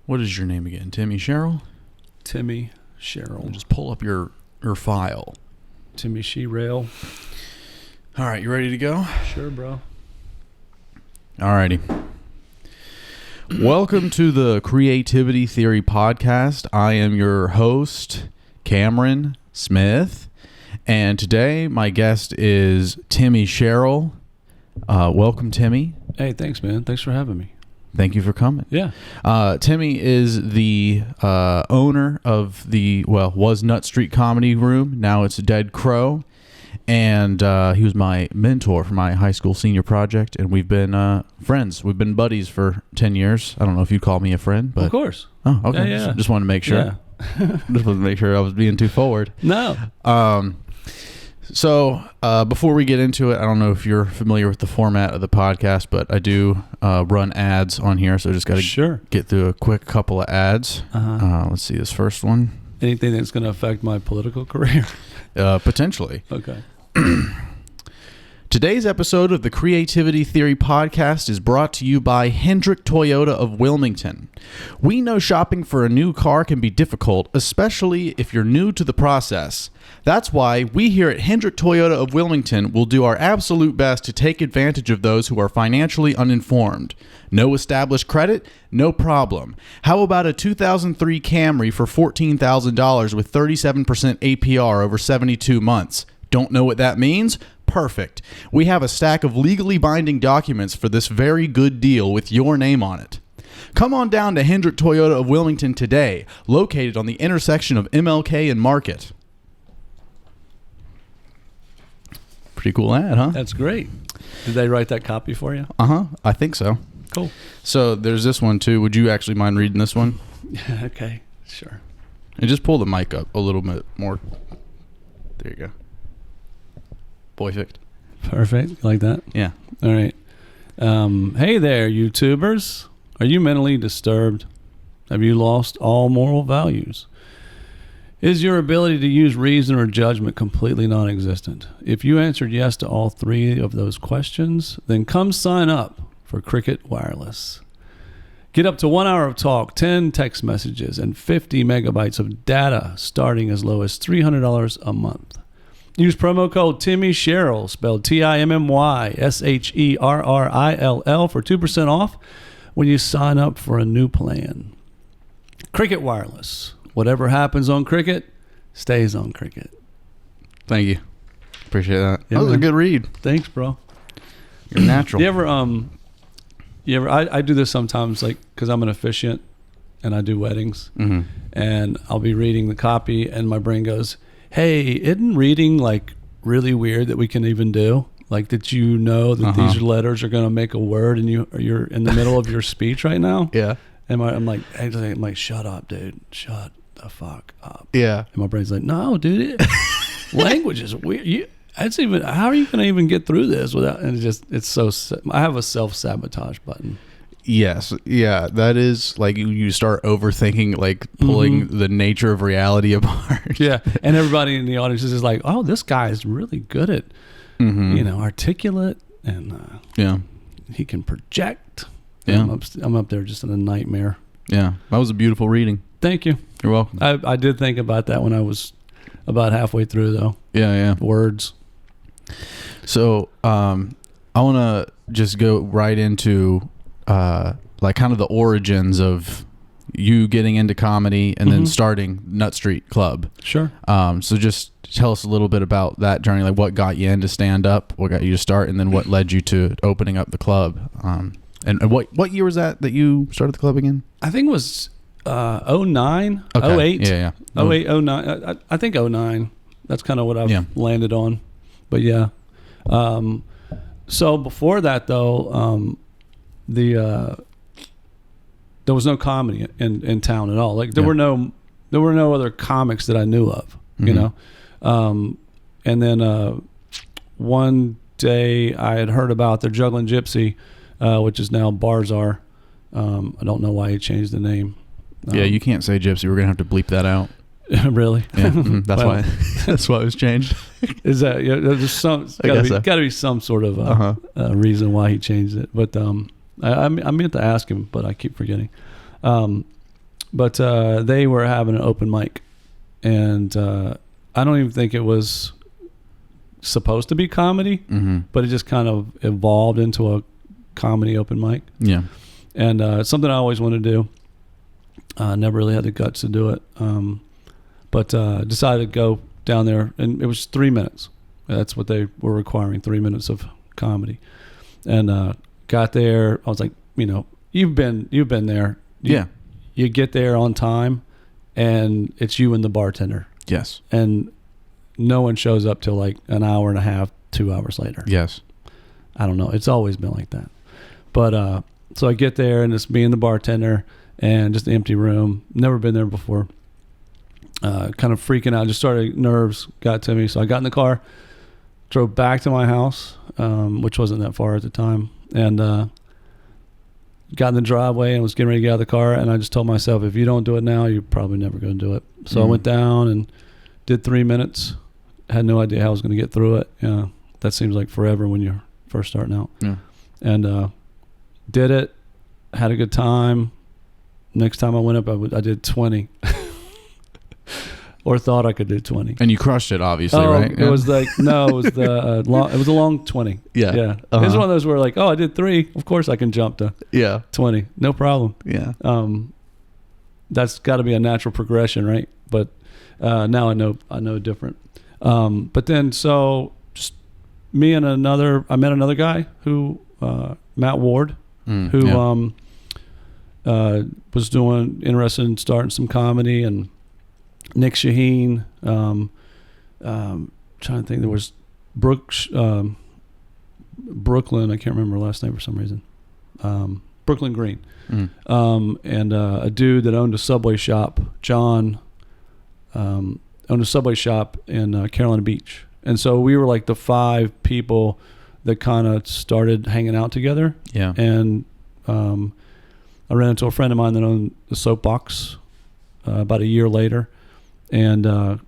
What is your name again? Timmy Sherrill? Timmy Sherrill. Just pull up your file. Timmy Sherrill. All right, you ready to go? Sure, bro. All righty. Welcome to the Creativity Theory Podcast. I am your host, Cameron Smith, and today my guest is Timmy Sherrill. Welcome, Timmy. Hey, thanks, man. Thanks for having me. Thank you for coming. Yeah. Timmy is the owner of was Nutt Street Comedy Room. Now it's Dead Crow. And he was my mentor for my high school senior project. And we've been friends. We've been buddies for 10 years. I don't know if you'd call me a friend. But of course. Oh, okay. Yeah. Just wanted to make sure. Yeah. Just wanted to make sure I was being too forward. No. So before we get into it, I don't know if you're familiar with the format of the podcast, but I do run ads on here, so I just got to get through a quick couple of ads. Let's see this first one. Anything that's going to affect my political career? Potentially. Okay. Today's episode of the Creativity Theory Podcast is brought to you by Hendrick Toyota of Wilmington. We know shopping for a new car can be difficult, especially if you're new to the process. That's why we here at Hendrick Toyota of Wilmington will do our absolute best to take advantage of those who are financially uninformed. No established credit? No problem. How about a 2003 Camry for $14,000 with 37% APR over 72 months? Don't know what that means? Perfect. We have a stack of legally binding documents for this very good deal with your name on it. Come on down to Hendrick Toyota of Wilmington today, located on the intersection of MLK and Market. Pretty cool ad, huh? That's great. Did they write that copy for you? I think so. Cool. So there's this one too. Would you actually mind reading this one? Okay, sure. And just pull the mic up a little bit more. There you go. Perfect. Perfect. Like that? Yeah. All right. Hey there, YouTubers. Are you mentally disturbed? Have you lost all moral values? Is your ability to use reason or judgment completely non-existent? If you answered yes to all three of those questions, then come sign up for Cricket Wireless. Get up to 1 hour of talk, 10 text messages, and 50 megabytes of data starting as low as $300 a month. Use promo code Timmy Sherrill, spelled TIMMYSHERRILL for 2% off when you sign up for a new plan. Cricket Wireless. Whatever happens on Cricket, stays on Cricket. Thank you. Appreciate that. Yeah, that was a good read. Thanks, bro. You're natural. You ever I do this sometimes, like, because I'm an officiant and I do weddings, and I'll be reading the copy and my brain goes, hey, isn't reading like really weird that we can even do? Like, did you know that these letters are going to make a word and you're in the middle of your speech right now? Yeah. And I'm like, shut up, dude. Shut the fuck up. Yeah. And my brain's like, no, dude. Language is weird. How are you going to even get through this without? And I have a self-sabotage button. Yes. Yeah. That is like you start overthinking, like pulling the nature of reality apart. Yeah. And everybody in the audience is just like, oh, this guy is really good at, articulate and he can project. Yeah. I'm up there just in a nightmare. Yeah. That was a beautiful reading. Thank you. You're welcome. I did think about that when I was about halfway through, though. Yeah. Words. So I want to just go right into like kind of the origins of you getting into comedy and then starting Nutt Street Club. Sure. So just tell us a little bit about that journey, like what got you into stand up, what got you to start, and then what led you to opening up the club. And what year was that you started the club again? I think it was 09, okay. 08. Yeah. 08, 09. I think 09. That's kind of what I've landed on. But yeah. So before that, though, there was no comedy in town at all. Like there were no other comics that I knew of, you know. And then one day I had heard about the Juggling Gypsy, which is now Barzar. I don't know why he changed the name. Yeah, you can't say Gypsy. We're gonna have to bleep that out. Really? Yeah, that's why. That's why it was changed. Is that? Yeah, there's got to be some sort of reason why he changed it. But I meant to ask him, but I keep forgetting. But they were having an open mic, and I don't even think it was supposed to be comedy, but it just kind of evolved into a comedy open mic. Yeah. And it's something I always wanted to do. Never really had the guts to do it, but decided to go down there, and it was 3 minutes. That's what they were requiring, 3 minutes of comedy. And got there. I was like, you've been there. You get there on time, and it's you and the bartender. Yes. And no one shows up till like an hour and a half, 2 hours later. Yes. I don't know. It's always been like that. But so I get there, and it's me and the bartender, and just an empty room. Never been there before. Kind of freaking out. Just started, nerves got to me. So I got in the car, drove back to my house, which wasn't that far at the time, and got in the driveway and was getting ready to get out of the car. And I just told myself, if you don't do it now, you're probably never going to do it. So I went down and did 3 minutes. Had no idea how I was going to get through it. That seems like forever when you're first starting out. Yeah. And did it. Had a good time. Next time I went up, I did 20. Or thought I could do 20. And you crushed it, obviously, right? It was like, no, it was it was a long 20. Yeah. Yeah. It was one of those where like, I did 3. Of course I can jump to 20. No problem. Yeah. That's got to be a natural progression, right? But now I know different. But then, so just me and I met another guy who, Matt Ward, who was interested in starting some comedy, and Nick Shaheen, trying to think, there was Brooklyn, I can't remember her last name for some reason, Brooklyn Green, and a dude that owned a Subway shop, John, owned a Subway shop in Carolina Beach. And so we were like the 5 people that kind of started hanging out together. Yeah. And I ran into a friend of mine that owned the Soapbox about a year later. And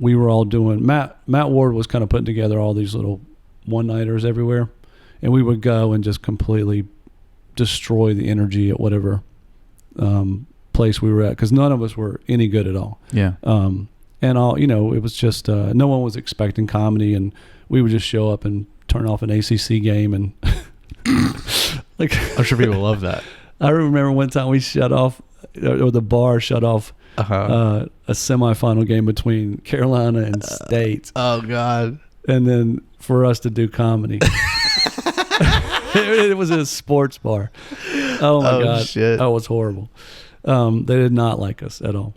we were all doing, Matt Ward was kind of putting together all these little one-nighters everywhere. And we would go and just completely destroy the energy at whatever place we were at, because none of us were any good at all. Yeah. And it was just, no one was expecting comedy, and we would just show up and turn off an ACC game. And like, I'm sure people love that. I remember one time we shut off, or the bar shut off a semifinal game between Carolina and State. Oh God. And then for us to do comedy. It was a sports bar. Oh my God. Shit. That was horrible. They did not like us at all.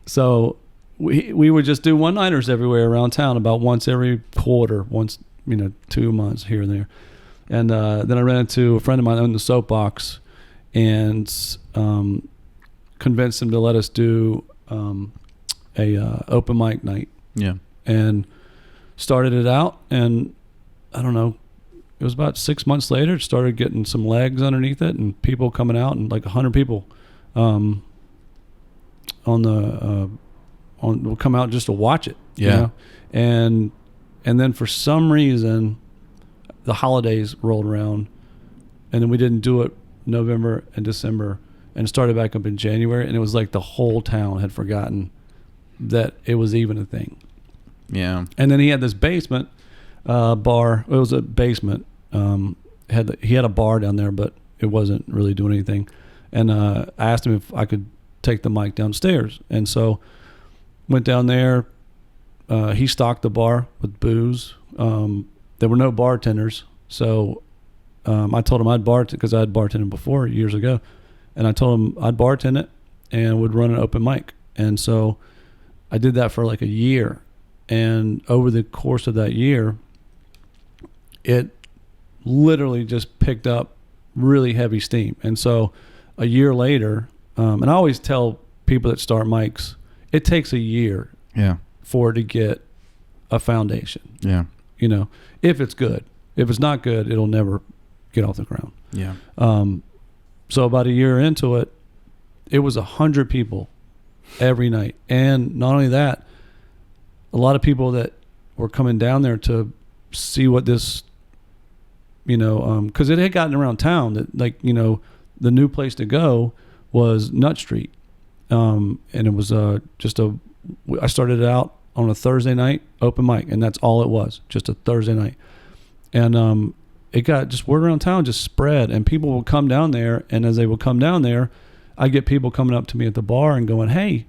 So we would just do one-nighters everywhere around town, about once every quarter, 2 months here and there. And then I ran into a friend of mine that owned the Soapbox, and convinced him to let us do a open mic night. Yeah. And started it out, and I don't know, it was about 6 months later, it started getting some legs underneath it, and people coming out, and like 100 people will come out just to watch it. Yeah. And then for some reason, the holidays rolled around, and then we didn't do it November and December, and started back up in January, and it was like the whole town had forgotten that it was even a thing. Yeah. And then he had this basement bar. It was a basement. He had a bar down there, but it wasn't really doing anything. And I asked him if I could take the mic downstairs. And so went down there. He stocked the bar with booze. There were no bartenders. So I told him I'd bartend, because I had bartended before years ago. And I told him I'd bartend it and would run an open mic. And so I did that for like a year. And over the course of that year, it literally just picked up really heavy steam. And so a year later, and I always tell people that start mics, it takes a year for it to get a foundation. Yeah. If it's good. If it's not good, it'll never get off the ground. Yeah. So about a year into it, it was 100 people every night. And not only that, a lot of people that were coming down there to see what this, because it had gotten around town that, like, the new place to go was Nutt Street. And it was I started it out on a Thursday night open mic, and that's all it was, just a Thursday night. And it got just word around town, just spread, and people would come down there, and as they would come down there, I get people coming up to me at the bar and going, hey,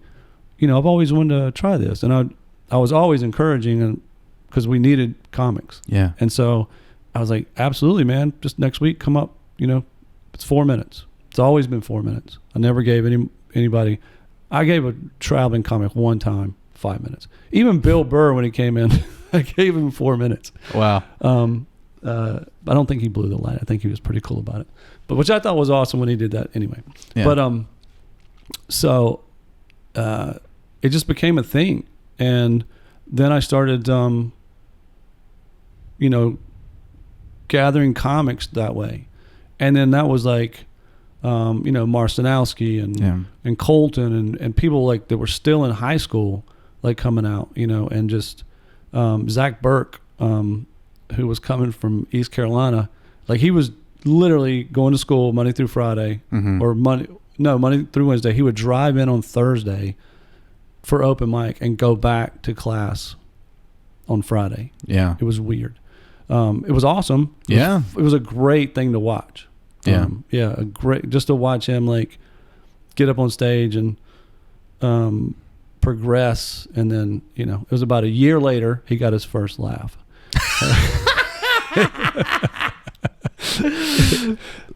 I've always wanted to try this. And I was always encouraging, and because we needed comics. Yeah. And so I was like, absolutely, man, just next week, come up, it's 4 minutes. It's always been 4 minutes. I never gave anybody, I gave a traveling comic one time 5 minutes. Even Bill Burr, when he came in, I gave him 4 minutes. Wow. I don't think he blew the light. I think he was pretty cool about it, but which I thought was awesome when he did that anyway. Yeah. But so it just became a thing, and then I started gathering comics that way, and then that was like Marcinowski and Colton and people like that were still in high school, like coming out, and just Zach Burke, who was coming from East Carolina, like he was literally going to school Monday through Friday, or Monday through Wednesday. He would drive in on Thursday for open mic and go back to class on Friday. Yeah. It was weird. It was awesome. It was a great thing to watch. A great, just to watch him like get up on stage and progress. And then, it was about a year later, he got his first laugh.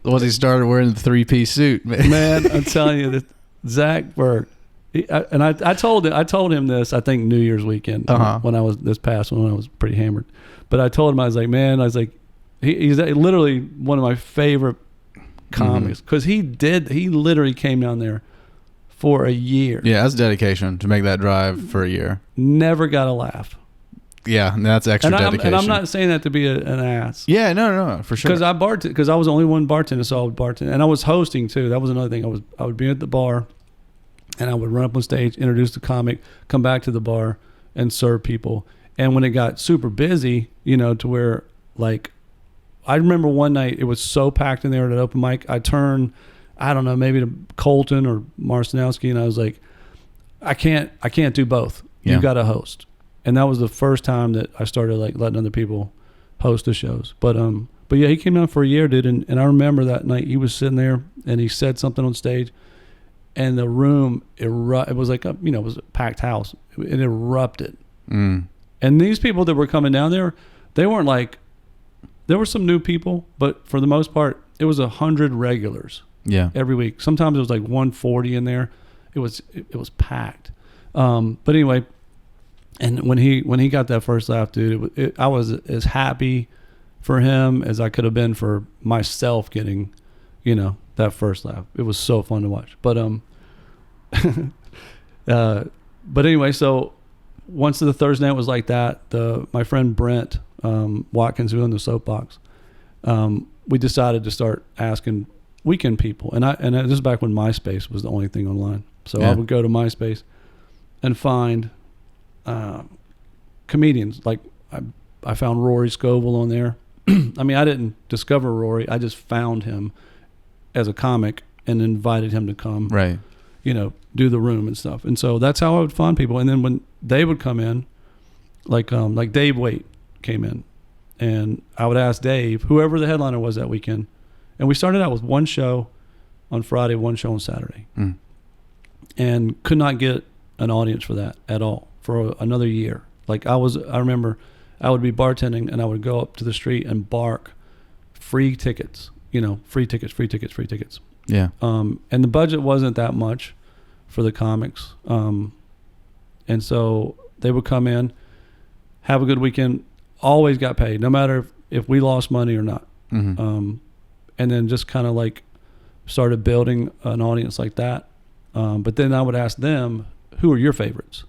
Once he started wearing the 3-piece suit, man, I'm telling you that Zach Burke, I told him this, I think New Year's weekend, when I was when I was pretty hammered. But I told him, I was like, he's literally one of my favorite comics, because he literally came down there for a year. Yeah, that's dedication to make that drive for a year. Never got a laugh. Yeah, and that's extra dedication. And I'm not saying that to be an ass. Yeah, no, for sure. Because I was the only one bartending, so I would bartend, and I was hosting too. That was another thing. I would be at the bar, and I would run up on stage, introduce the comic, come back to the bar, and serve people. And when it got super busy, to where like, I remember one night it was so packed in there at an open mic. I turned, I don't know, maybe to Colton or Marcinowski, and I was like, I can't do both. Yeah. You got to host. And that was the first time that I started like letting other people host the shows. But yeah, he came down for a year, dude. And I remember that night he was sitting there and he said something on stage, and the room it was like it was a packed house. It erupted. And these people that were coming down there, they weren't like, there were some new people, but for the most part, it was 100 regulars. Yeah. Every week. Sometimes it was like 140 in there. It was packed. But anyway. And when he got that first laugh, dude, I was as happy for him as I could have been for myself getting, that first laugh. It was so fun to watch. But but anyway, so once the Thursday night was like that, my friend Brent Watkins, who owned the Soapbox, we decided to start asking weekend people, and this is back when MySpace was the only thing online. So I would go to MySpace and find comedians. Like I found Rory Scovel on there. I mean, I didn't discover Rory. I just found him as a comic and invited him to come, right, do the room and stuff. And so that's how I would find people. And then when they would come in, like Dave Waite came in, and I would ask Dave, whoever the headliner was that weekend, and we started out with one show on Friday, one show on Saturday, and could not get an audience for that at all for another year. Like I remember I would be bartending and I would go up to the street and bark free tickets, free tickets. Yeah. And the budget wasn't that much for the comics. And so they would come in, have a good weekend, always got paid, no matter if we lost money or not. And then just kind of like started building an audience like that. But then I would ask them, who are your favorites?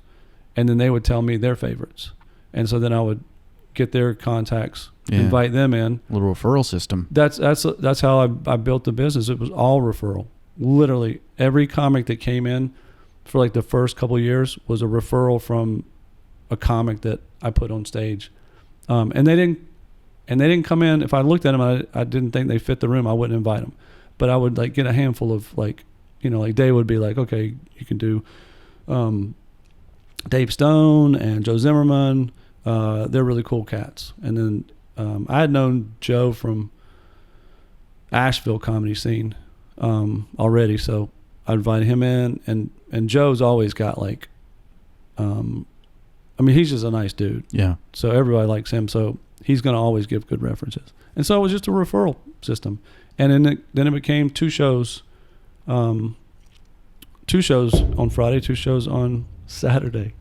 And then they would tell me their favorites. And so then I would get their contacts, invite them in. A little referral system. That's how I built the business. It was all referral. Literally every comic that came in for like the first couple of years was a referral from a comic that I put on stage. And they didn't come in. If I looked at them, I didn't think they fit the room, I wouldn't invite them. But I would like get a handful of like, like Dave would be like, okay, you can do Dave Stone and Joe Zimmerman. They're really cool cats. And then I had known Joe from Asheville comedy scene already, so I invited him in, and Joe's always got like, he's just a nice dude. Yeah. So everybody likes him, so he's going to always give good references. And so it was just a referral system. And then it became 2 shows, 2 shows on Friday, 2 shows on Saturday.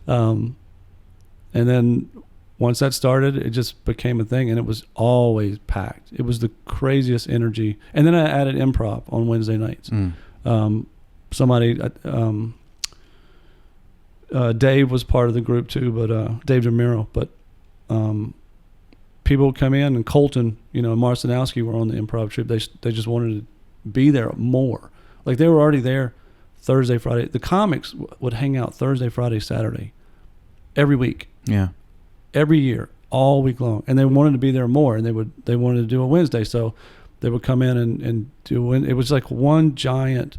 And then once that started, it just became a thing, and it was always packed. It was the craziest energy. And then I added improv on Wednesday nights. Dave was part of the group too, but Dave DeMiro. But people would come in, and Colton, and Marcinowski were on the improv troupe. They just wanted to be there more. Like they were already there Thursday, Friday. The comics would hang out Thursday, Friday, Saturday, every week. Yeah. Every year, all week long, and they wanted to be there more, and they wanted to do a Wednesday, so they would come in and do. It was like one giant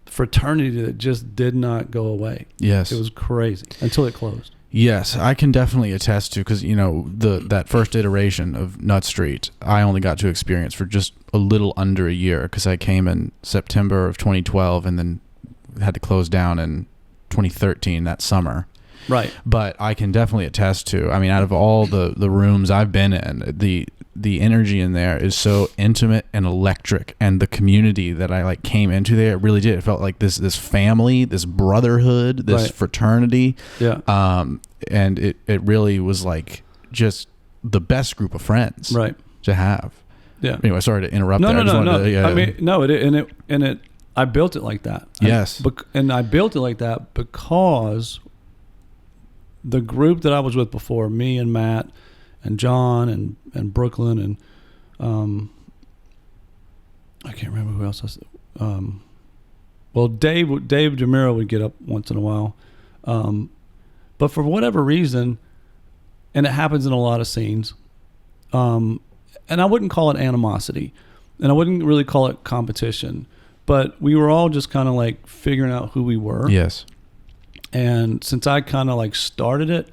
fraternity that just did not go away. Yes, it was crazy until it closed. Yes, I can definitely attest to, because that first iteration of Nutt Street, I only got to experience for just a little under a year, because I came in September of 2012 and then had to close down in 2013 that summer. Right. But I can definitely attest to, out of all the rooms I've been in, the energy in there is so intimate and electric, and the community that I came into there, it really did. It felt like this family, this brotherhood, this fraternity. Yeah. And it really was like just the best group of friends to have. Yeah. Anyway, sorry to interrupt. No. I built it like that. Yes. And I built it like that because the group that I was with before, me and Matt and John and Brooklyn and I can't remember who else I said. Dave DeMiro would get up once in a while. But for whatever reason, and it happens in a lot of scenes, and I wouldn't call it animosity, and I wouldn't really call it competition, but we were all just kind of like figuring out who we were. Yes. And since I kind of started it,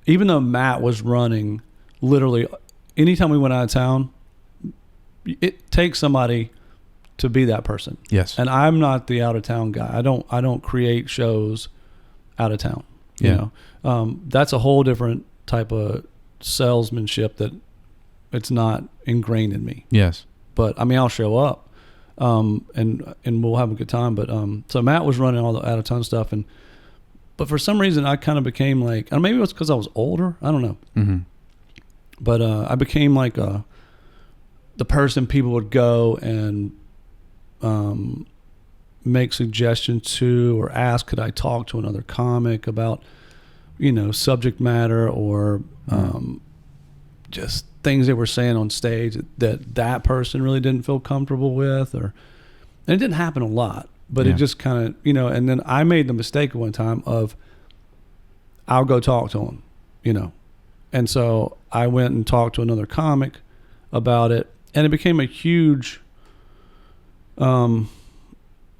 even though Matt was running, literally anytime we went out of town, it takes somebody to be that person. Yes. And I'm not the out of town guy. I don't create shows out of town. You know, that's a whole different type of salesmanship that it's not ingrained in me. Yes. But I'll show up, and we'll have a good time. But so Matt was running all the out of town stuff, but for some reason I kind of became like, and maybe it was because I was older. I don't know. Mm-hmm. But I became like the person people would go and make suggestions to, or ask, could I talk to another comic about, subject matter, or just things they were saying on stage that person really didn't feel comfortable with, and it didn't happen a lot, but it just kind of, and then I made the mistake one time of, I'll go talk to him, and so I went and talked to another comic about it, and it became a huge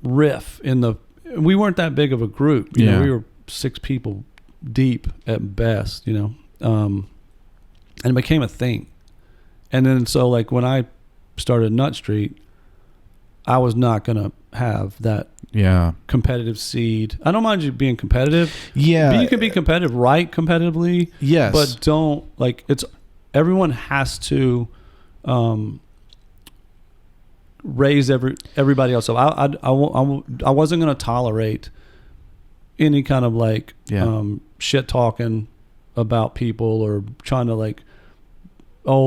riff we weren't that big of a group. We were 6 people deep at best, and it became a thing. And then so when I started Nutt Street, I was not going to have that competitive seed. I don't mind you being competitive. Yeah. But you can be competitive, competitively. Yes. But don't, everyone has to raise everybody else. So I wasn't going to tolerate any kind of shit talking about people, or trying to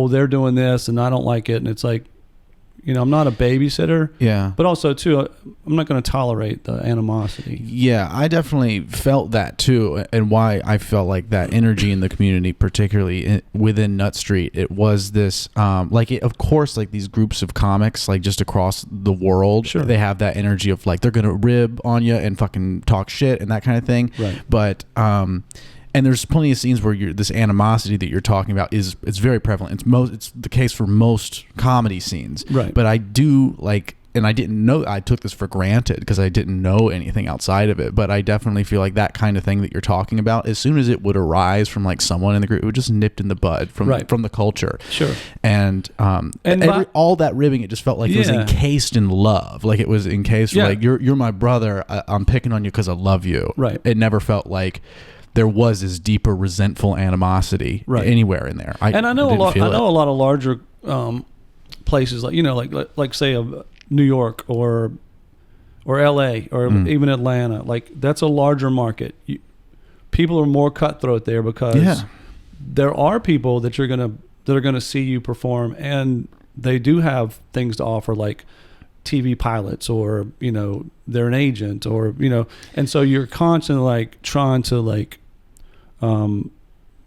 they're doing this and I don't like it, and it's I'm not a babysitter. Yeah. But also too, I'm not going to tolerate the animosity. Yeah, I definitely felt that too, and why I felt like that energy in the community, particularly within Nutt Street, it was this, of course, these groups of comics, just across the world, sure, they have that energy of they're going to rib on you and fucking talk shit and that kind of thing. Right. But, And there's plenty of scenes where this animosity that you're talking about it's very prevalent. It's the case for most comedy scenes. Right. But I do like, and I didn't know, I took this for granted because I didn't know anything outside of it. But I definitely feel like that kind of thing that you're talking about, as soon as it would arise from like someone in the group, it would just nipped in the bud from the culture. Sure. And all that ribbing, it just felt like it was encased in love. Like it was encased like, you're my brother. I'm picking on you because I love you. Right. It never felt like there was this deeper resentful animosity anywhere in there. I know a lot of larger places, like, you know, like say New York or LA or even Atlanta. Like that's a larger market. People are more cutthroat there because there are people that are gonna see you perform, and they do have things to offer, like TV pilots, or, you know, they're an agent, or, you know, and so you're constantly like trying to like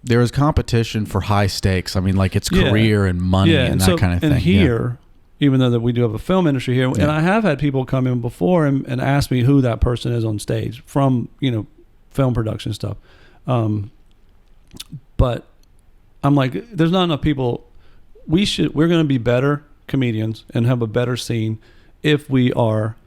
there is competition for high stakes. I mean, like it's career and money and that kind of thing. And here, even though that we do have a film industry here, and I have had people come in before and ask me who that person is on stage from, you know, film production stuff. But I'm like, there's not enough people. We're going to be better comedians and have a better scene if we are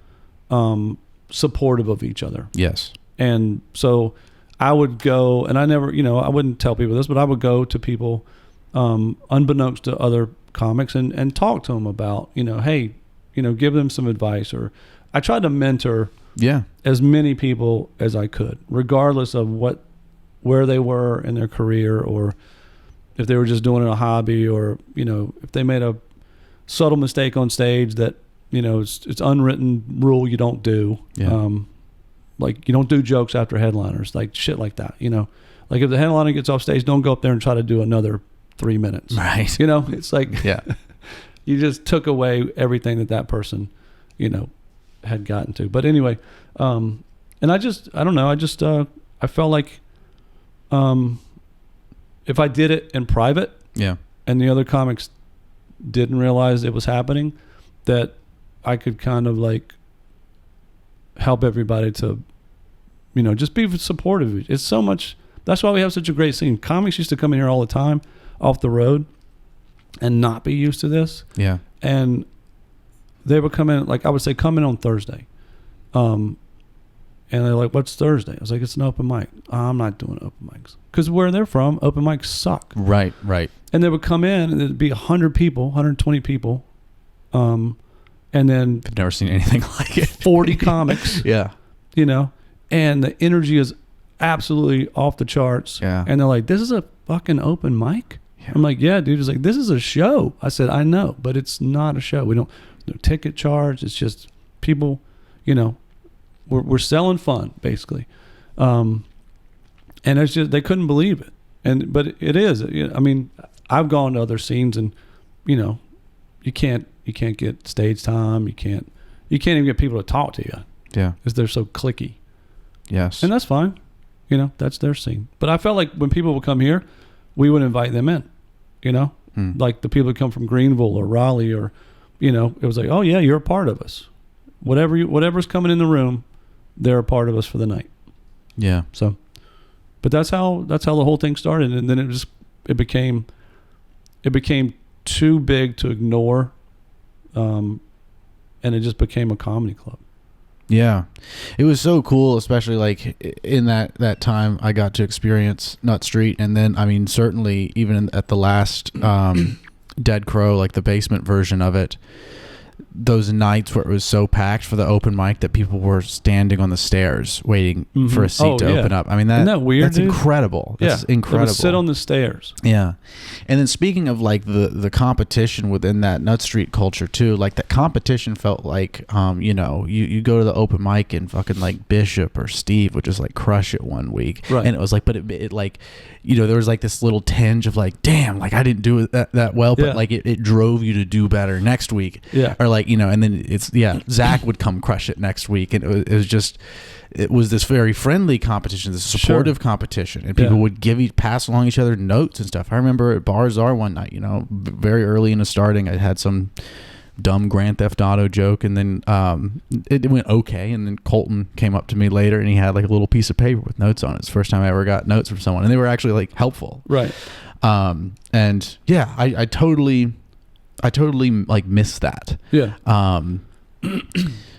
supportive of each other. Yes. And so I would go, and I never, you know, I wouldn't tell people this, but I would go to people unbeknownst to other comics and talk to them about, you know, hey, you know, give them some advice. Or I tried to mentor as many people as I could, regardless of where they were in their career, or if they were just doing it a hobby, or, you know, if they made a subtle mistake on stage that, you know, it's unwritten rule you don't do. Like you don't do jokes after headliners, like shit like that, you know. Like if the headliner gets off stage, don't go up there and try to do another 3 minutes. Right. You know, it's like you just took away everything that person, you know, had gotten to. But anyway, and I don't know, I felt like if I did it in private and the other comics didn't realize it was happening, that I could kind of like help everybody to, you know, just be supportive. It's so much. That's why we have such a great scene. Comics used to come in here all the time off the road and not be used to this. Yeah. And they would come in, like I would say, come in on Thursday. And they're like, what's Thursday? I was like, it's an open mic. I'm not doing open mics. Because where they're from, open mics suck. Right. And they would come in and it'd be 100 people, 120 people. And then I've never seen anything like it. 40 comics. You know, and the energy is absolutely off the charts. Yeah. And they're like, this is a fucking open mic? Yeah. I'm like, yeah, dude. It's like, this is a show. I said, I know, but it's not a show. We don't, no ticket charge. It's just people, you know, we're selling fun, basically. And it's just, they couldn't believe it. But it is. I mean, I've gone to other scenes and, you know, you can't get stage time. You can't even get people to talk to you. Yeah. Because they're so cliquey. Yes. And that's fine. You know, that's their scene. But I felt like when people would come here, we would invite them in, you know, like the people that come from Greenville or Raleigh, or, you know, it was like, oh yeah, you're a part of us. Whatever's coming in the room, they're a part of us for the night. Yeah. So, but that's how the whole thing started. And then it became too big to ignore. And it just became a comedy club. Yeah, it was so cool, especially like in that time I got to experience Nutt Street, and then I mean certainly even at the last Dead Crow, like the basement version of it, those nights where it was so packed for the open mic that people were standing on the stairs waiting for a seat to open up. I mean, isn't that weird? That's incredible. That's incredible. They would sit on the stairs. Yeah. And then speaking of like the competition within that Nutt Street culture too, like that competition felt like, you know, you go to the open mic and fucking like Bishop or Steve would just like crush it one week. Right. And it was like, but it like, you know, there was like this little tinge of like, damn, like I didn't do it that well, but like it drove you to do better next week. Yeah. Or like, you know, and then Zach would come crush it next week. And it was this very friendly competition, this supportive competition, and people would pass along each other notes and stuff. I remember at Bar Czar one night, you know, very early in the starting, I had some dumb Grand Theft Auto joke, and then it went okay. And then Colton came up to me later, and he had like a little piece of paper with notes on it. It's the first time I ever got notes from someone, and they were actually like helpful. Right. And yeah, I totally like miss that. Yeah.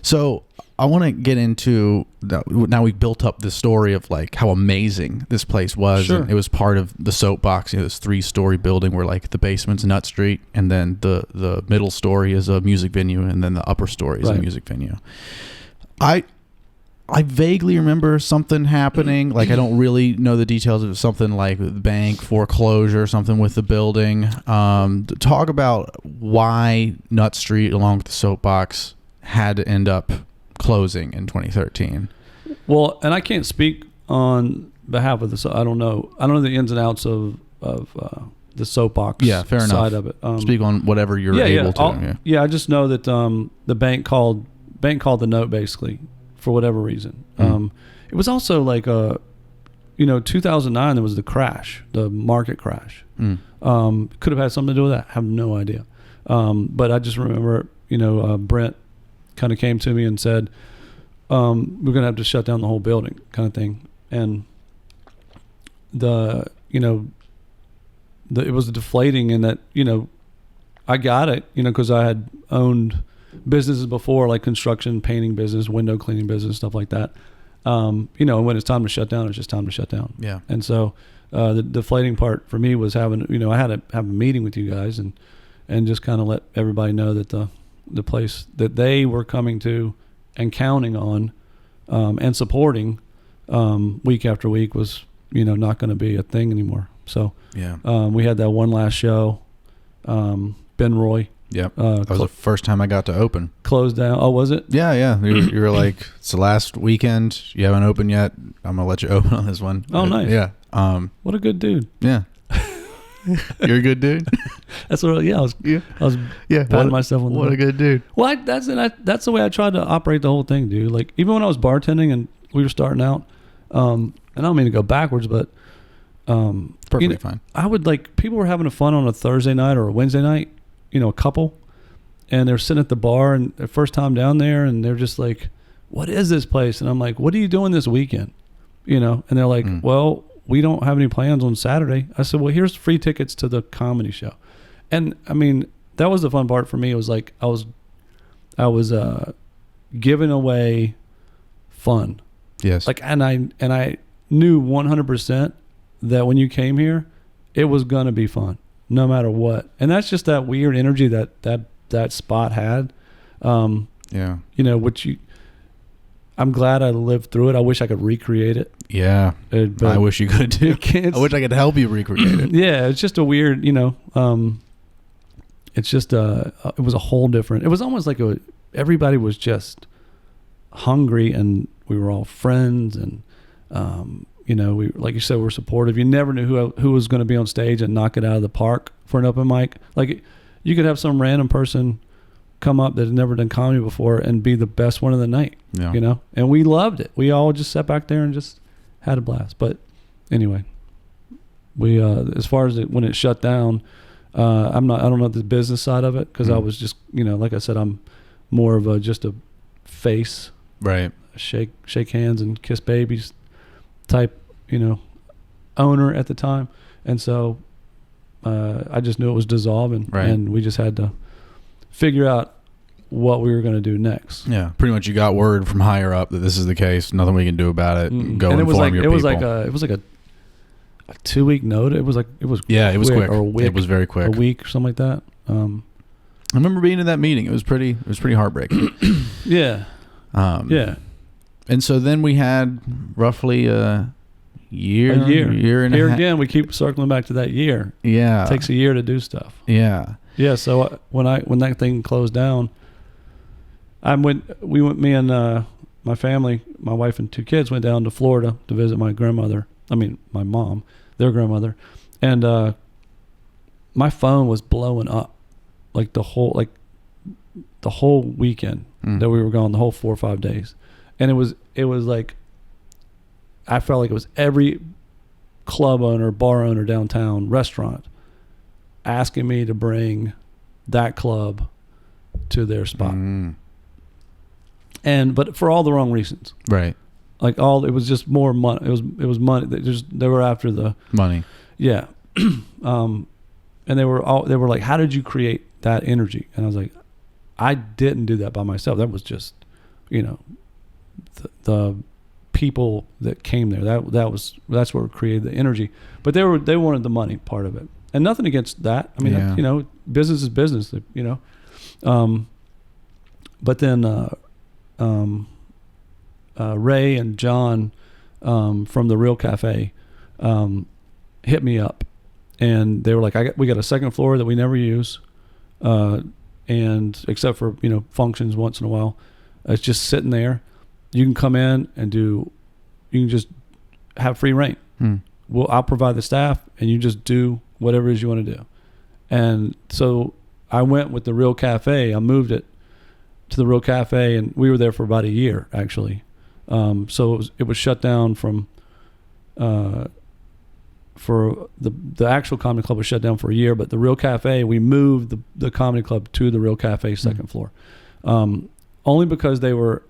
So I want to get into that. Now we've built up this story of like how amazing this place was. Sure. And it was part of the Soapbox, this 3-story building where like the basement's Nutt Street, and then the middle story is a music venue, and then the upper story is a music venue. I vaguely remember something happening. Like, I don't really know the details of something like the bank foreclosure, something with the building. Talk about why Nutt Street along with the Soapbox had to end up closing in 2013. Well, and I can't speak on behalf of this. I don't know the ins and outs of the Soapbox fair side enough. of it. Speak on whatever you're able to. I just know that the bank called the note basically for whatever reason. It was also like 2009 there was the crash, the market crash. Could have had something to do with that. I have no idea. But I just remember Brent kind of came to me and said, we're going to have to shut down the whole building kind of thing. And it was deflating in that, I got it, because I had owned businesses before, like construction, painting business, window cleaning business, stuff like that. When it's time to shut down, it's just time to shut down. Yeah. And so the deflating part for me was having, I had to have a meeting with you guys and just kind of let everybody know that the place that they were coming to and counting on and supporting week after week was, not going to be a thing anymore. So we had that one last show, Ben Roy. Yep. That was the first time I got to open. Closed down. Oh, was it? Yeah. You were like, it's the last weekend. You haven't opened yet. I'm going to let you open on this one. Oh, nice. Yeah. What a good dude. Yeah. You're a good dude. That's what. I was patting myself on the What back. a good dude. Well, that's the way I tried to operate the whole thing, dude. Like, even when I was bartending and we were starting out, and I don't mean to go backwards, but perfectly fine. I would people were having fun on a Thursday night or a Wednesday night, a couple, and they're sitting at the bar and their first time down there, and they're just like, "What is this place?" And I'm like, "What are you doing this weekend?" And they're like, "Well, we don't have any plans on Saturday." I said, "Well, here's free tickets to the comedy show." And I mean, that was the fun part for me. It was like I was giving away fun. Yes. And I knew 100% that when you came here, it was gonna be fun, no matter what. And that's just that weird energy that spot had. Which I'm glad I lived through it. I wish I could recreate it. Yeah. But I wish you could too. I wish I could help you recreate it. Yeah, it's just a weird, it's just it was a whole different. It was almost like everybody was just hungry, and we were all friends, and we, like you said, we're supportive. You never knew who was going to be on stage and knock it out of the park for an open mic. Like, you could have some random person come up that had never done comedy before and be the best one of the night. Yeah. And we loved it. We all just sat back there and just had a blast. But anyway, we as far as when it shut down, I don't know the business side of it, because I was just, like I said, I'm more of just a face, right? Shake hands and kiss babies type, owner at the time. And so I just knew it was dissolving, right. And we just had to figure out what we were going to do next. Yeah, pretty much. You got word from higher up that this is the case. Nothing we can do about it. Go and inform your people. It was like a 2-week notice. It was quick. Or a week, it was very quick. A week or something like that. I remember being in that meeting. It was pretty heartbreaking. Yeah. Yeah. And so then we had roughly a year and a Here half. Again, we keep circling back to that year. Yeah. It takes a year to do stuff. Yeah. Yeah. So when that thing closed down, me and my family, my wife and 2 kids, went down to Florida to visit my mom, their grandmother. And my phone was blowing up like the whole weekend that we were gone, the whole 4 or 5 days. And it was like, I felt like it was every club owner, bar owner downtown, restaurant, asking me to bring that club to their spot. But for all the wrong reasons. Right. Like it was just more money. It was money. They were after the money. Yeah. And they were like, how did you create that energy? And I was like, I didn't do that by myself. That was just, the people that came there. That's what created the energy. But they wanted the money part of it. And nothing against that. I mean, business is business, but then Ray and John from the Real Cafe hit me up, and they were like, we got a second floor that we never use, and except for functions once in a while, it's just sitting there. You can come in and you can just have free reign. I'll provide the staff, and you just do whatever it is you want to do. And so I went with the Real Cafe. I moved it to the Real Cafe, and we were there for about a year actually. So it was shut down from for the actual comedy club was shut down for a year, but the Real Cafe, we moved the comedy club to the Real Cafe second floor, only because they were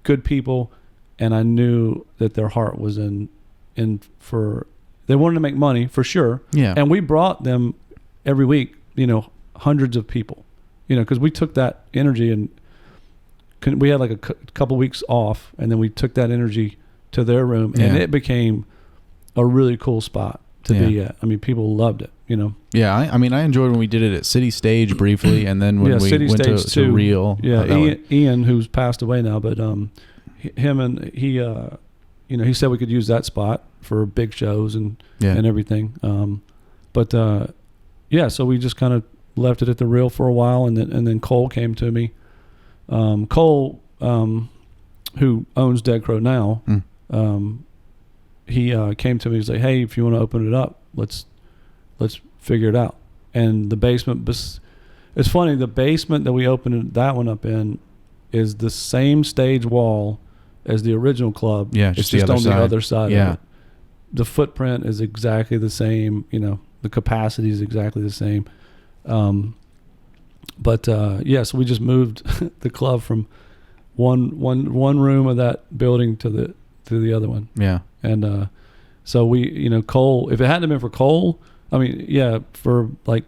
good people, and I knew that their heart was in for, they wanted to make money for sure. Yeah. And we brought them every week, hundreds of people, because we took that energy and we had like a couple weeks off, and then we took that energy to their room, and it became a really cool spot to be at. I mean, people loved it, Yeah, I mean, I enjoyed when we did it at City Stage briefly, and then when we City went to Real. Yeah, Ian, who's passed away now, but him and he said we could use that spot for big shows and everything. So we just kind of left it at the Real for a while, and then Cole came to me. Cole, who owns Dead Crow now, he came to me. He's like, "Hey, if you want to open it up, let's figure it out." And the basement, it's funny. The basement that we opened that one up in is the same stage wall as the original club. Yeah, it's just on the other side. Yeah. Of it. The footprint is exactly the same. The capacity is exactly the same. So we just moved the club from one room of that building to the other one. Yeah. And so we, Cole, if it hadn't been for Cole, I mean, for like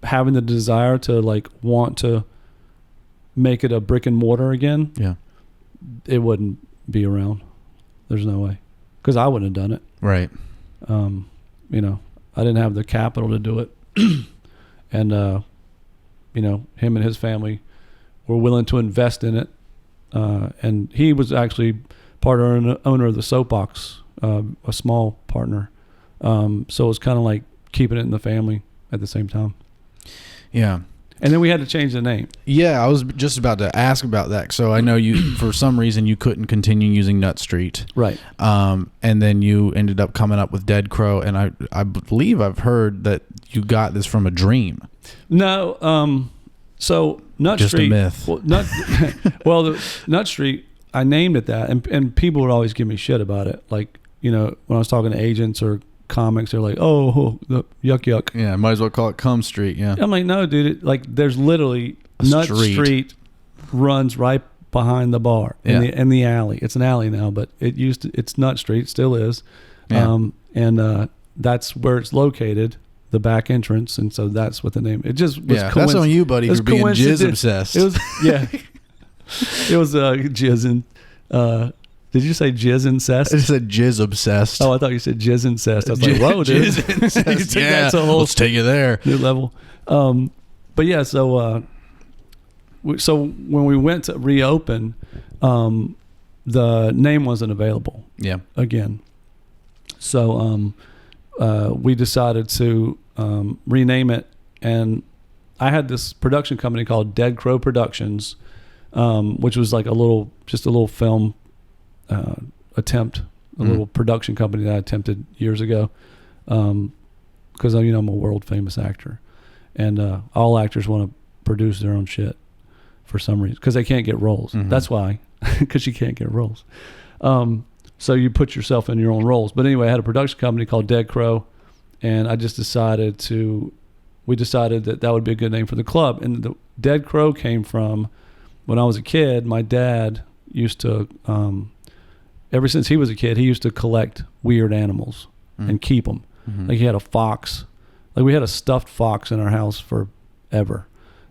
having the desire to like want to make it a brick and mortar again, it wouldn't be around. There's no way, because I wouldn't have done it. Right. I didn't have the capital to do it, and him and his family were willing to invest in it, and he was actually part owner of the Soapbox, a small partner. So it was kind of like keeping it in the family at the same time. Yeah. And then we had to change the name. Yeah, I was just about to ask about that. So I know you, for some reason, you couldn't continue using Nutt Street. Right. And then you ended up coming up with Dead Crow, and I believe I've heard that you got this from a dream. No. So Nutt just Street. Just a myth. The Nutt Street, I named it that, and people would always give me shit about it. Like, when I was talking to agents or comics, they're like, "Oh, yuck." Yeah, might as well call it Cum Street. Yeah. I'm like, no, dude. There's literally Nutt Street runs right behind the bar in the alley. It's an alley now, but it's Nutt Street, still is. Yeah. And that's where it's located, the back entrance, and so that's what the name. It just was. Yeah, that's on you, buddy, for being jizz obsessed. It was it was jizz. Did you say jizz incest? I just said jizz obsessed. Oh, I thought you said jizz incest. I was like, whoa, dude. Jizz incest. Let's take you there. New level. But yeah, so when we went to reopen, the name wasn't available. Yeah. Again. So we decided to rename it, and I had this production company called Dead Crow Productions, which was like a little film attempt, a little production company that I attempted years ago, because I'm a world famous actor, and all actors want to produce their own shit for some reason, because they can't get roles. That's why, because you can't get roles. So you put yourself in your own roles. But anyway, I had a production company called Dead Crow, and I just decided to we decided that would be a good name for the club. And the Dead Crow came from when I was a kid. My dad used to, ever since he was a kid, he used to collect weird animals and keep them. Mm-hmm. Like he had a fox. Like we had a stuffed fox in our house forever.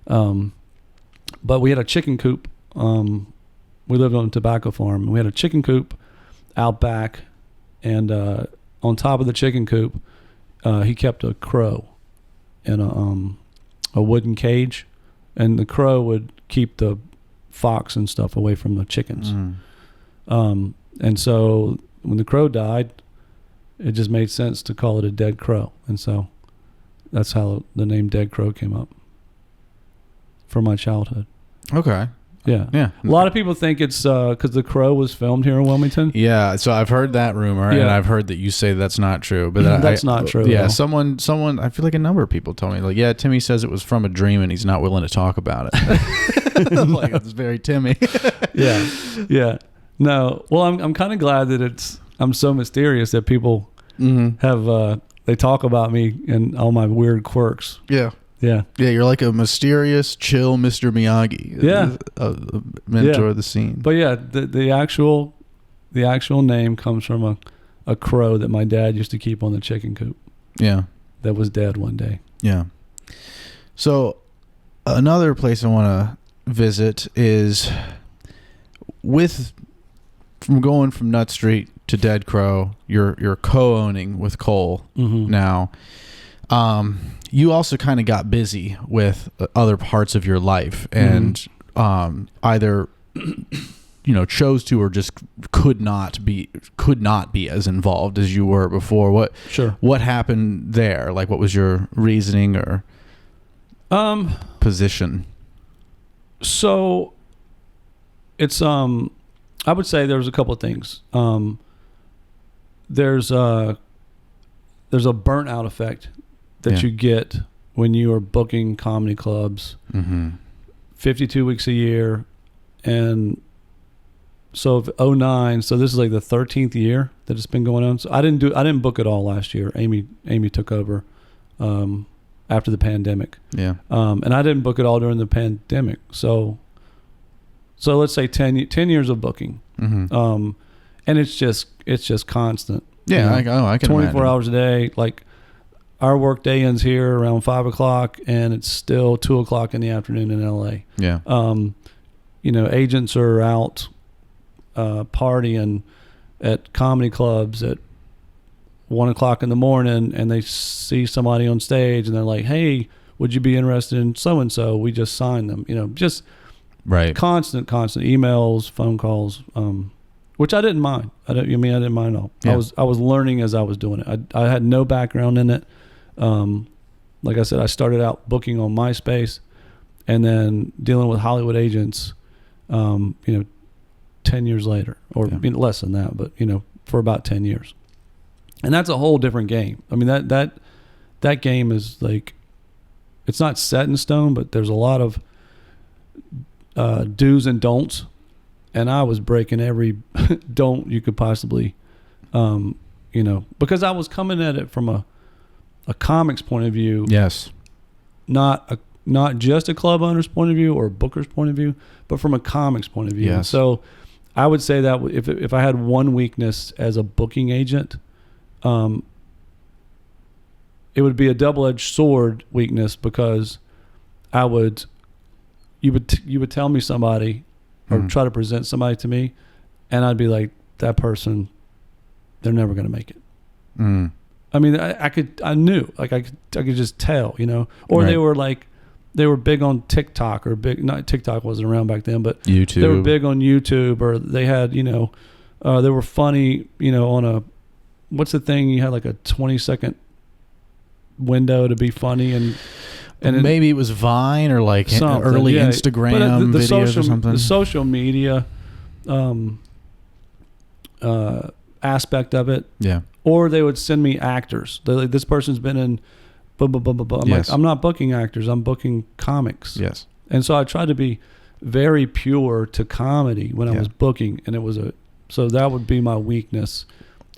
But we had a chicken coop. We lived on a tobacco farm. And we had a chicken coop out back. And on top of the chicken coop, he kept a crow in a wooden cage. And the crow would keep the fox and stuff away from the chickens. And so when the crow died, it just made sense to call it a dead crow. And so that's how the name Dead Crow came up from my childhood. Okay. Yeah. Yeah. A lot of people think it's because The Crow was filmed here in Wilmington. Yeah. So I've heard that rumor, and I've heard that you say that's not true. But that's not true. Yeah. Though. Someone. I feel like a number of people told me, like, yeah, Timmy says it was from a dream, and he's not willing to talk about it. I'm like, it's very Timmy. Yeah. Yeah. No. Well, I'm kind of glad that I'm so mysterious that people have they talk about me and all my weird quirks. Yeah. Yeah. Yeah, you're like a mysterious, chill Mr. Miyagi. Yeah. A mentor of the scene. But yeah, the actual name comes from a crow that my dad used to keep on the chicken coop. Yeah. That was dead one day. Yeah. So another place I want to visit is from going from Nutt Street to Dead Crow, you're co-owning with Cole now. You also kind of got busy with other parts of your life and either chose to or just could not be as involved as you were before. What happened there? Like, what was your reasoning or position? So it's I would say there's a couple of things. There's a burnout effect that you get when you are booking comedy clubs 52 weeks a year. And so 2009, so this is like the 13th year that it's been going on. So I didn't book it all last year. Amy took over after the pandemic. Yeah. And I didn't book it all during the pandemic. So let's say 10 years of booking. And it's just constant. Yeah, I can 24 imagine. hours a day. Like, our work day ends here around 5 o'clock, and it's still 2 o'clock in the afternoon in LA. Yeah. Agents are out partying at comedy clubs at 1 o'clock in the morning, and they see somebody on stage, and they're like, "Hey, would you be interested in so and so? We just signed them." Just right. Constant emails, phone calls, which I didn't mind. I didn't mind at all. Yeah. I was learning as I was doing it. I had no background in it. Like I said, I started out booking on MySpace, and then dealing with Hollywood agents. 10 years later, or less than that, but for about 10 years, and that's a whole different game. I mean, that game is like, it's not set in stone, but there's a lot of do's and don'ts. And I was breaking every don't you could possibly, because I was coming at it from a comics point of view. Yes. Not just a club owner's point of view or a booker's point of view, but from a comics point of view. Yes. So I would say that if I had one weakness as a booking agent, it would be a double-edged sword weakness, because you would tell me somebody, or try to present somebody to me, and I'd be like, that person, they're never going to make it. I mean, I knew, like, I could just tell, or right. They were big on TikTok, not TikTok wasn't around back then, but YouTube. They were big on YouTube, or they had, they were funny, on what's the thing? You had like a 20-second window to be funny, and maybe it was Vine or like early Instagram the videos or something. The social media aspect of it. Yeah. Or they would send me actors. They're like, this person's been in blah, blah, blah, blah, blah. I'm like, I'm not booking actors. I'm booking comics. Yes. And so I tried to be very pure to comedy when I was booking. And so that would be my weakness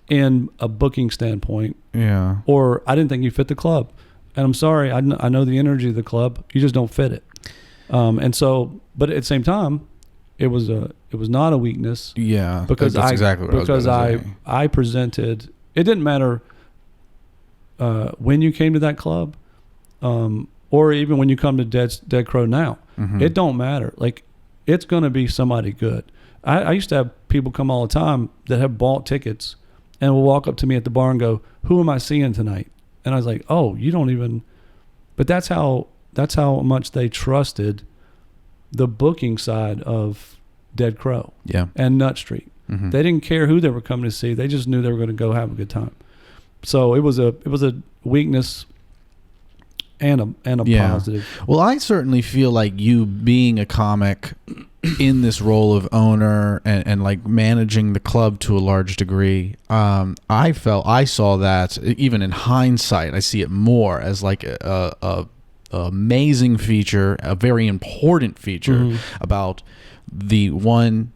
in a booking standpoint. Yeah. Or I didn't think you fit the club. And I'm sorry, I know the energy of the club. You just don't fit it. And so, but at the same time, it was not a weakness. Yeah, because that's exactly what I presented. It didn't matter when you came to that club, or even when you come to Dead Crow now. Mm-hmm. It don't matter. Like, it's going to be somebody good. I used to have people come all the time that have bought tickets and will walk up to me at the bar and go, "Who am I seeing tonight?" And I was like, "Oh, you don't even." But that's how much they trusted the booking side of Dead Crow, and Nutt Street. Mm-hmm. They didn't care who they were coming to see. They just knew they were going to go have a good time. So it was a weakness and a positive. Well, I certainly feel like you being a comic in this role of owner and like managing the club to a large degree, I saw that even in hindsight, I see it more as like a amazing feature, a very important feature about the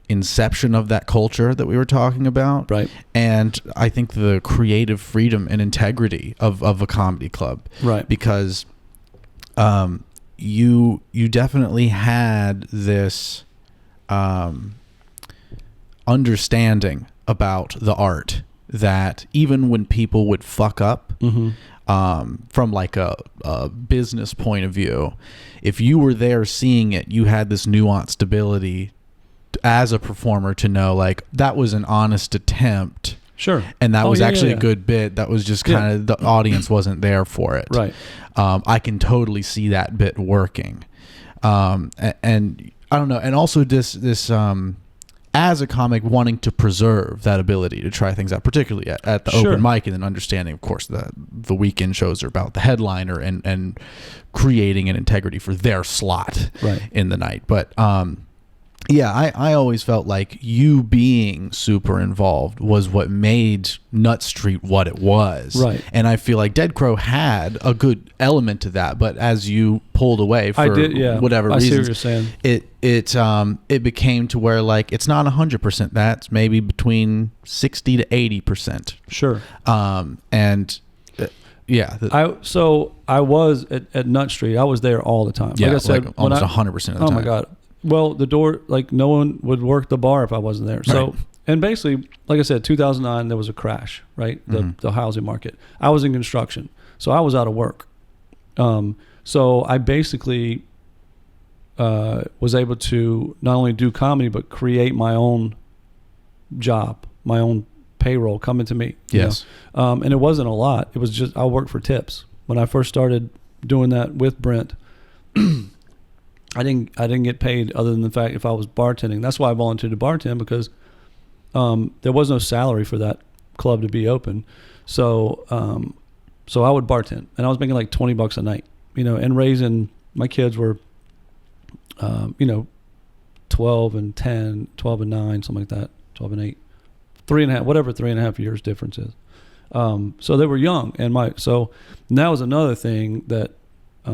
inception of that culture that we were talking about, right? And I think the creative freedom and integrity of a comedy club, right? Because you definitely had this understanding about the art that even when people would fuck up, from like a business point of view, if you were there seeing it, you had this nuanced ability as a performer to know like that was an honest attempt. Sure. And that was actually a good bit. That was just kind of the audience wasn't there for it. Right. I can totally see that bit working. And I don't know. And also this as a comic wanting to preserve that ability to try things out, particularly at the open mic, and then understanding, of course, the weekend shows are about the headliner and creating an integrity for their slot in the night. But I always felt like you being super involved was what made Nutt Street what it was. Right. And I feel like Dead Crow had a good element to that, but as you pulled away for whatever reasons, see what you're saying. It became to where like it's not 100% that, it's maybe between 60 to 80%. Sure. I was at Nutt Street. I was there all the time. Yeah, like I said, like almost 100% of the time. Oh my God. Well, the door, like no one would work the bar if I wasn't there. So, and basically, like I said, 2009, there was a crash, right? The housing market. I was in construction, so I was out of work. So I basically was able to not only do comedy, but create my own job, my own payroll coming to me. Yes. And it wasn't a lot. It was just, I worked for tips. When I first started doing that with Brent, I didn't get paid other than the fact if I was bartending. That's why I volunteered to bartend, because there was no salary for that club to be open. So I would bartend, and I was making like $20 a night, and raising my kids were, 12 and 10, 12 and 9, something like that, 12 and 8, 3.5, whatever 3.5 years difference is. So they were young, and that was another thing that, I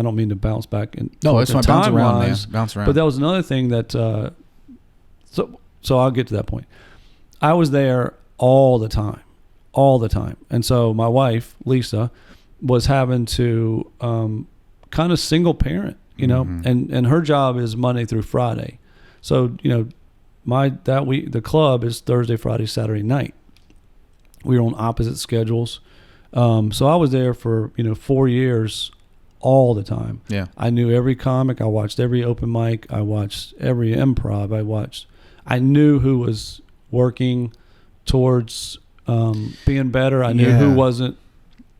don't mean to bounce back. No, it's fine. Bounce around, man. Bounce around. But that was another thing that. So I'll get to that point. I was there all the time, and so my wife Lisa was having to kind of single parent, and her job is Monday through Friday, so that week the club is Thursday, Friday, Saturday night. We were on opposite schedules, so I was there for 4 years. All the time. Yeah. I knew every comic. I watched every open mic. I watched every improv. I knew who was working towards being better. I knew who wasn't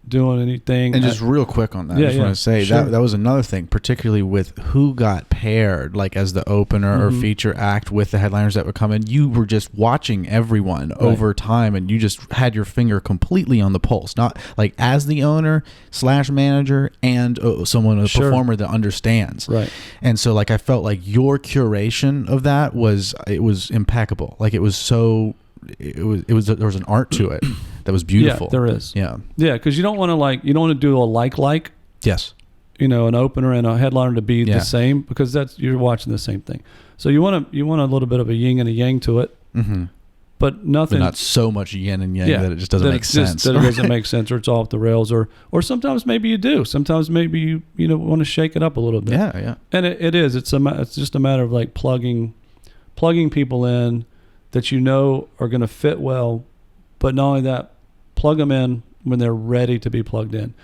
doing anything. And just real quick on that, I just want to say that was another thing, particularly with who got paired, like as the opener or feature act with the headliners that would come in. You were just watching everyone over time, and you just had your finger completely on the pulse, not like as the owner / manager and a performer that understands. Right. And so like I felt like your curation of that was impeccable. Like it was there was an art to it that was beautiful. Yeah, there is. Yeah, because you don't want to do a like. Yes. An opener and a headliner to be the same, because you're watching the same thing. So you want a little bit of a yin and a yang to it. but nothing. But not so much yin and yang that it just doesn't make sense. That it doesn't make sense, or it's off the rails, or sometimes maybe you do. Sometimes maybe you want to shake it up a little bit. Yeah. And it is. It's just a matter of like plugging people in that are going to fit well, but not only that, plug them in when they're ready to be plugged in.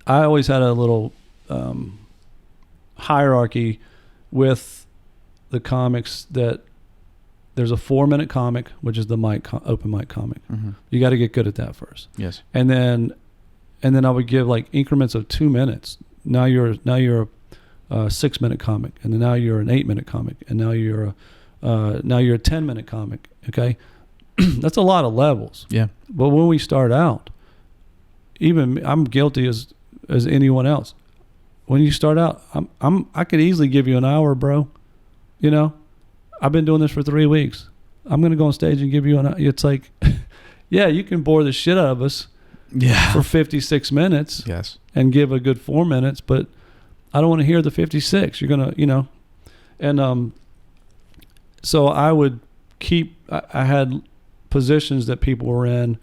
I always had a little hierarchy with the comics that there's a 4-minute comic, which is the open mic comic. Mm-hmm. You got to get good at that first. Yes. And then I would give like increments of 2 minutes. Now you're a 6-minute comic, and then now you're an 8-minute comic, and now you're a 10-minute comic. Okay, that's a lot of levels. Yeah. But when we start out, even I'm guilty as anyone else. When you start out, I could easily give you an hour, bro. I've been doing this for 3 weeks. I'm gonna go on stage and give you an hour. It's like, yeah, you can bore the shit out of us. Yeah. For 56 minutes. Yes. And give a good 4 minutes, but I don't want to hear the 56. You're gonna, and so I would keep. I had positions that people were in,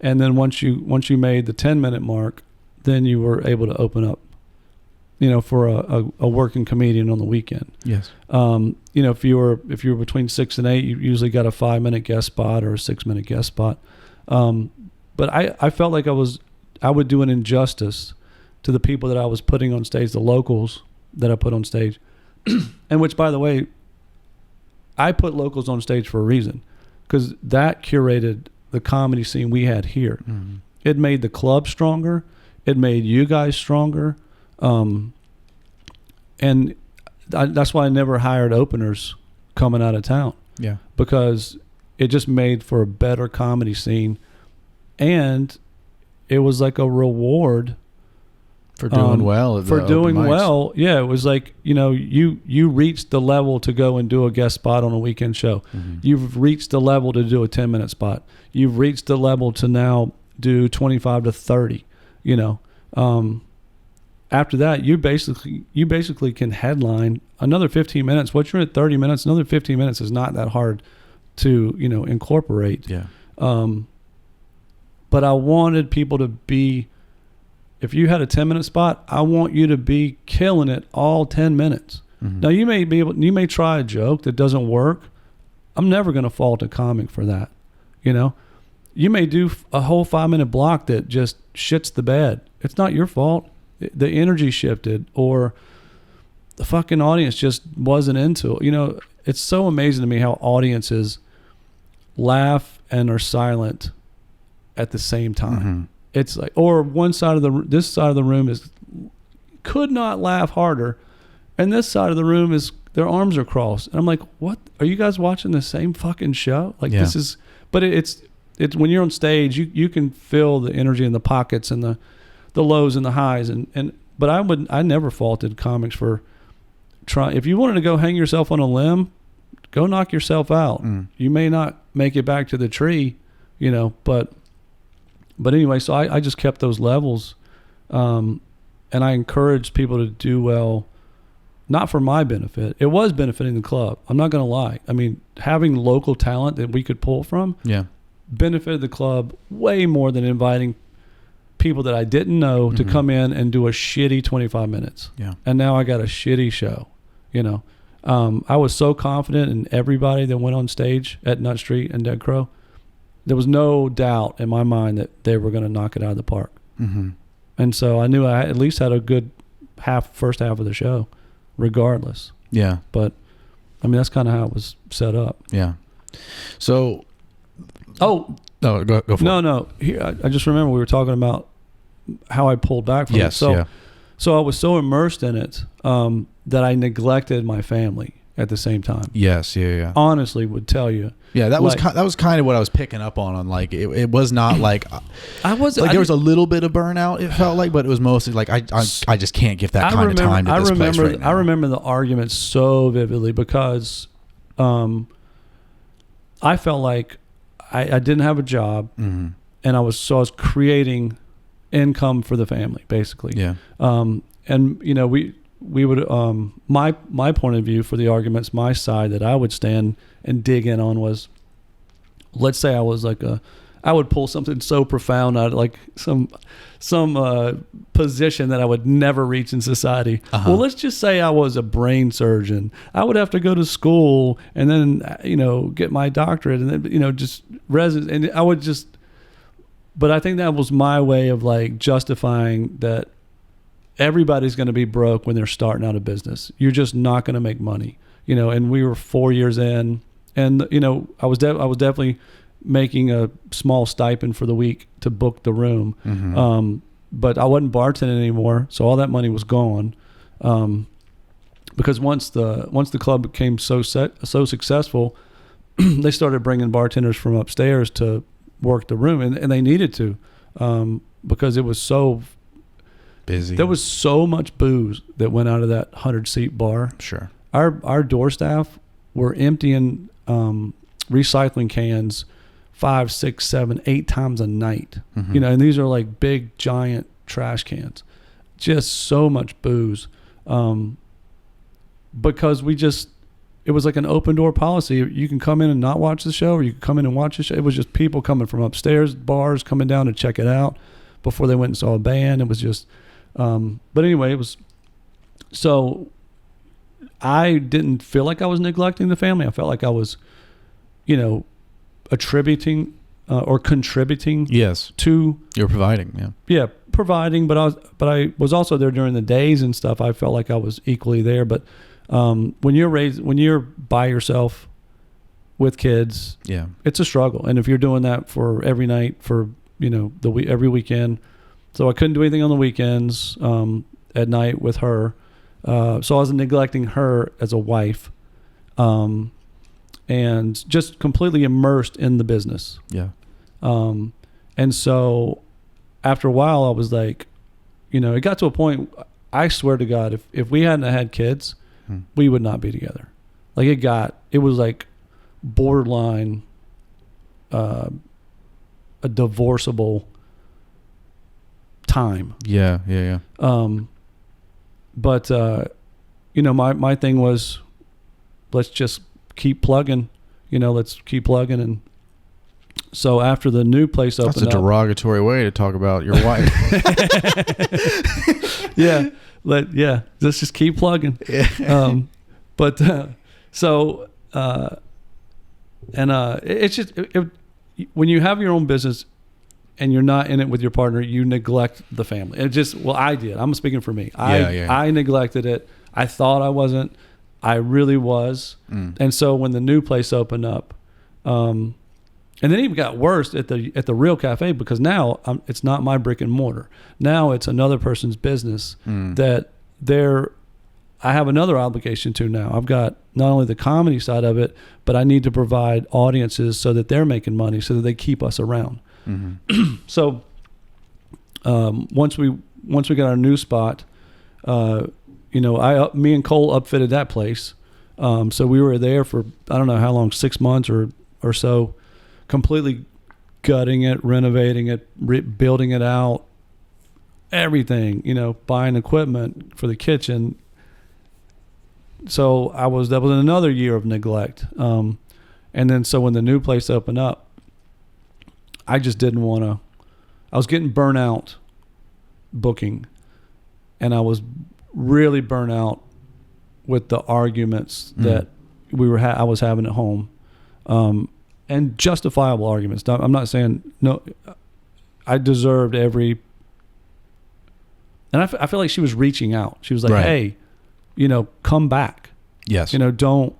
and then once you made the 10-minute mark, then you were able to open up, for a working comedian on the weekend. Yes. If you were between 6 and 8, you usually got a 5-minute guest spot or a 6-minute guest spot. But I felt like I would do an injustice to the people that I was putting on stage, the locals that I put on stage, and which, by the way, I put locals on stage for a reason, because that curated the comedy scene we had here. Mm-hmm. It made the club stronger. It made you guys stronger. And that's why I never hired openers coming out of town. Yeah. Because it just made for a better comedy scene. And it was like a reward for doing well. Yeah, it was like, you reached the level to go and do a guest spot on a weekend show. Mm-hmm. You've reached the level to do a 10-minute spot. You've reached the level to now do 25 to 30. After that, you basically can headline another 15 minutes. Once you're at 30 minutes, another 15 minutes is not that hard to incorporate. Yeah. But I wanted people to be, if you had a 10-minute spot, I want you to be killing it all 10 minutes. Mm-hmm. Now you may try a joke that doesn't work. I'm never going to fault a comic for that. You may do a whole 5-minute block that just shits the bed. It's not your fault. The energy shifted, or the fucking audience just wasn't into it. It's so amazing to me how audiences laugh and are silent at the same time. Mm-hmm. It's like, or this side of the room could not laugh harder, and this side of the room is, their arms are crossed. And I'm like, what? Are you guys watching the same fucking show? Like, this is, but it's when you're on stage, you can feel the energy in the pockets and the lows and the highs, but I never faulted comics for trying. If you wanted to go hang yourself on a limb, go knock yourself out. You may not make it back to the tree, but anyway, so I just kept those levels, and I encouraged people to do well, not for my benefit. It was benefiting the club. I'm not going to lie. I mean, having local talent that we could pull from benefited the club way more than inviting people that I didn't know to come in and do a shitty 25 minutes. Yeah. And now I got a shitty show, I was so confident in everybody that went on stage at Nutt Street and Dead Crow. There was no doubt in my mind that they were going to knock it out of the park. Mm-hmm. And so I knew I at least had a good first half of the show, regardless. Yeah. But, I mean, that's kind of how it was set up. Yeah. So... Oh... No, go for it. No. Here, I just remember we were talking about how I pulled back from it. So I was so immersed in it that I neglected my family at the same time. Yes, yeah. Honestly, would tell you. Yeah, that was kind of what I was picking up on. Like, it was not like there was a little bit of burnout. It felt like, but it was mostly like I just can't give that kind of time to this place right now. I remember the argument so vividly because I felt like I didn't have a job, and I was creating income for the family, basically. Yeah. And we we would my point of view for the arguments, my side that I would stand and dig in on was, let's say I was like I would pull something so profound out, like some position that I would never reach in society. Well, let's just say I was a brain surgeon. I would have to go to school and then, get my doctorate and then, just residence. And I would just, but I think that was my way of like justifying that everybody's going to be broke when they're starting out a business. You're just not going to make money, and we were 4 years in, and, I was definitely making a small stipend for the week to book the room. But I wasn't bartending anymore. So all that money was gone. Because once the club became so successful, they started bringing bartenders from upstairs to work the room, and they needed to, because it was so busy. There was so much booze that went out of that 100-seat bar. Sure. Our door staff were emptying recycling cans 5, 6, 7, 8 times a night. And these are like big, giant trash cans. Just so much booze. Because it was like an open door policy. You can come in and not watch the show, or you can come in and watch the show. It was just people coming from upstairs, bars coming down to check it out before they went and saw a band. It was just, but anyway, it was, so I didn't feel like I was neglecting the family. I felt like I was, attributing or contributing. Yes. To you're providing. Yeah, providing. But I was also there during the days and stuff. I felt like I was equally there. But when you're by yourself with kids, it's a struggle. And if you're doing that for every night for every weekend, so I couldn't do anything on the weekends at night with her. So I was neglecting her as a wife. And just completely immersed in the business. Yeah. And so after a while I was like, it got to a point, I swear to God, if we hadn't had kids, we would not be together. Like it was like borderline, a divorceable time. Yeah. But my thing was, let's just keep plugging, let's keep plugging. And so after the new place opened up. That's a derogatory way to talk about your wife. Let's just keep plugging. It's just, when you have your own business and you're not in it with your partner, you neglect the family. I did. I'm speaking for me. I neglected it. I thought I wasn't. I really was. And so when the new place opened up, and then it even got worse at the real cafe, because now it's not my brick and mortar. Now it's another person's business that I have another obligation to now. I've got not only the comedy side of it, but I need to provide audiences so that they're making money, so that they keep us around. So once we got our new spot, me and Cole upfitted that place. So we were there for, I don't know how long, 6 months or so, completely gutting it, renovating it, building it out, everything, buying equipment for the kitchen. So that was another year of neglect. And then, so when the new place opened up, I just didn't want to, I was getting burnt out booking, and I was really burnt out with the arguments that I was having at home, and justifiable arguments. I'm not saying no. I deserved every, and I feel like she was reaching out. She was like, "Hey, come back. Yes. Don't.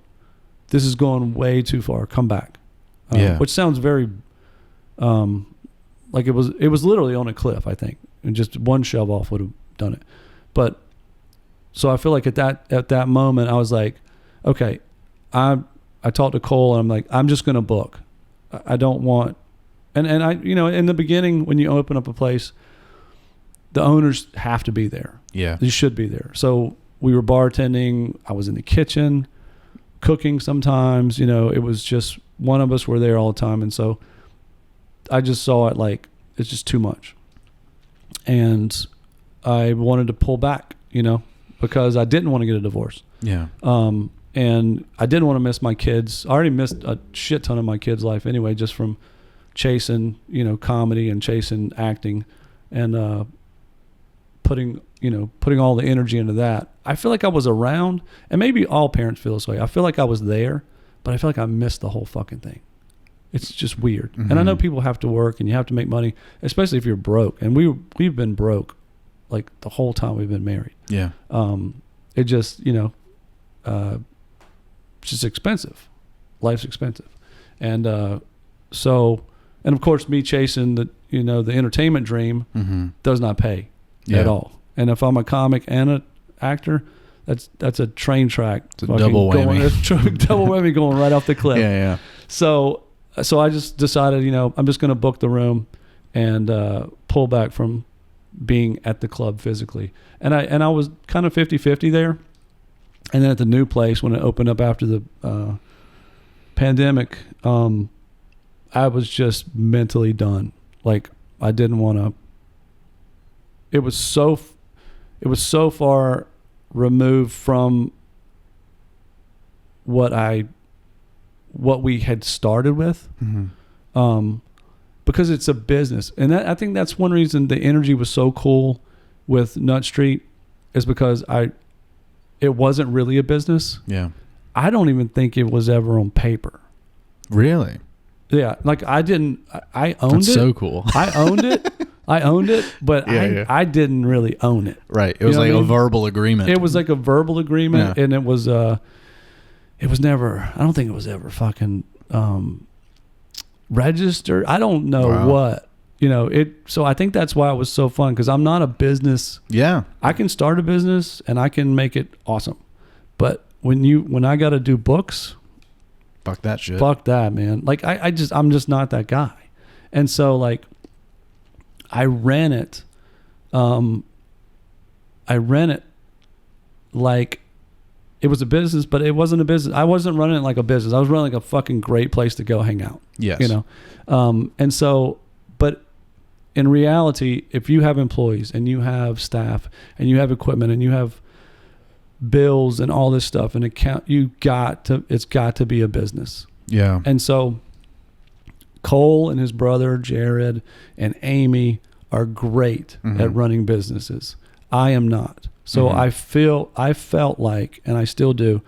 This is going way too far. Come back." Which sounds very, like it was literally on a cliff, I think, and just one shove off would have done it, but. So I feel like at that moment I was like, okay, I talked to Cole and I'm like, I'm just going to book. I don't want, and I, in the beginning when you open up a place, the owners have to be there. Yeah. They should be there. So we were bartending. I was in the kitchen, cooking sometimes, it was just one of us were there all the time. And so I just saw it like, it's just too much. And I wanted to pull back, because I didn't want to get a divorce. Yeah. And I didn't want to miss my kids. I already missed a shit ton of my kids' life anyway, just from chasing, comedy and chasing acting and putting all the energy into that. I feel like I was around, and maybe all parents feel this way. I feel like I was there, but I feel like I missed the whole fucking thing. It's just weird. Mm-hmm. And I know people have to work and you have to make money, especially if you're broke. And we've been broke like the whole time we've been married. Yeah. It just, it's just expensive. Life's expensive. And and of course me chasing the entertainment dream Mm-hmm. does not pay Yeah. at all. And if I'm a comic and an actor, that's a train track. It's a double whammy. Double whammy going right off the cliff. Yeah. So I just decided, I'm just going to book the room and pull back from being at the club physically. And I was kind of 50-50 there. And then at the new place, when it opened up after the pandemic, I was just mentally done. Like, I didn't want to. It was so far removed from what we had started with, Mm-hmm. because it's a business. And I think that's one reason the energy was so cool with Nutt Street, is because it wasn't really a business. Yeah. I don't even think it was ever on paper. Really? Yeah. Like I owned That's it. so cool. I owned it, but I didn't really own it. Right. It was like a verbal agreement. It was like a verbal agreement, Yeah. and it was never. I don't think it was ever fucking registered. I don't know Wow. what. So I think that's why it was so fun, because I'm not a business. Yeah. I can start a business and I can make it awesome, but when I got to do books, Fuck that shit. fuck that, man. Like I'm just not that guy. And so like I ran it like it was a business, but it wasn't a business. I wasn't running it like a business. I was running like a fucking great place to go hang out. Yes. And so, but in reality, if you have employees and you have staff and you have equipment and you have bills and all this stuff and account, it's got to be a business. Yeah. And so Cole and his brother, Jared, and Amy are great Mm-hmm. at running businesses. I am not. So Mhm. I felt like, and I still do,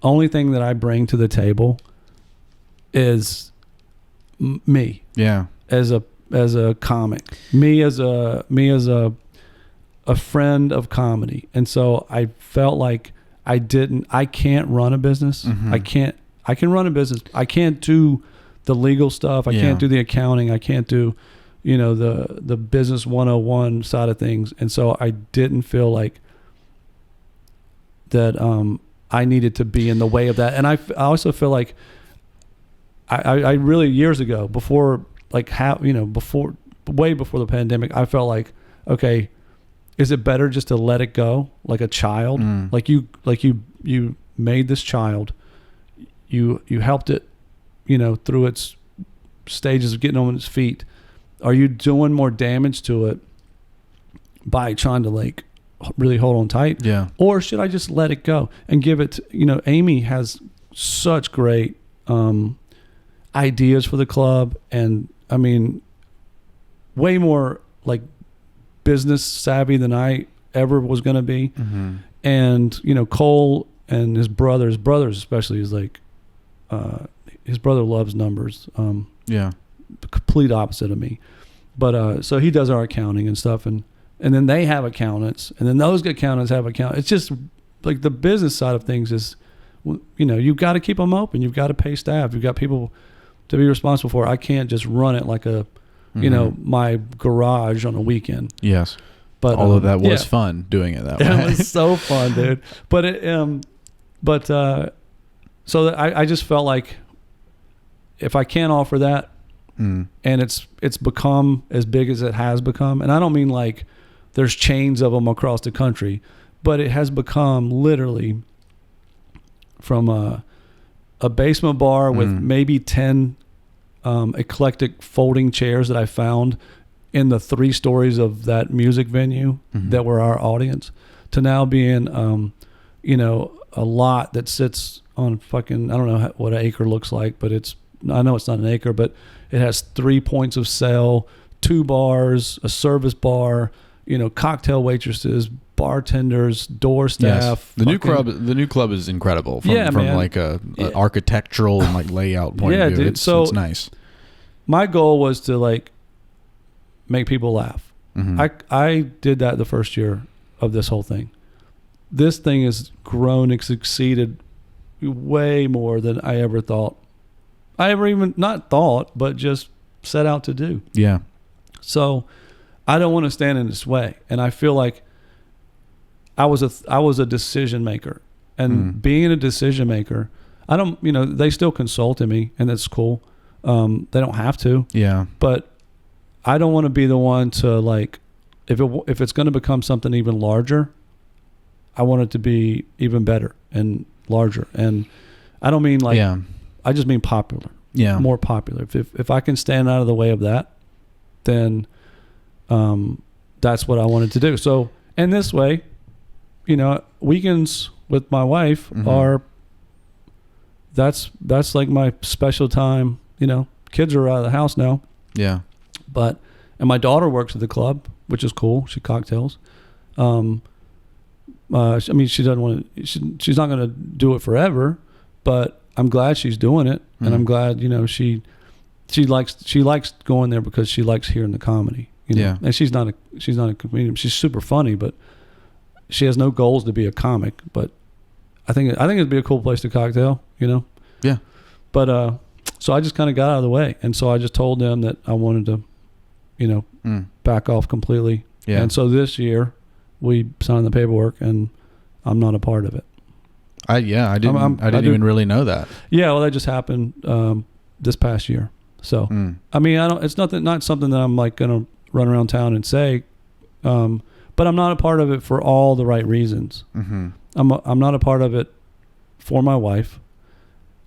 only thing that I bring to the table is me Yeah. as a comic, me as a friend of comedy. And so I felt like I can't run a business. Mhm. I can run a business. I can't do the legal stuff. I Yeah. can't do the accounting. I can't do, the business 101 side of things. And so I didn't feel like that I needed to be in the way of that. And I also feel like I really, years ago, before way before the pandemic, I felt like, okay, is it better just to let it go like a child? Mm. Like you made this child, you helped it, through its stages of getting on its feet. Are you doing more damage to it by trying to like really hold on tight? Yeah. Or should I just let it go and give it, Amy has such great ideas for the club. And I mean, way more like business savvy than I ever was going to be. Mm-hmm. And, Cole and his brother especially is like, his brother loves numbers. Yeah. The complete opposite of me. But, so he does our accounting and stuff. And then they have accountants, and then those accountants have accountants. It's just like the business side of things is, you've got to keep them open. You've got to pay staff. You've got people to be responsible for. I can't just run it like a, my garage on a weekend. Yes. But although that was fun doing it that way. It was so fun, dude. But so that I just felt like if I can't offer that, and it's become as big as it has become, and I don't mean like there's chains of them across the country, but it has become literally from a basement bar with maybe 10 eclectic folding chairs that I found in the 3 stories of that music venue that were our audience, to now being, a lot that sits on fucking, I don't know what an acre looks like, but I know it's not an acre, but it has 3 points of sale, 2 bars, a service bar, cocktail waitresses, bartenders, door staff. Yes. The new club is incredible from man. like a architectural and like layout point of view. Dude. It's nice. My goal was to like make people laugh. Mm-hmm. I did that the first year of this whole thing. This thing has grown and succeeded way more than I ever thought. I ever even not thought, but just set out to do. Yeah. So I don't want to stand in its way. And I feel like I was a decision maker. And being a decision maker, I don't, they still consult in me, and that's cool. They don't have to. Yeah. But I don't want to be the one to like, if it's going to become something even larger, I want it to be even better and larger. And I don't mean like, I just mean popular. Yeah. More popular. If I can stand out of the way of that, then that's what I wanted to do. So, and this way, weekends with my wife are, that's like my special time. Kids are out of the house now. Yeah. And my daughter works at the club, which is cool. She cocktails. She doesn't want to, she's not going to do it forever, but I'm glad she's doing it. And I'm glad, she likes going there because she likes hearing the comedy. Yeah. And she's not a comedian. She's super funny, but she has no goals to be a comic. But I think it'd be a cool place to cocktail, Yeah. But so I just kind of got out of the way, and so I just told them that I wanted to, back off completely. Yeah. And so this year we signed the paperwork, and I'm not a part of it. I didn't even really know that. Yeah. Well, that just happened this past year. So I mean, it's not something that I'm like gonna run around town and say, but I'm not a part of it for all the right reasons. Mm-hmm. I'm not a part of it for my wife.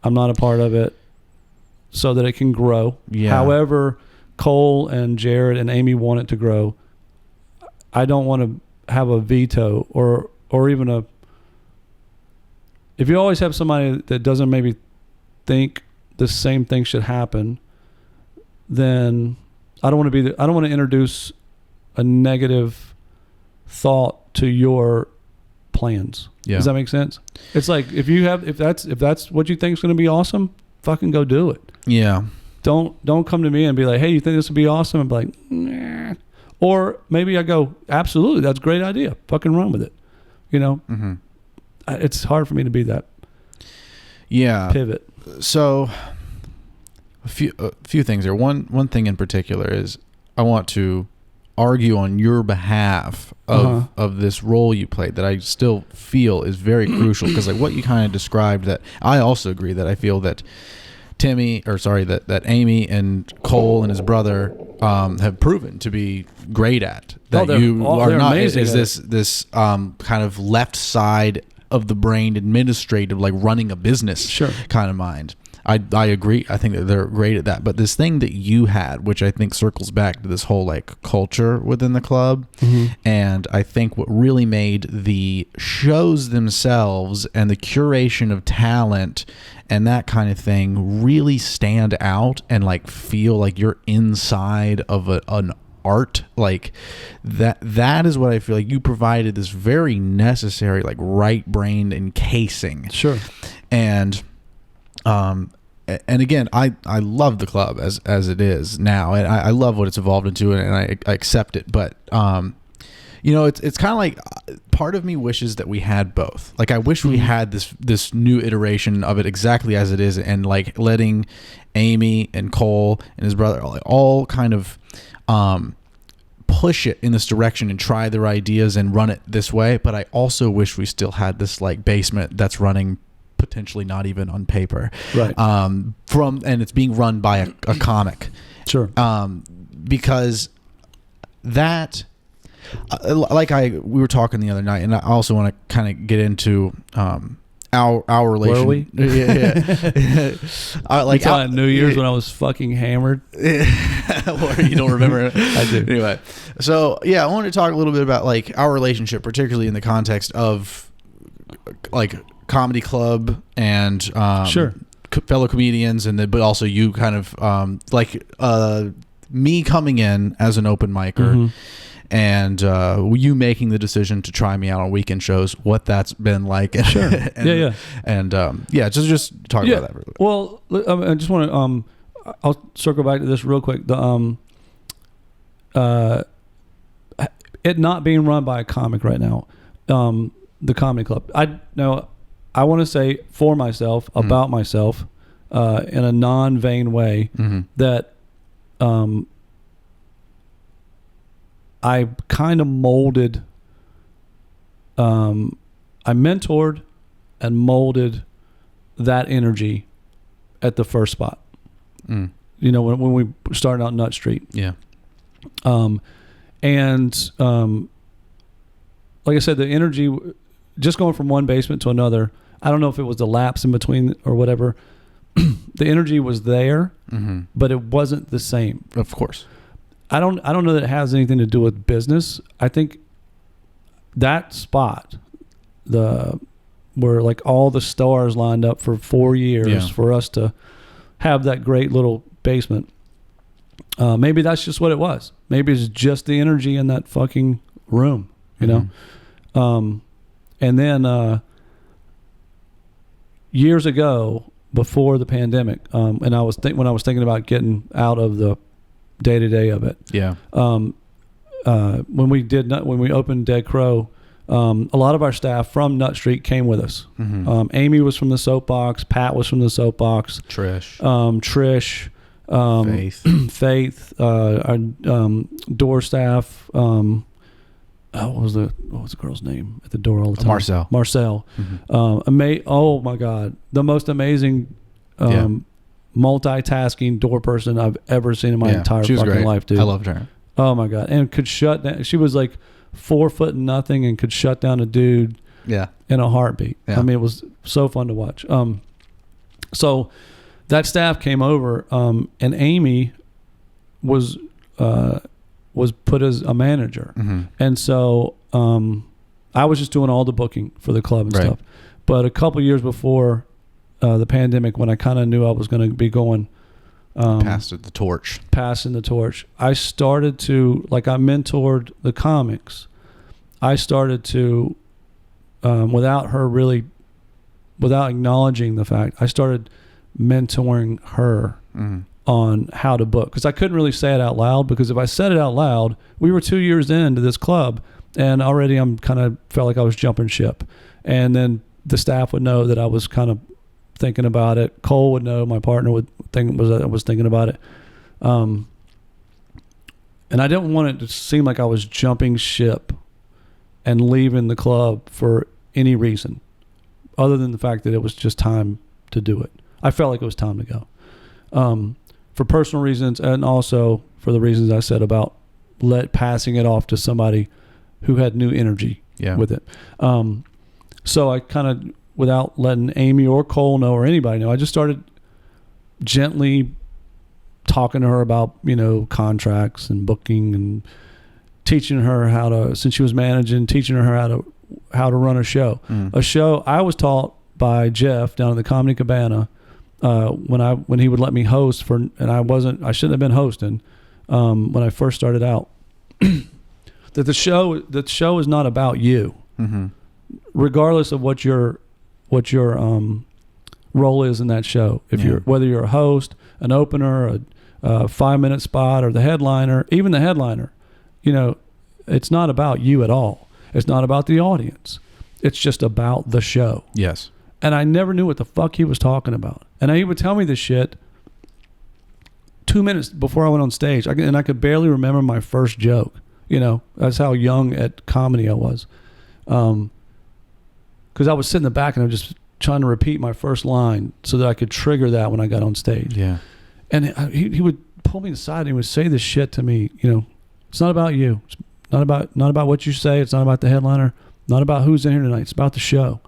I'm not a part of it so that it can grow. Yeah. However, Cole and Jared and Amy want it to grow. I don't want to have a veto or even if you always have somebody that doesn't maybe think the same thing should happen, then I don't want to introduce a negative thought to your plans. Yeah. Does that make sense? It's like if that's what you think is going to be awesome, fucking go do it. Yeah. Don't come to me and be like, hey, you think this would be awesome? And be like, nah. Or maybe I go, absolutely, that's a great idea. Fucking run with it. Mm-hmm. It's hard for me to be that. Yeah. Pivot. So a few things there. One thing in particular is I want to argue on your behalf of this role you played that I still feel is very crucial, because like what you kind of described, that I also agree that I feel that that Amy and Cole and his brother have proven to be great at. That you are not is this kind of left side of the brain administrative, like running a business kind of mind. I agree. I think that they're great at that. But this thing that you had, which I think circles back to this whole like culture within the club, and I think what really made the shows themselves and the curation of talent and that kind of thing really stand out and like feel like you're inside of an art, like that is what I feel like you provided, this very necessary like right-brained encasing. Sure. And again, I love the club as it is now, and I love what it's evolved into, and I accept it. But it's kind of like part of me wishes that we had both. Like I wish we had this new iteration of it exactly as it is, and like letting Amy and Cole and his brother all kind of push it in this direction and try their ideas and run it this way. But I also wish we still had this like basement that's running potentially not even on paper, right? And it's being run by a comic, sure. Because that, we were talking the other night, and I also want to kind of get into our relation. Were we? Yeah. Like on New Year's when I was fucking hammered. Or you don't remember? I do. Anyway, so yeah, I wanted to talk a little bit about like our relationship, particularly in the context of like comedy club and Sure. fellow comedians, and then, but also you kind of me coming in as an open micer. And you making the decision to try me out on weekend shows, what that's been like. Sure. And, And just talk about that. Well, I just want to I'll circle back to this real quick. The it not being run by a comic right now, the comedy club. I want to say for myself, about myself, in a non-vain way, that I kind of molded, I mentored and molded that energy at the first spot. You know, when we started out Nutt Street. Yeah. Like I said, the energy, just going from one basement to another, I don't know if it was the lapse in between or whatever. The energy was there, but it wasn't the same. Of course. I don't know that it has anything to do with business. I think that spot, where like all the stars lined up for 4 years for us to have that great little basement. Maybe that's just what it was. Maybe it's just the energy in that fucking room, you know? And then years ago, before the pandemic, and when I was thinking about getting out of the day-to-day of it. Yeah. When we opened Dead Crow, a lot of our staff from Nutt Street came with us. Amy was from the Soapbox. Pat was from the Soapbox. Trish. Faith. Our door staff. What was the girl's name at the door all the time? Marcel. Oh my God, the most amazing multitasking door person I've ever seen in my entire fucking life, dude. I loved her. Oh my God. And could shut down. She was like 4 nothing and could shut down a dude in a heartbeat. I mean, it was so fun to watch. So that staff came over, and Amy was put as a manager. And so I was just doing all the booking for the club and stuff. But a couple years before the pandemic, when I kind of knew I was going to be going passing the torch, I started to, like, I mentored the comics. I started to, without acknowledging the fact, I started mentoring her on how to book, because I couldn't really say it out loud, because if I said it out loud, we were 2 years into this club and already I'm kind of felt like I was jumping ship, and then the staff would know that I was kind of thinking about it. Cole would know, my partner would think I was thinking about it, and I didn't want it to seem like I was jumping ship and leaving the club for any reason other than the fact that it was just time to do it. I felt like it was time to go. For personal reasons, and also for the reasons I said about passing it off to somebody who had new energy with it. So I kind of, without letting Amy or Cole know or anybody know, I just started gently talking to her about, contracts and booking, and teaching her how to, since she was managing, teaching her how to run a show. A show I was taught by Jeff down at the Comedy Cabana, when he would let me host I shouldn't have been hosting when I first started out. That the show is not about you, regardless of what your role is in that show. Whether you're a host, an opener, a 5-minute spot, or the headliner, even the headliner, it's not about you at all. It's not about the audience. It's just about the show. Yes. And I never knew what the fuck he was talking about. And he would tell me this shit 2 minutes before I went on stage. I could barely remember my first joke. That's how young at comedy I was. Because I was sitting in the back and I was just trying to repeat my first line so that I could trigger that when I got on stage. Yeah. And he would pull me aside and he would say this shit to me. It's not about you. It's not about what you say. It's not about the headliner. Not about who's in here tonight. It's about the show.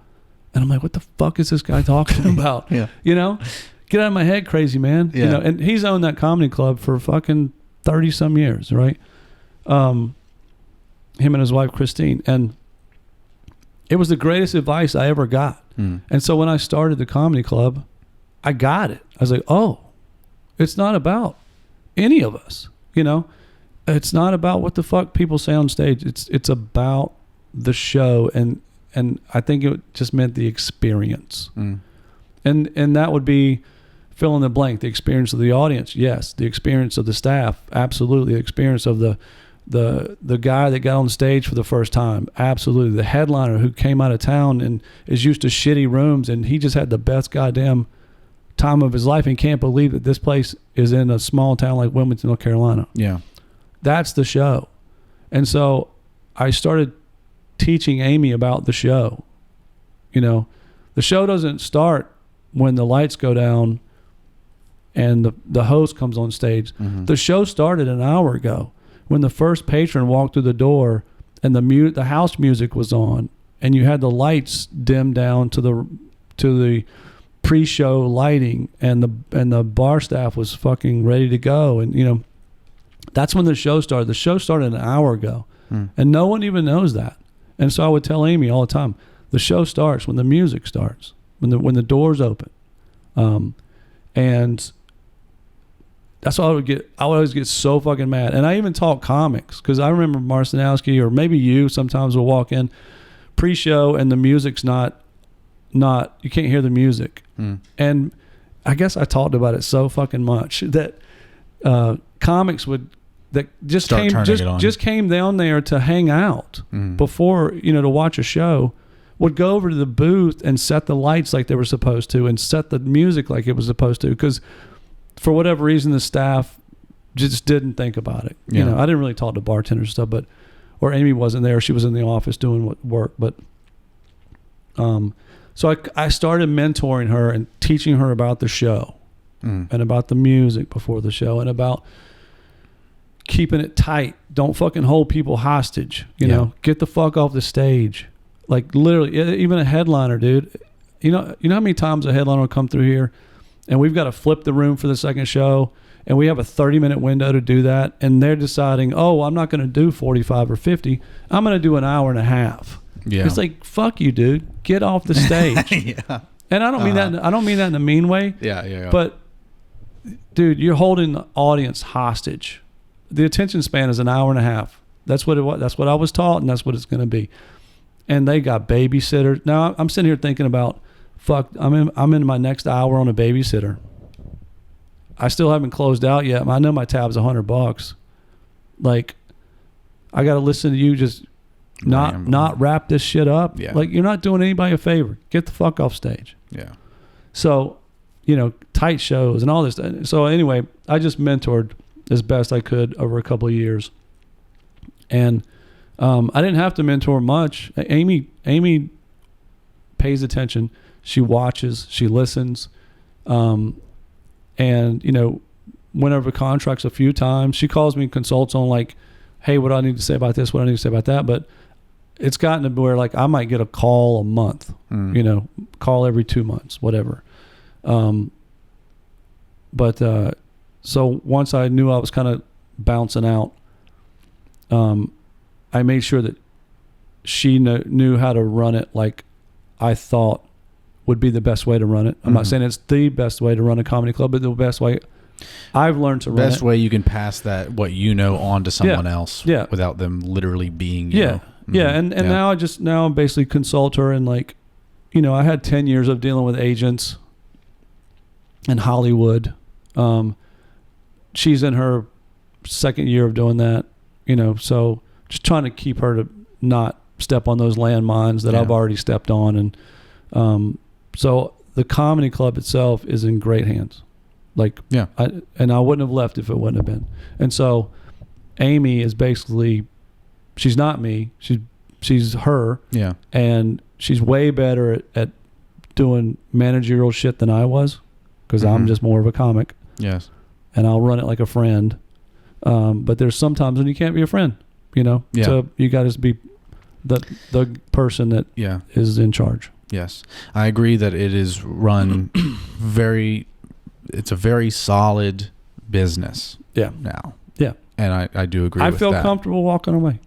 And I'm like, what the fuck is this guy talking about? Yeah. You know, get out of my head, crazy man. Yeah. You know, and he's owned that comedy club for fucking 30 some years, right? Him and his wife, Christine. And it was the greatest advice I ever got. And so when I started the comedy club, I got it. I was like, oh, it's not about any of us, you know? It's not about what the fuck people say on stage. It's about the show, and I think it just meant the experience. And that would be fill in the blank. The experience of the audience, yes. The experience of the staff, absolutely. The experience of the guy that got on stage for the first time, absolutely. The headliner who came out of town and is used to shitty rooms, and he just had the best goddamn time of his life and can't believe that this place is in a small town like Wilmington, North Carolina. Yeah. That's the show. And so I started teaching Amy about the show. You know, the show doesn't start when the lights go down and the host comes on stage. The show started an hour ago when the first patron walked through the door and the house music was on, and you had the lights dimmed down to the pre-show lighting, and the bar staff was fucking ready to go. And you know, that's when the show started. The show started an hour ago, and no one even knows that. And so I would tell Amy all the time, the show starts when the music starts, when the doors open. And that's why I would always get so fucking mad. And I even taught comics, because I remember Marcinowski, or maybe you sometimes will walk in pre-show and the music's not you can't hear the music. And I guess I talked about it so fucking much that comics that just came down there to hang out before, you know, to watch a show, would go over to the booth and set the lights like they were supposed to and set the music like it was supposed to, because for whatever reason the staff just didn't think about it. You know, I didn't really talk to bartenders and stuff, or Amy wasn't there. She was in the office doing work. But so I started mentoring her and teaching her about the show and about the music before the show and about keeping it tight. Don't fucking hold people hostage. You know, get the fuck off the stage. Like literally, even a headliner, dude. You know how many times a headliner will come through here and we've got to flip the room for the second show, and we have a 30-minute window to do that, and they're deciding, oh, I'm not going to do 45 or 50. I'm going to do an hour and a half. Yeah. It's like, fuck you, dude. Get off the stage. Yeah. And I don't mean that. I don't mean that in a mean way. Yeah. But, dude, you're holding the audience hostage. The attention span is an hour and a half. That's what it was. That's what I was taught, and that's what it's going to be. And they got babysitters. Now I'm sitting here thinking about, fuck, I'm in my next hour on a babysitter. I still haven't closed out yet. I know my tab's $100. Like, I got to listen to you just not wrap this shit up. Yeah. Like, you're not doing anybody a favor. Get the fuck off stage. Yeah. So, you know, tight shows and all this. So anyway, I just mentored as best I could over a couple of years. And I didn't have to mentor much. Amy pays attention. She watches. She listens. And, you know, went over contracts a few times. She calls me and consults on, like, hey, what do I need to say about this? What do I need to say about that? But it's gotten to where, like, I might get a call a month, you know, call every 2 months, whatever. So once I knew I was kind of bouncing out, I made sure that she knew how to run it like I thought would be the best way to run it. I'm not saying it's the best way to run a comedy club, but the best way I've learned to run it. Best way you can pass that, what you know, on to someone else without them literally being you. Yeah. And now I basically consult her, and, like, you know, I had 10 years of dealing with agents in Hollywood. She's in her second year of doing that, you know, so just trying to keep her to not step on those landmines that I've already stepped on. And so the comedy club itself is in great hands. Like, I wouldn't have left if it wouldn't have been. And so Amy is basically, she's not me. She's her. Yeah. And she's way better at doing managerial shit than I was, because I'm just more of a comic. Yes. And I'll run it like a friend. But there's sometimes when you can't be a friend, you know? Yeah. So you got to be the person that is in charge. Yes. I agree that it is run it's a very solid business now. Yeah. And I do agree with that. I feel comfortable walking away.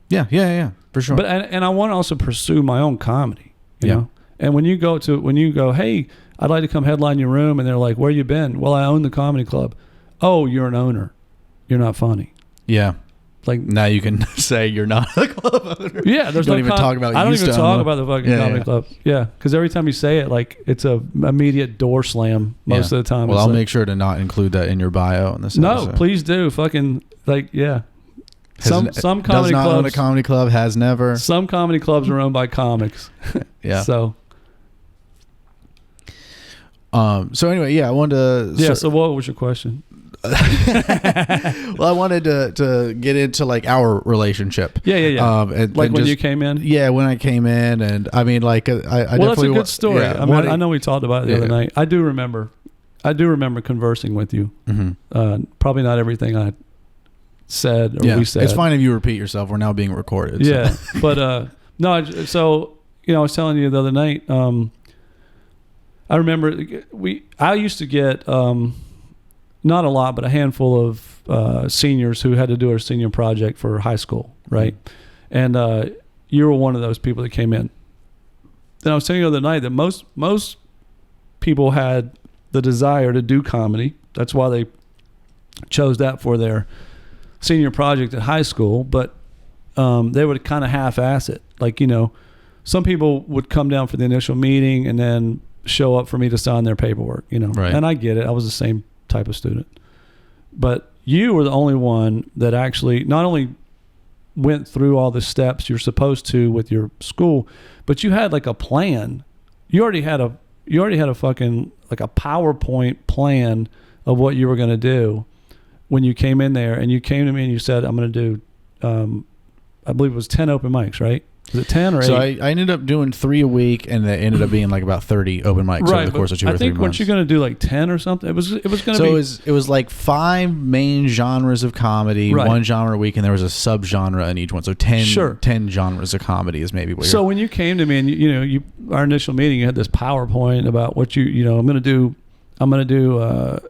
Yeah, for sure. But and I want to also pursue my own comedy, you know? And when you go, hey, I'd like to come headline your room, and they're like, where you been? Well, I own the comedy club. Oh, you're an owner. You're not funny. Yeah. Like now you can say you're not a club owner. Yeah, there's don't even talk about. I don't even talk about the fucking comedy club. Yeah, because every time you say it, like it's a immediate door slam most of the time. Well, I'll make sure to not include that in your bio in this. No, episode. Please do. Fucking some comedy does not clubs own a comedy club, has never. Some comedy clubs are owned by comics. Yeah. So. So anyway, I wanted to. Yeah. So what was your question? Well, I wanted to get into like our relationship. Yeah. And when just, you came in. Yeah, when I came in, and I mean, like, I well, that's a good story. Yeah, I mean, I know we talked about it the other night. I do remember conversing with you. Mm-hmm. Probably not everything I said or we said. It's fine if you repeat yourself. We're now being recorded. Yeah, so. But no. So I was telling you the other night. I remember I used to get not a lot, but a handful of seniors who had to do our senior project for high school, right? Mm-hmm. And you were one of those people that came in. And I was telling you the other night that most people had the desire to do comedy. That's why they chose that for their senior project at high school, but they would kind of half-ass it. Like, some people would come down for the initial meeting and then show up for me to sign their paperwork, Right. And I get it. I was the same type of student. But you were the only one that actually not only went through all the steps you're supposed to with your school, but you had like a plan. You already had a fucking like a PowerPoint plan of what you were going to do when you came in there, and you came to me and you said, I'm going to do, I believe it was 10 open mics, right? Was it 10 or 8? So I ended up doing 3 a week, and it ended up being like about 30 open mics over the course of 2 or 3 months. I think weren't you going to do like 10 or something? It was going to be. So it was like 5 main genres of comedy, right. 1 genre a week, and there was a subgenre in each one. So 10 genres of comedy is maybe what. So when you came to me and our initial meeting, you had this PowerPoint about what I'm going to do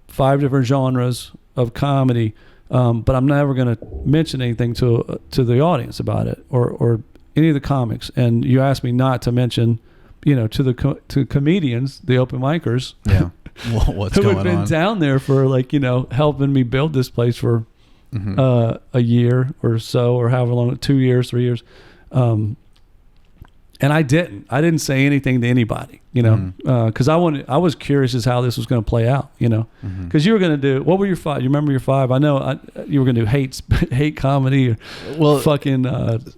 5 different genres of comedy. But I'm never going to mention anything to the audience about it or any of the comics. And you asked me not to mention, to comedians, the open micers, what's who going had been on down there for helping me build this place for a year or so, or however long, 2 years, 3 years. And I didn't say anything to anybody, because I was curious as how this was going to play out, because you were going to do, what were your 5? You remember your 5? I know you were going to do hate comedy, or fucking,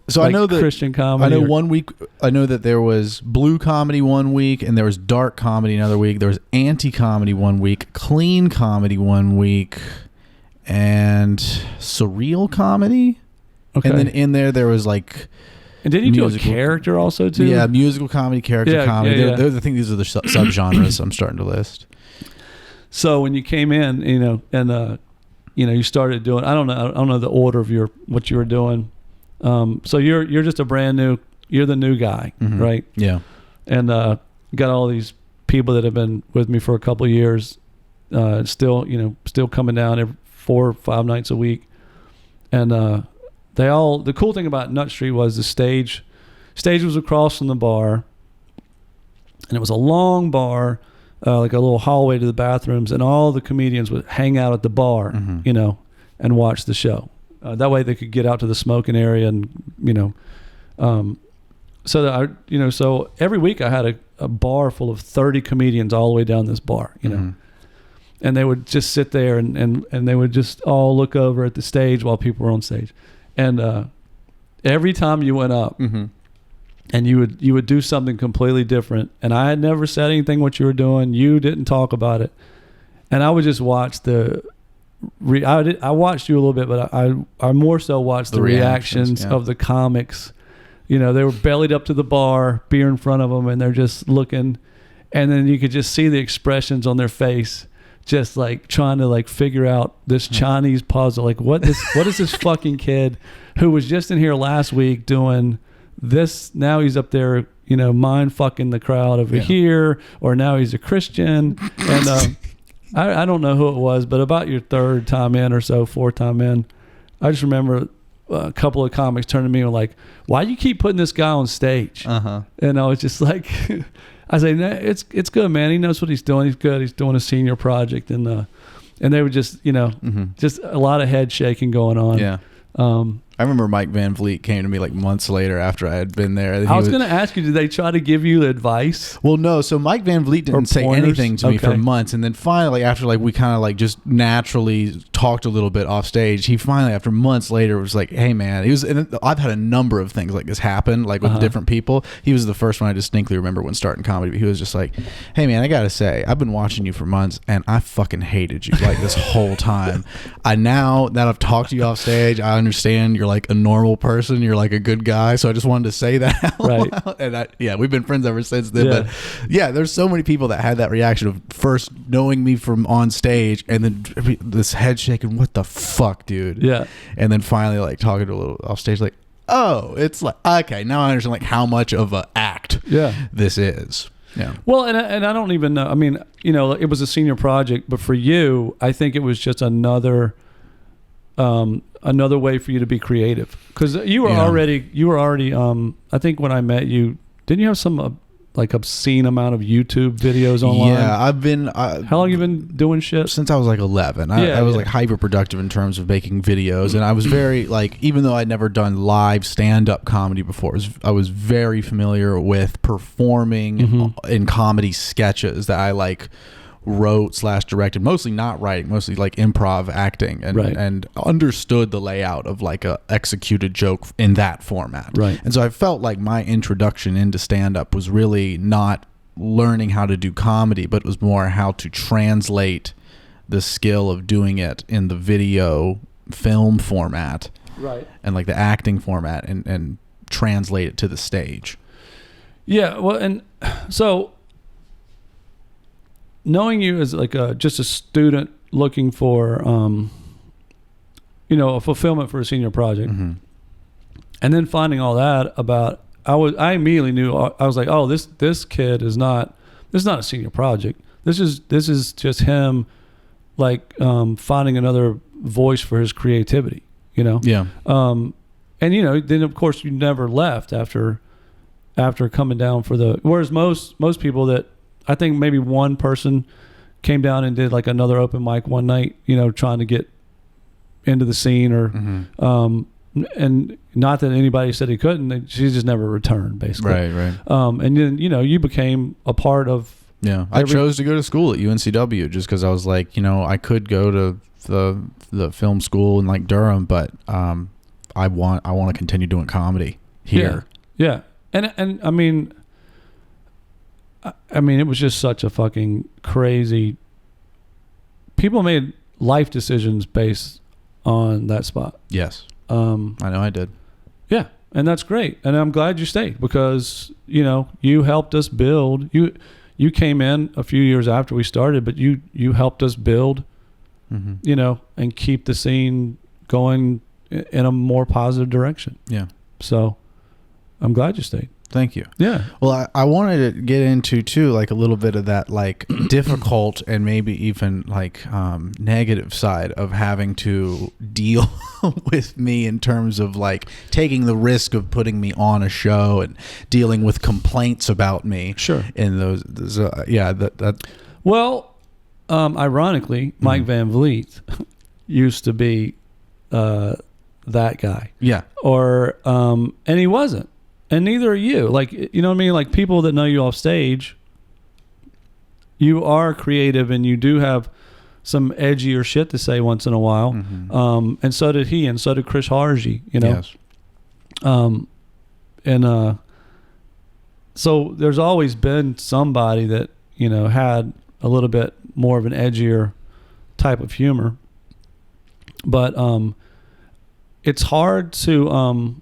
so I know that Christian comedy. I know 1 week, I know that there was blue comedy 1 week, and there was dark comedy another week. There was anti-comedy 1 week, clean comedy 1 week, and surreal comedy. Okay. And then in there was like, and didn't you do a character also too? Yeah, musical comedy, character comedy. I think these are the subgenres I'm starting to list. So when you came in, and you started doing, I don't know the order of what you were doing. So you're just you're the new guy, right? Yeah. And got all these people that have been with me for a couple of years, still coming down every 4 or 5 nights a week, and the cool thing about Nutt Street was the stage was across from the bar, and it was a long bar, like a little hallway to the bathrooms, and all the comedians would hang out at the bar, and watch the show. That way they could get out to the smoking area, and so every week I had a bar full of 30 comedians all the way down this bar, and they would just sit there and they would just all look over at the stage while people were on stage. And every time you went up, and you would do something completely different, and I had never said anything what you were doing. You didn't talk about it, and I would just watch I watched you a little bit, but I more so watched the reactions of the comics. They were bellied up to the bar, beer in front of them, and they're just looking, and then you could just see the expressions on their face, just like trying to figure out this Chinese puzzle. Like what is this fucking kid who was just in here last week doing this? Now he's up there, mind fucking the crowd over here, or now he's a Christian. And I don't know who it was, but about your third time in or so, fourth time in, I just remember a couple of comics turned to me and were like, why do you keep putting this guy on stage? And I was just like, I say, nah, it's good, man. He knows what he's doing. He's good. He's doing a senior project. And they were just, just a lot of head shaking going on. Yeah. I remember Mike Van Vliet came to me like months later after I had been there. I was going to ask you, did they try to give you advice? Well, no. So Mike Van Vliet didn't say anything to me for months. And then finally, after like we kind of like just naturally talked a little bit off stage, he finally, after months later, was like, hey, man, and I've had a number of things like this happen, like with different people. He was the first one I distinctly remember when starting comedy. But he was just like, hey, man, I got to say, I've been watching you for months and I fucking hated you like this whole time. Now that I've talked to you off stage, I understand you're like a normal person, you're like a good guy, so I just wanted to say that out loud. And we've been friends ever since then. But there's so many people that had that reaction of first knowing me from on stage and then this head shaking, what the fuck, dude? And then finally like talking to a little off stage, like, oh, it's like, okay, now I understand like how much of an act this is. Well, and I don't even know, I mean, it was a senior project, but for you, I think it was just another way for you to be creative, because you were already I think when I met you, didn't you have some like obscene amount of YouTube videos online? I've been how long you been doing shit? Since I was like 11. I was like hyper productive in terms of making videos, and I was very like, even though I'd never done live stand-up comedy before, I was very familiar with performing in comedy sketches that I like wrote / directed, mostly not writing, mostly like improv acting, and understood the layout of like a executed joke in that format. And so I felt like my introduction into stand-up was really not learning how to do comedy, but it was more how to translate the skill of doing it in the video film format, and like the acting format, and translate it to the stage. Well, and so knowing you as like just a student looking for, a fulfillment for a senior project, and then finding all that about, I immediately knew, I was like, oh, this kid is not a senior project. This is just him, like finding another voice for his creativity, and then of course you never left after coming down for whereas most people that, I think maybe one person came down and did like another open mic one night, trying to get into the scene, or and not that anybody said he couldn't. She just never returned, basically. Right. And then you became a part of. I chose to go to school at UNCW just because I was like, I could go to the film school in like Durham, but I want to continue doing comedy here. And I mean, it was just such a fucking crazy. People made life decisions based on that spot. Yes. I know I did. Yeah. And that's great. And I'm glad you stayed, because, you helped us build. You came in a few years after we started, but you helped us build, and keep the scene going in a more positive direction. Yeah. So I'm glad you stayed. Thank you. Yeah. Well, I wanted to get into too, like a little bit of that, like difficult and maybe even like negative side of having to deal with me in terms of like taking the risk of putting me on a show and dealing with complaints about me. Sure. In those that. Well, ironically, Mike Van Vliet used to be that guy. Yeah. Or and he wasn't. And neither are you. Like, you know what I mean? Like, people that know you off stage, you are creative and you do have some edgier shit to say once in a while. And so did he, and so did Chris Hargy, Yes. So there's always been somebody that, had a little bit more of an edgier type of humor. But it's hard to...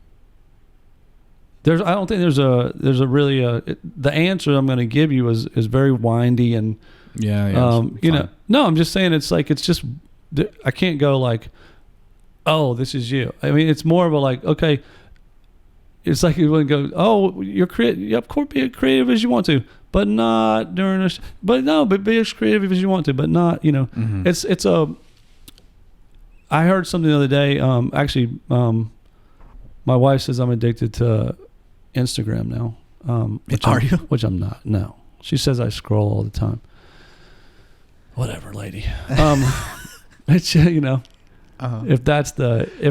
I don't think there's a really the answer I'm going to give you is very windy and no, I'm just saying it's just I can't go like, oh, this is you. I mean, it's more of a like, okay, it's like you wouldn't go, oh, you're creative. Of course, be as creative as you want to, but not during a. But be as creative as you want to, but not. It's a. I heard something the other day. My wife says I'm addicted to Instagram now. Are you? Which I'm not. No, she says I scroll all the time. Whatever, lady. It's if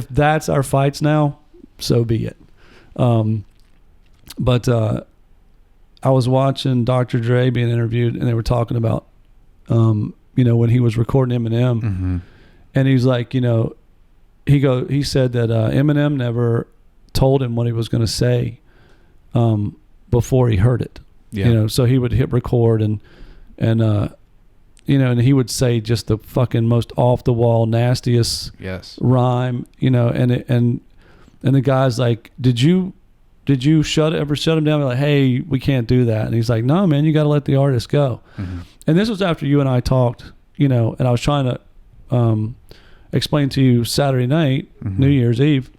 that's our fights now, so be it. But I was watching Dr. Dre being interviewed, and they were talking about, when he was recording Eminem, and he's like, he said that Eminem never told him what he was going to say before he heard it. Yeah. So he would hit record and he would say just the fucking most off the wall, nastiest rhyme, and the guy's like, did you ever shut him down? Like, hey, we can't do that. And he's like, no, man, you got to let the artist go. And this was after you and I talked, and I was trying to explain to you Saturday night, New Year's Eve.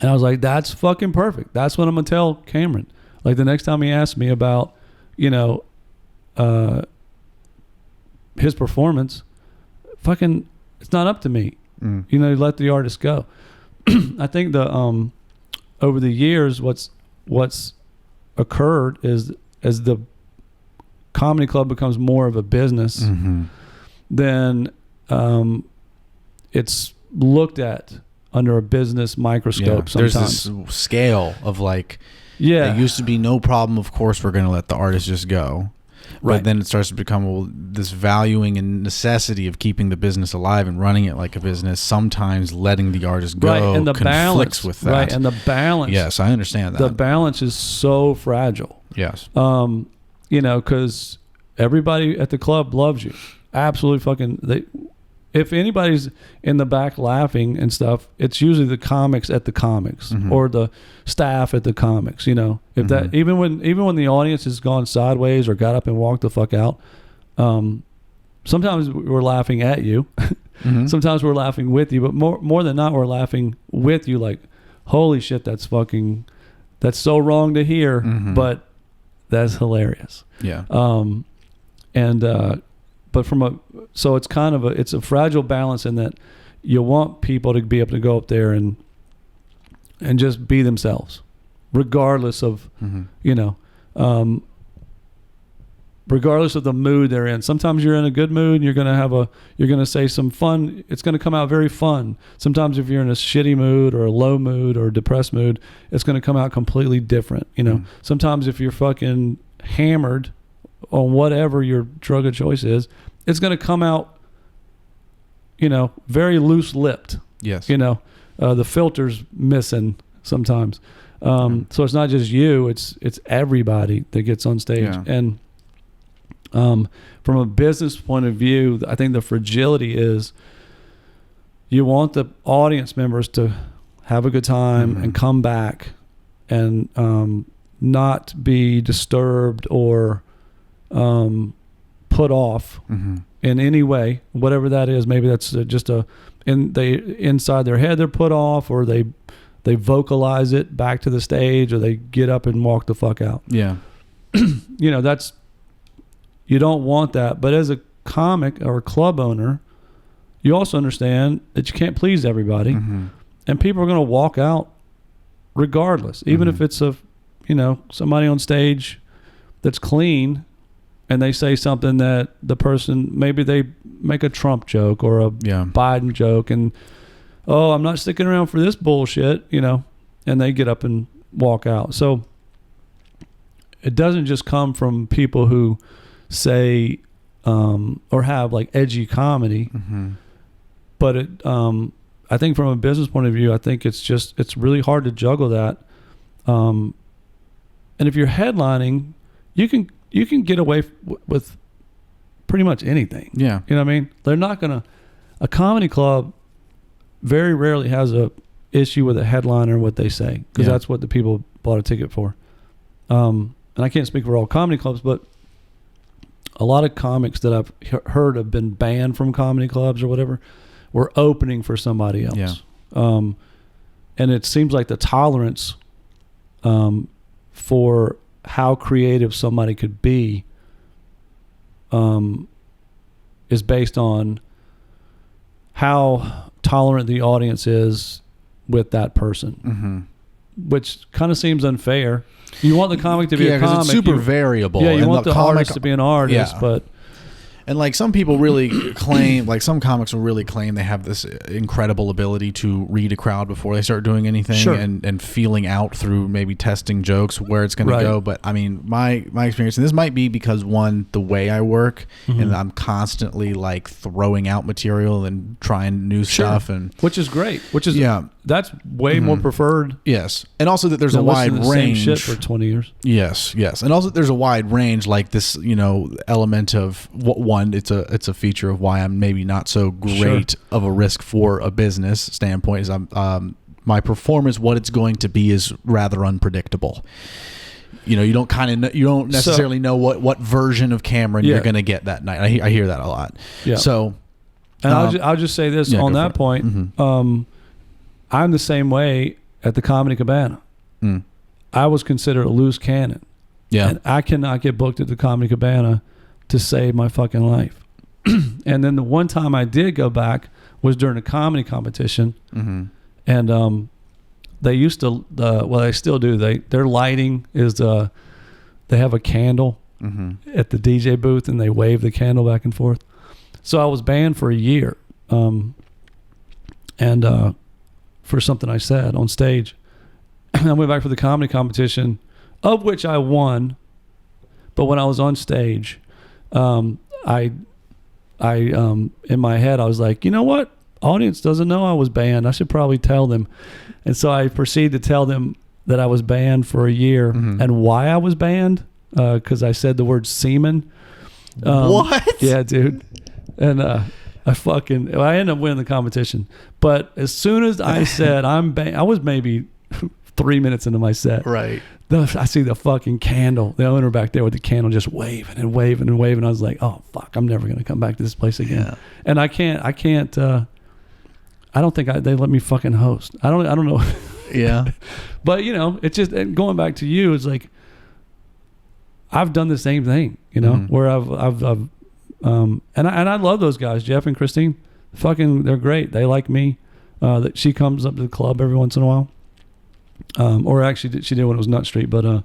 And I was like, that's fucking perfect. That's what I'm going to tell Cameron. Like the next time he asks me about, his performance, fucking, it's not up to me. Let the artist go. I think over the years, what's occurred is as the comedy club becomes more of a business, then it's looked at under a business microscope. There's sometimes. This scale of like, it used to be no problem. Of course, we're going to let the artist just go. Right. But then it starts to become this valuing and necessity of keeping the business alive and running it like a business. Sometimes letting the artist go and the conflicts balance, with that. Right, and the balance. Yes, I understand that. The balance is so fragile. Yes. Because everybody at the club loves you. Absolutely fucking. If anybody's in the back laughing and stuff, it's usually the comics at the comics or the staff at the comics. If that even when the audience has gone sideways or got up and walked the fuck out, sometimes we're laughing at you. Sometimes we're laughing with you, but more than not, we're laughing with you. Like, holy shit, that's so wrong to hear, but that's hilarious. Yeah. But so it's kind of it's a fragile balance in that you want people to be able to go up there and just be themselves, regardless of, regardless of the mood they're in. Sometimes you're in a good mood and you're going to say some fun. It's going to come out very fun. Sometimes if you're in a shitty mood or a low mood or a depressed mood, it's going to come out completely different. Sometimes if you're fucking hammered on whatever your drug of choice is, it's going to come out, very loose-lipped. Yes. The filter's missing sometimes. So it's not just you, it's everybody that gets on stage. Yeah. And from a business point of view, I think the fragility is you want the audience members to have a good time and come back and not be disturbed or put off in any way, whatever that is. Maybe that's just inside their head they're put off, or they vocalize it back to the stage, or they get up and walk the fuck out. Yeah. That's, you don't want that. But as a comic or a club owner, you also understand that you can't please everybody, and people are going to walk out regardless, even if it's somebody on stage that's clean and they say something that the person, maybe they make a Trump joke or a Biden joke, and I'm not sticking around for this bullshit, and they get up and walk out. So it doesn't just come from people who say or have like edgy comedy, but it I think from a business point of view, I think it's really hard to juggle that. And if you're headlining, you can get away with pretty much anything. Yeah. You know what I mean? They're not going to... A comedy club very rarely has a issue with a headliner, what they say, because that's what the people bought a ticket for. And I can't speak for all comedy clubs, but a lot of comics that I've heard have been banned from comedy clubs or whatever were opening for somebody else. Yeah. And it seems like the tolerance for how creative somebody could be is based on how tolerant the audience is with that person, which kind of seems unfair. You want the comic to be a comic. It's super variable. Yeah, you and want the artist to be an artist, but... And like some people really claim, like some comics will really claim they have this incredible ability to read a crowd before they start doing anything, and feeling out through maybe testing jokes where it's going to go. But I mean, my experience, and this might be because one, the way I work, and I'm constantly like throwing out material and trying new stuff, and which is great. That's way more preferred. Yes, and also that there's a wide range. Same shit for 20 years. Yes, and also there's a wide range, like this, element of one. It's a feature of why I'm maybe not so great of a risk for a business standpoint. Is my performance, what it's going to be, is rather unpredictable. You don't necessarily know what version of Cameron you're going to get that night. I hear that a lot. Yeah. So, and I'll just say this on that point. I'm the same way at the Comedy Cabana. I was considered a loose cannon. Yeah. And I cannot get booked at the Comedy Cabana to save my fucking life. And then the one time I did go back was during a comedy competition. And they used to, they still do. Their lighting is, they have a candle at the DJ booth, and they wave the candle back and forth. So I was banned for a year. And for something I said on stage. I went back for the comedy competition, of which I won. But when I was on stage, I in my head, I was like, you know what? Audience doesn't know I was banned. I should probably tell them. And so I proceeded to tell them that I was banned for a year and why I was banned, because I said the word semen. What? Yeah, dude. And I ended up winning the competition. But as soon as I said I'm banned, I was maybe 3 minutes into my set. Right. I see the fucking candle, the owner back there with the candle just waving and waving and waving. I was like, oh, fuck, I'm never going to come back to this place again. Yeah. And I can't, I don't think they let me fucking host. I don't know. Yeah. But, it's just, going back to you, it's like, I've done the same thing, where and I love those guys, Jeff and Christine. Fucking, they're great. They like me. That she comes up to the club every once in a while. Or actually, she did when it was Nutt Street. But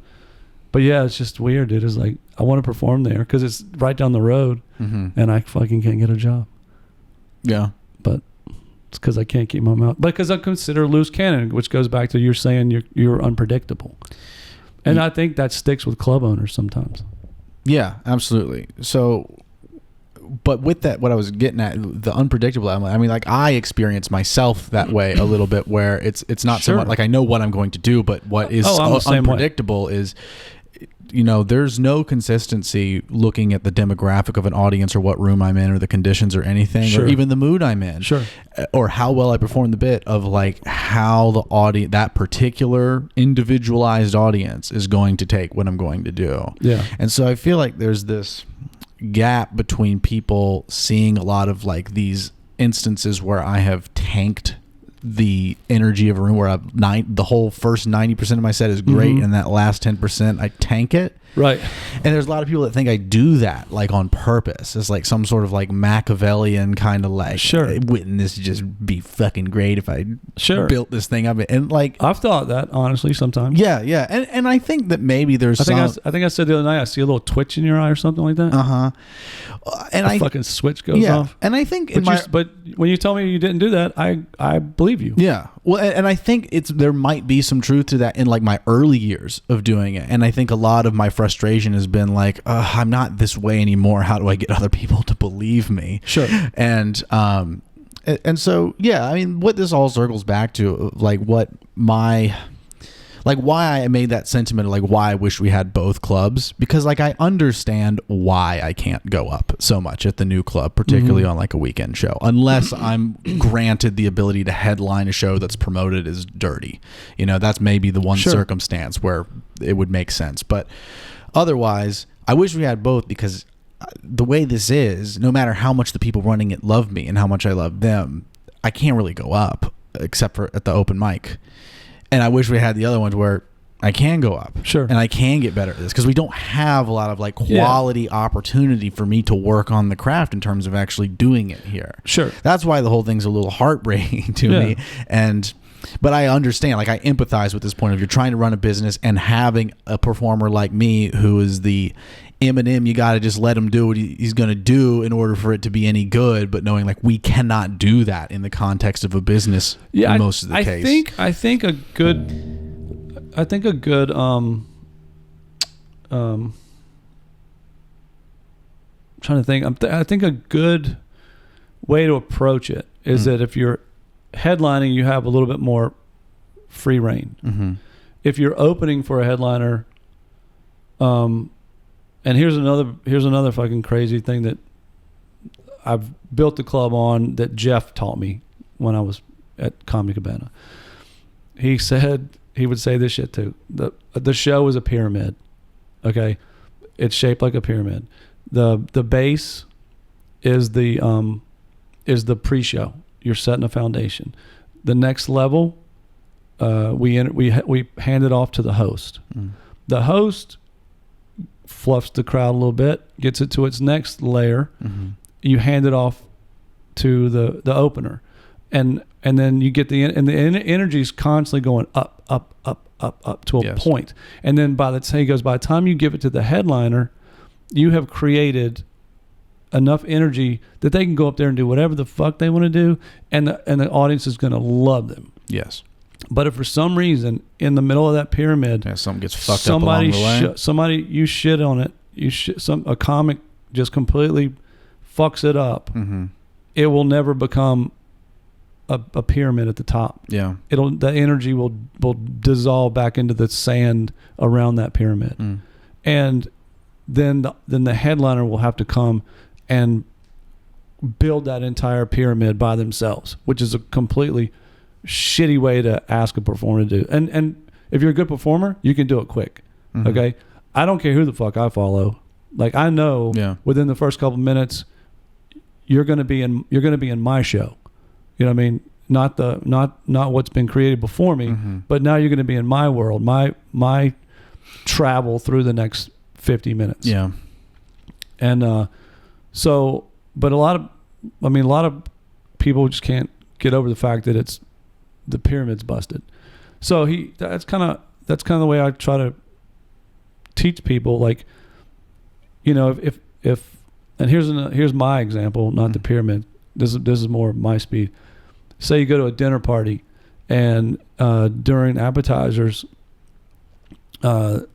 yeah, it's just weird, dude. It's like, I want to perform there because it's right down the road, and I fucking can't get a job. Yeah. But it's because I can't keep my mouth. But because I consider loose cannon, which goes back to you're saying you're unpredictable. And I think that sticks with club owners sometimes. Yeah, absolutely. So, but with that, what I was getting at, the unpredictable element, I mean, like, I experience myself that way a little bit, where it's not so much like I know what I'm going to do, but what is unpredictable is, there's no consistency looking at the demographic of an audience, or what room I'm in, or the conditions, or anything, or even the mood I'm in, or how well I perform the bit, of like how the audience, that particular individualized audience, is going to take what I'm going to do. Yeah. And so I feel like there's this gap between people seeing a lot of like these instances where I have tanked the energy of a room, where the whole first 90% of my set is great, and that last 10% I tank it. Right. And there's a lot of people that think I do that like on purpose. It's like some sort of like Machiavellian kind of like, wouldn't this just be fucking great if I built this thing up? And like, I've thought that, honestly, sometimes. Yeah. And I think that maybe there's I think I said the other night, I see a little twitch in your eye or something like that. And a fucking switch goes off. And I think but when you tell me you didn't do that, I believe you. Yeah. Well, and I think there might be some truth to that in like my early years of doing it. And I think a lot of my frustration has been like, I'm not this way anymore. How do I get other people to believe me? Sure. And so, yeah, I mean, what this all circles back to, like why I made that sentiment, like why I wish we had both clubs, because like I understand why I can't go up so much at the new club, particularly on like a weekend show, unless I'm granted the ability to headline a show that's promoted as dirty. That's maybe the one circumstance where it would make sense. But otherwise, I wish we had both, because the way this is, no matter how much the people running it love me and how much I love them, I can't really go up except for at the open mic. And I wish we had the other ones where I can go up. Sure. And I can get better at this because we don't have a lot of like quality opportunity for me to work on the craft in terms of actually doing it here. Sure. That's why the whole thing's a little heartbreaking to me. But I understand, like I empathize with this point of you're trying to run a business and having a performer like me who is the Eminem, you got to just let him do what he's going to do in order for it to be any good, but knowing like we cannot do that in the context of a business in most of the case. I think a good trying to think. I think a good way to approach it is that if you're headlining, you have a little bit more free reign. Mm-hmm. If you're opening for a headliner, and here's another fucking crazy thing that I've built the club on that Jeff taught me when I was at Comedy Cabana. He said he would say this shit too. The show is a pyramid. Okay, it's shaped like a pyramid. The base is the pre-show. You're setting a foundation. The next level, we hand it off to the host. The host fluffs the crowd a little bit, gets it to its next layer. Mm-hmm. You hand it off to the opener, and then you get the energy is constantly going up to a point. And then by the time you give it to the headliner, you have created enough energy that they can go up there and do whatever the fuck they want to do, and the audience is going to love them. Yes. But if for some reason in the middle of that pyramid, something gets fucked up along the way, somebody you shit on it, a comic just completely fucks it up. Mm-hmm. It will never become a pyramid at the top. Yeah. The energy will dissolve back into the sand around that pyramid. Mm. And then the headliner will have to come and build that entire pyramid by themselves, which is a completely shitty way to ask a performer to do. And if you're a good performer, you can do it quick. Mm-hmm. Okay? I don't care who the fuck I follow. Like I know within the first couple minutes you're going to be in my show. You know what I mean? Not what's been created before me, mm-hmm. but now you're going to be in my world, my travel through the next 50 minutes. Yeah. And but a lot of people just can't get over the fact that the pyramid's busted. So that's kind of the way I try to teach people, like, you know, if and here's my example, not the pyramid. This is more my speed. Say you go to a dinner party, and during appetizers, the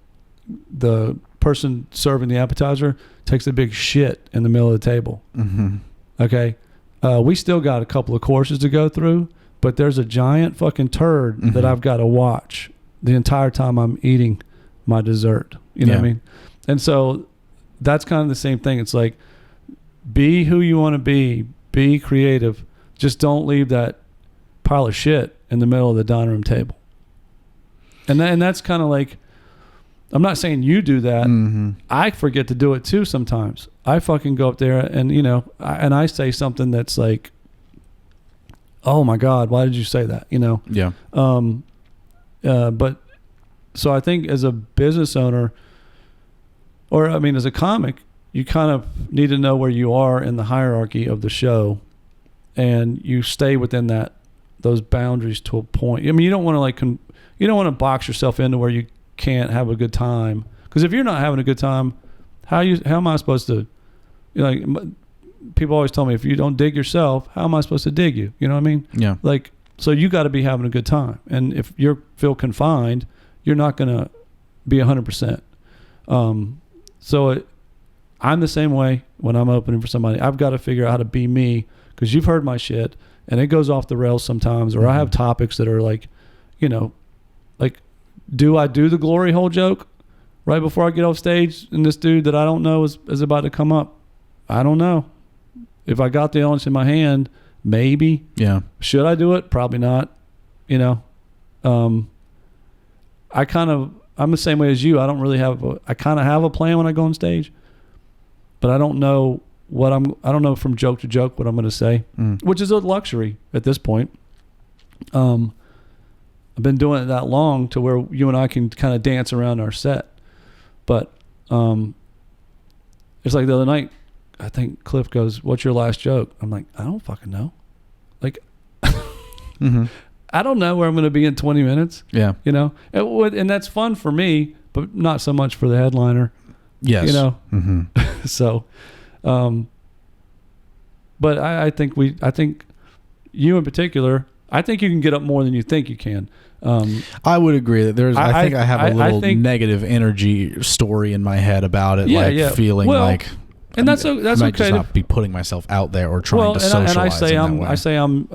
person serving the appetizer takes a big shit in the middle of the table. Mm-hmm. Okay, we still got a couple of courses to go through, but there's a giant fucking turd that I've got to watch the entire time I'm eating my dessert. You know what I mean? And so that's kind of the same thing. It's like, be who you want to be creative. Just don't leave that pile of shit in the middle of the dining room table. And that's kind of like, I'm not saying you do that. Mm-hmm. I forget to do it too sometimes. I fucking go up there and, you know, I say something that's like, oh my God, why did you say that? You know? Yeah. But so I think as a business owner, or I mean, as a comic, you kind of need to know where you are in the hierarchy of the show, and you stay within those boundaries to a point. I mean, you don't want to you don't want to box yourself into where you can't have a good time, because if you're not having a good time, how am I supposed to, you know, like, people always tell me, if you don't dig yourself, how am I supposed to dig you? You know what I mean? Yeah. Like, so you got to be having a good time, and if you feel confined, you're not going to be 100%. I'm the same way when I'm opening for somebody. I've got to figure out how to be me, because you've heard my shit and it goes off the rails sometimes, or I have topics that are like, you know, like, do I do the glory hole joke right before I get off stage and this dude that I don't know is about to come up? I don't know. If I got the audience in my hand, maybe. Yeah. Should I do it? Probably not. You know, I'm the same way as you. I don't really I kind of have a plan when I go on stage, but I don't know I don't know from joke to joke what I'm going to say, which is a luxury at this point. I've been doing it that long to where you and I can kind of dance around our set. But it's like the other night, I think Cliff goes, "What's your last joke?" I'm like, "I don't fucking know." Like, Mm-hmm. I don't know where I'm going to be in 20 minutes. Yeah. You know, and that's fun for me, but not so much for the headliner. Yes. You know, Mm-hmm. so, but I think you in particular, I think you can get up more than you think you can. I would agree that I think I have a little think, negative energy story in my head about it, feeling like, and that's I might okay. just not be putting myself out there or trying to socialize. And I say I'm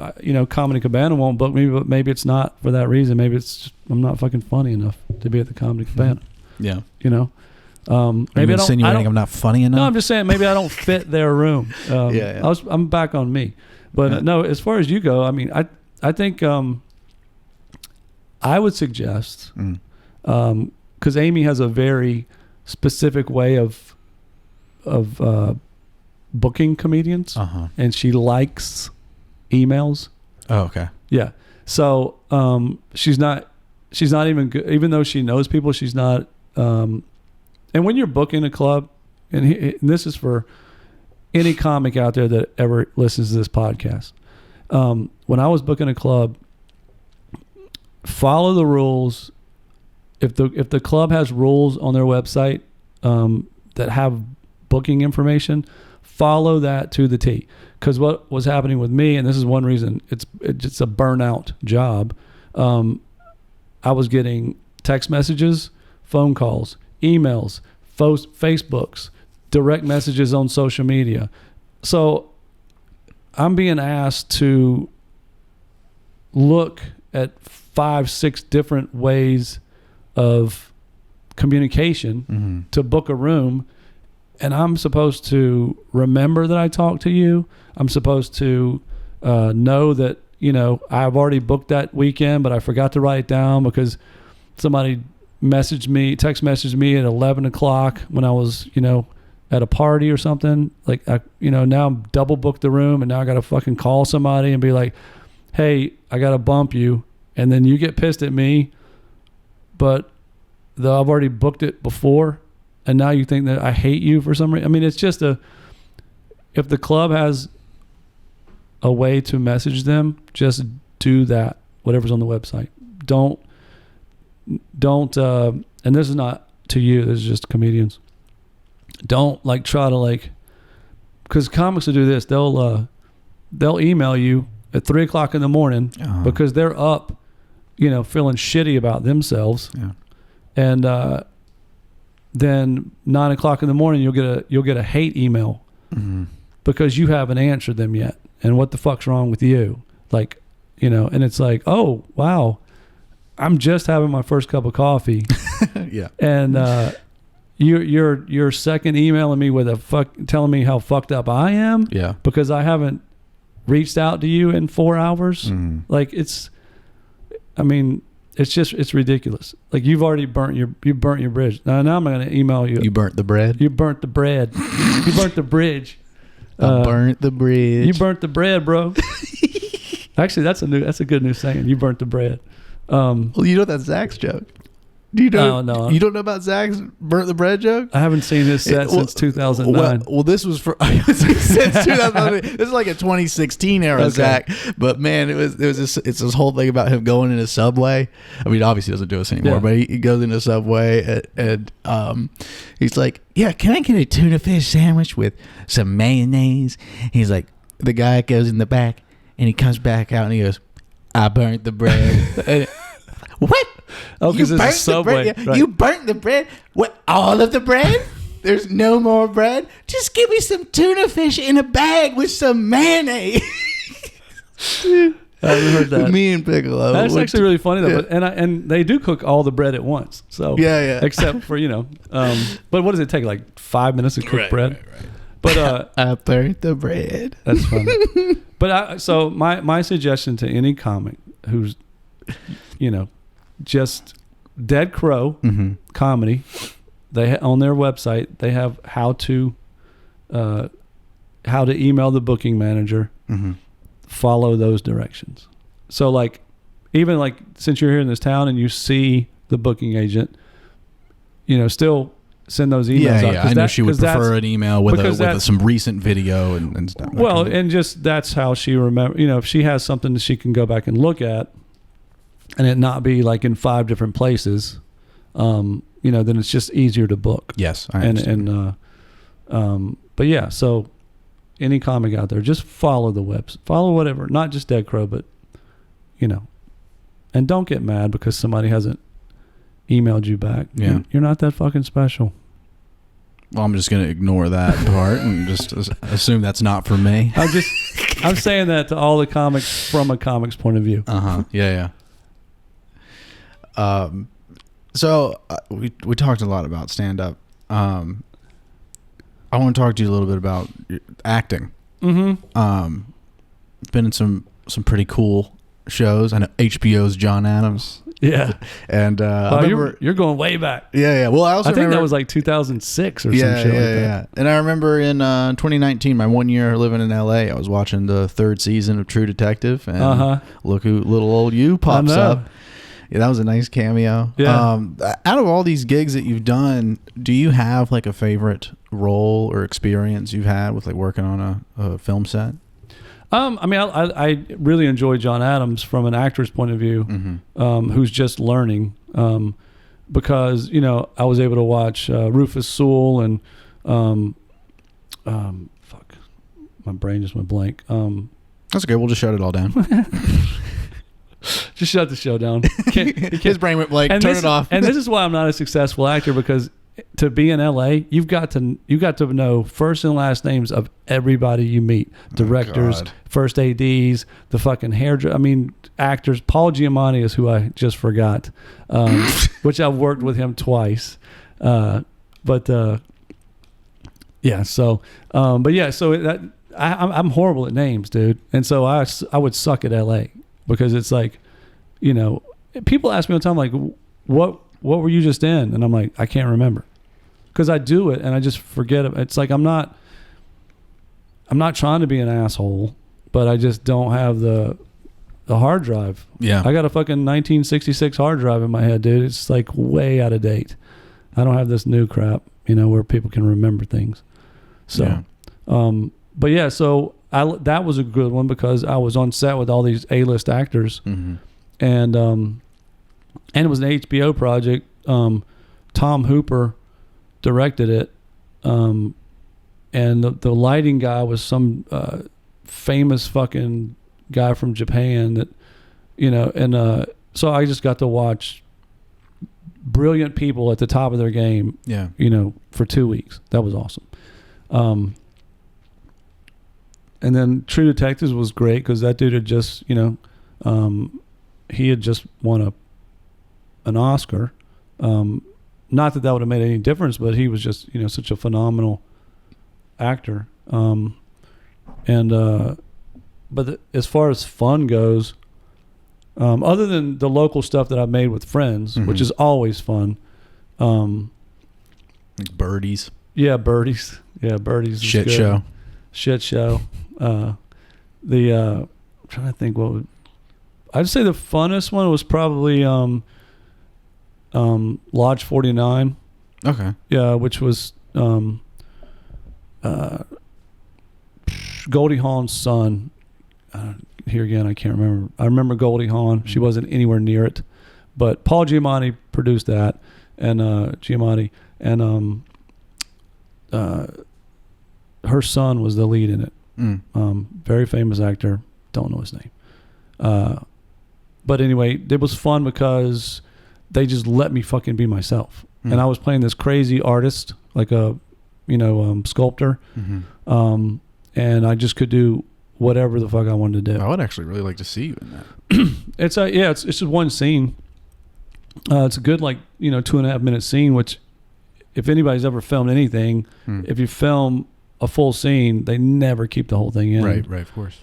Comedy Cabana won't book me, but maybe it's not for that reason. Maybe it's just, I'm not fucking funny enough to be at the Comedy Cabana. Yeah, you know. Maybe insinuating I'm not funny enough. No, I'm just saying maybe I don't fit their room. I'm back on me, but no. As far as you go, I mean, I think I would suggest because Amy has a very specific way of booking comedians, and she likes emails. Oh, okay. Yeah. So she's not even good, even though she knows people. She's not. And when you're booking a club, and this is for any comic out there that ever listens to this podcast, when I was booking a club, follow the rules. If the club has rules on their website that have booking information, follow that to the T. Because what was happening with me, and this is one reason it's a burnout job, I was getting text messages, phone calls, emails, Facebooks, direct messages on social media. So I'm being asked to look at 5-6 different ways of communication to book a room, and I'm supposed to remember that I talked to you. I'm supposed to know that, I've already booked that weekend, but I forgot to write it down because somebody text messaged me at 11 o'clock when I was, at a party or something. Like, now I'm double booked the room, and now I got to fucking call somebody and be like, "Hey, I got to bump you." And then you get pissed at me, but I've already booked it before, and now you think that I hate you for some reason. I mean, it's just if the club has a way to message them, just do that, whatever's on the website. Don't, and this is not to you, this is just comedians. Don't try to because comics will do this. They'll email you at 3 o'clock in the morning because they're up, feeling shitty about themselves. Yeah. And then 9 o'clock in the morning, you'll get a hate email because you haven't answered them yet. And what the fuck's wrong with you? And it's like, oh wow, I'm just having my first cup of coffee. Yeah. And you're second emailing me with telling me how fucked up I am. Yeah. Because I haven't reached out to you in 4 hours. It's ridiculous. You've already burnt your bridge. Now I'm going to email you. You burnt the bread? You burnt the bread. You burnt the bridge. I burnt the bridge. You burnt the bread, bro. Actually, that's a good new saying. You burnt the bread. Well, you know that's Zach's joke. Do you know? No. You don't know about Zach's burnt the bread joke? I haven't seen this set since 2009. Well, this was since 2009. This is like a 2016 era Zach. But man, it's this whole thing about him going in a Subway. I mean, obviously he doesn't do this anymore, but he goes in a Subway and he's like, "Yeah, can I get a tuna fish sandwich with some mayonnaise?" He's like, the guy goes in the back and he comes back out and he goes, "I burnt the bread." And, what? Oh, because it's a Subway. Right. You burnt the bread? What? All of the bread? There's no more bread? Just give me some tuna fish in a bag with some mayonnaise. I haven't heard that. Me and Piccolo. That's actually really funny though. Yeah. And they do cook all the bread at once. So yeah. Except for but what does it take? 5 minutes to cook bread? Right. But I burnt the bread. That's funny. But so my suggestion to any comic who's just dead crow comedy, they on their website they have how to email the booking manager. Follow those directions. So even like since you're here in this town and you see the booking agent, still send those emails out. I know she would prefer an email with some recent video and stuff. Well, and just that's how she remember. If she has something that she can go back and look at, and it not be like in 5 different places, then it's just easier to book. Yes, I understand. But yeah, so any comic out there, just follow the webs, follow whatever, not just Dead Crow, but and don't get mad because somebody hasn't emailed you back. Yeah, you're not that fucking special. Well, I'm just gonna ignore that part and just assume that's not for me. I'm saying that to all the comics from a comics point of view. Yeah. So we talked a lot about stand up. I want to talk to you a little bit about acting. Mm-hmm. Been in some pretty cool shows. I know HBO's John Adams. Yeah, and I remember you're going way back. Yeah. Well, I think that was like 2006 or some shit like that. Yeah. And I remember in 2019, my 1 year living in LA, I was watching the 3rd season of True Detective, and look who little old you pops up. Yeah, that was a nice cameo. Yeah. Out of all these gigs that you've done, do you have like a favorite role or experience you've had with like working on a film set? I really enjoy John Adams from an actor's point of view, who's just learning, because I was able to watch Rufus Sewell and fuck, my brain just went blank. That's okay. We'll just shut it all down. Just shut the show down. His brain went blank. Turn it off. And this is why I'm not a successful actor, because to be in LA, you've got to know first and last names of everybody you meet. Directors, first ADs, the fucking actors. Paul Giamatti is who I just forgot, which I've worked with him twice. I'm horrible at names, dude. And so I would suck at LA, because it's like, people ask me all the time, like, what were you just in? And I'm like, I can't remember, because I do it and I just forget it. It's like I'm not trying to be an asshole, but I just don't have the hard drive. Yeah, I got a fucking 1966 hard drive in my head, dude. It's like way out of date. I don't have this new crap, where people can remember things. So, but yeah, so that was a good one, because I was on set with all these A-list actors, and it was an HBO project. Tom Hooper directed it, and the lighting guy was some famous fucking guy from Japan that, so I just got to watch brilliant people at the top of their game, for 2 weeks. That was awesome. And then True Detectives was great, because that dude had just, he had just won an Oscar. Not that would have made any difference, but he was just, such a phenomenal actor. As far as fun goes, other than the local stuff that I've made with friends, which is always fun. Like Birdies. Yeah, Birdies. Yeah, Birdies. Shit show. I'm trying to think I'd say the funnest one was probably Lodge 49. Okay. Yeah, which was Goldie Hawn's son. Here again, I can't remember. I remember Goldie Hawn. She wasn't anywhere near it, but Paul Giamatti produced that, and her son was the lead in it. Very famous actor. Don't know his name. But anyway, it was fun because they just let me fucking be myself. And I was playing this crazy artist, like a, sculptor. And I just could do whatever the fuck I wanted to do. I would actually really like to see you in that. It's just one scene. It's a good, 2.5 minute scene, which if anybody's ever filmed anything, if you film a full scene, they never keep the whole thing in. Right, of course.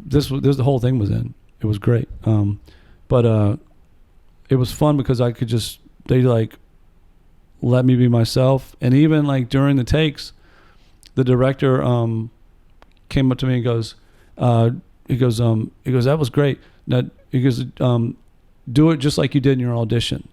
This the whole thing was in. It was great. But it was fun because I could they let me be myself. And even during the takes, the director came up to me and goes, that was great. Now, he goes, do it just like you did in your audition.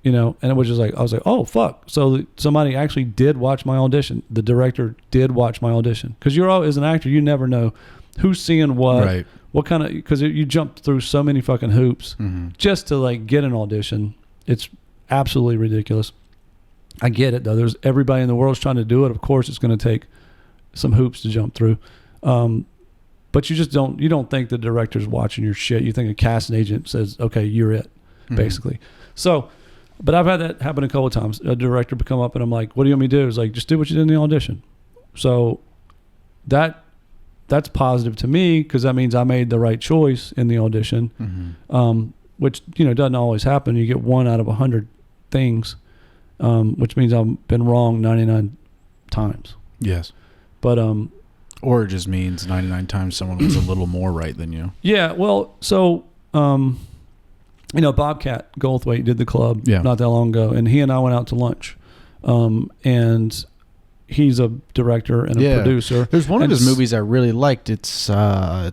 You know, and it was just like, I was like, oh, fuck. So somebody actually did watch my audition. The director did watch my audition. Because as an actor, you never know who's seeing what. Right. What kind of, because you jump through so many fucking hoops just to like get an audition. It's absolutely ridiculous. I get it though. There's everybody in the world's trying to do it. Of course, it's going to take some hoops to jump through. But you just don't think the director's watching your shit. You think a casting agent says, okay, you're it, basically. So, but I've had that happen a couple of times. A director would come up and I'm like, what do you want me to do? It's like, just do what you did in the audition. So that's positive to me because that means I made the right choice in the audition, which, you know, doesn't always happen. You get 1 out of 100 things, which means I've been wrong 99 times. Yes. But, or it just means 99 times someone was a little more right than you. Yeah. Well, so, you know, Bobcat Goldthwait did the club not that long ago, and he and I went out to lunch. And he's a director and a producer. There's one of his movies I really liked. It's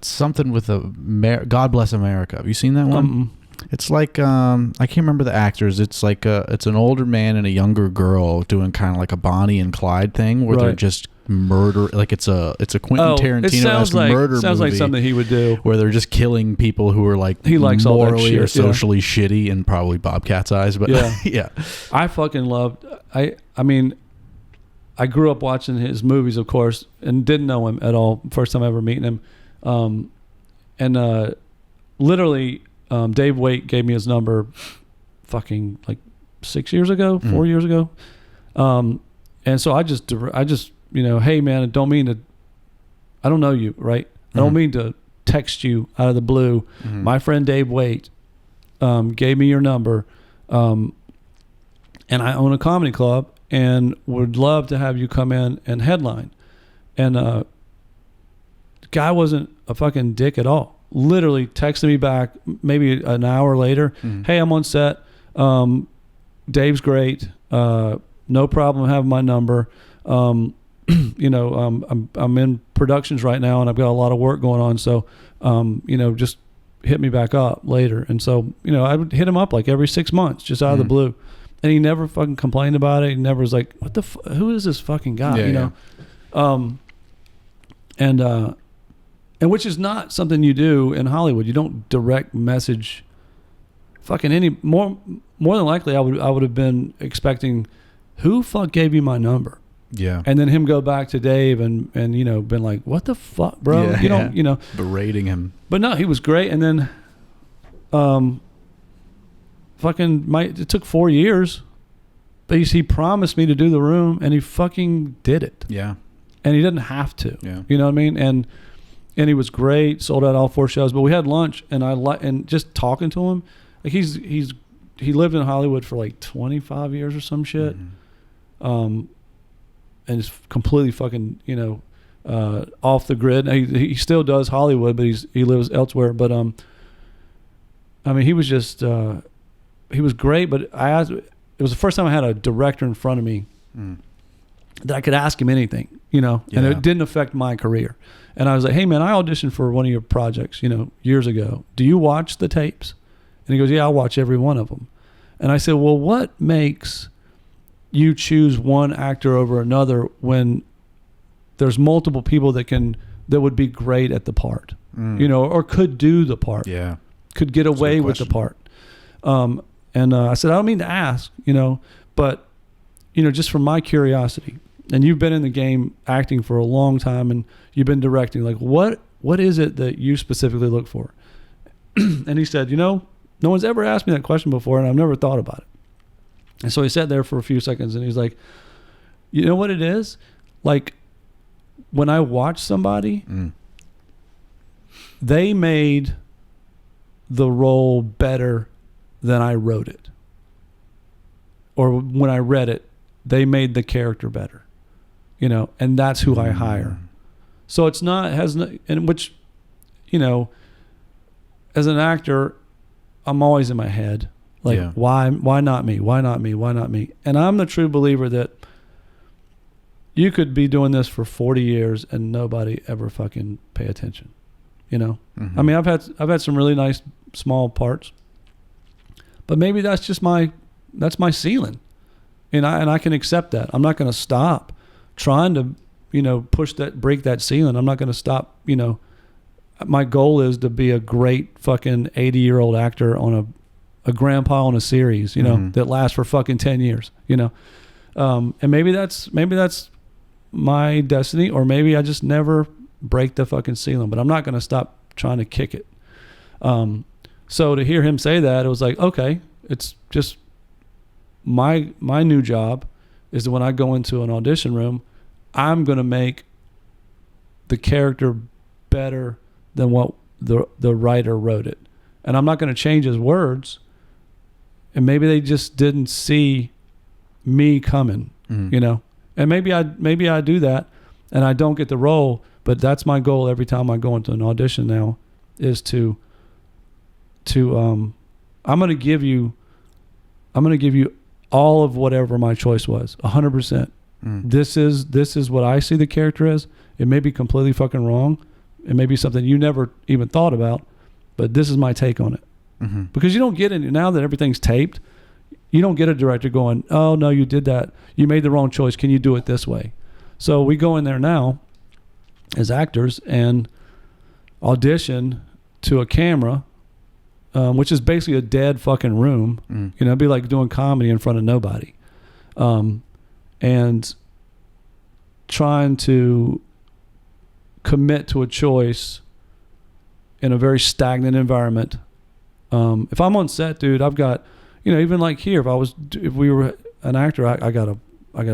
something with God Bless America. Have you seen that one? It's like I can't remember the actors. It's like it's an older man and a younger girl doing kind of like a Bonnie and Clyde thing where they're just murder. Like it's a Quentin Tarantino murder movie. Sounds like something he would do. Where they're just killing people who are like he likes morally all that shit, or socially shitty in probably Bobcat's eyes. But yeah. I fucking loved. I mean, I grew up watching his movies, of course, and didn't know him at all. First time ever meeting him, and literally. Dave Waite gave me his number fucking like 6 years ago, 4 years ago. And so I just, you know, hey man, I don't know you, right? I don't mean to text you out of the blue. My friend Dave Waite gave me your number. And I own a comedy club and would love to have you come in and headline. And the guy wasn't a fucking dick at all. Literally texted me back maybe an hour later. Hey, I'm on set. Dave's great. No problem having my number. You know, I'm in productions right now and I've got a lot of work going on. So, you know, just hit me back up later. And so, you know, I would hit him up like every 6 months, just out of the blue. And he never fucking complained about it. He never was like, what the who is this fucking guy? You know? And which is not something you do in Hollywood. You don't direct message fucking any more than likely I would have been expecting who fuck gave you my number? Yeah. And then him go back to Dave and you know, been like, what the fuck, bro? You don't, you know, berating him. But no, he was great. And then it took 4 years, but he promised me to do the room and he fucking did it. Yeah. And he didn't have to. Yeah. You know what I mean? And he was great, sold out all 4 shows. But we had lunch, and and just talking to him, like he lived in Hollywood for like 25 years or some shit, and is completely fucking, you know, off the grid. He still does Hollywood, but he lives elsewhere. But I mean, he was just he was great. But it was the first time I had a director in front of me that I could ask him anything, you know, and it didn't affect my career. And I was like, hey man, I auditioned for one of your projects, you know, years ago. Do you watch the tapes? And he goes, yeah, I'll watch every one of them. And I said, well, what makes you choose one actor over another when there's multiple people that would be great at the part, you know, or could do the part, could get away with the part. And I said, I don't mean to ask, you know, but, you know, just from my curiosity, and you've been in the game acting for a long time and you've been directing, like what is it that you specifically look for? And he said, you know, no one's ever asked me that question before and I've never thought about it. And so he sat there for a few seconds and he's like, you know what it is? Like when I watch somebody, they made the role better than I wrote it. Or when I read it, they made the character better. You know, and that's who I hire. So it's not, and which, you know, as an actor, I'm always in my head. Like, why not me? Why not me? Why not me? And I'm the true believer that you could be doing this for 40 years and nobody ever fucking pay attention. You know? I mean, I've had some really nice small parts but maybe that's my ceiling, and I can accept that. I'm not going to stop trying to, break that ceiling. I'm not going to stop, my goal is to be a great fucking 80-year-old actor on a grandpa on a series, that lasts for fucking 10 years, and maybe that's my destiny, or maybe I just never break the fucking ceiling, but I'm not going to stop trying to kick it. So to hear him say that, it was like, okay, it's just my new job is that when I go into an audition room, I'm going to make the character better than what the writer wrote it. And I'm not going to change his words. And maybe they just didn't see me coming, and maybe I do that and I don't get the role, but that's my goal every time I go into an audition now, is to I'm going to give you all of whatever my choice was, 100%. This is what I see the character as. It may be completely fucking wrong. It may be something you never even thought about, but this is my take on it. Because you don't get it now that everything's taped. You don't get a director going, oh no, you did that. You made the wrong choice. Can you do it this way? So we go in there now as actors and audition to a camera, which is basically a dead fucking room. It'd be like doing comedy in front of nobody. And trying to commit to a choice in a very stagnant environment. If I'm on set, dude, I've got, even like here, if we were an actor, I got a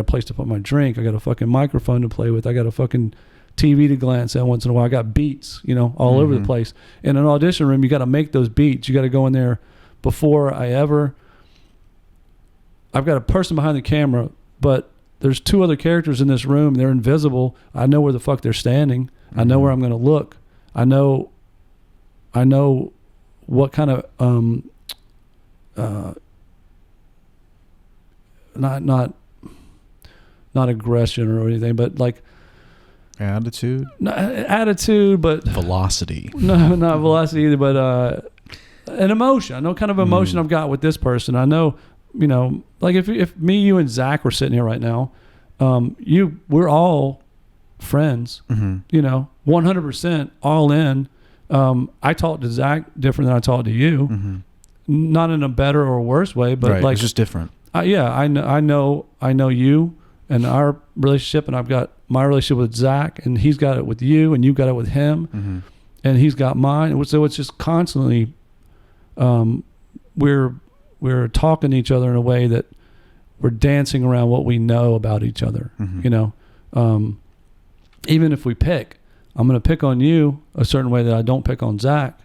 place to put my drink. I got a fucking microphone to play with. I got a fucking TV to glance at once in a while. I got beats, all over the place. In an audition room, you got to make those beats. You got to go in there before I've got a person behind the camera, but there's two other characters in this room. They're invisible. I know where the fuck they're standing. I know where I'm going to look. I know what kind of, not aggression or anything, but like attitude, but velocity. No, not velocity either, but an emotion. I know kind of emotion I've got with this person. I know, like if me, you, and Zach were sitting here right now, we're all friends. 100% all in. I talk to Zach different than I talk to you, not in a better or worse way, but like it's just different. I know you and our relationship, and I've got my relationship with Zach, and he's got it with you, and you've got it with him, and he's got mine. So it's just constantly, we're talking to each other in a way that we're dancing around what we know about each other. Even if we pick, I'm going to pick on you a certain way that I don't pick on Zach,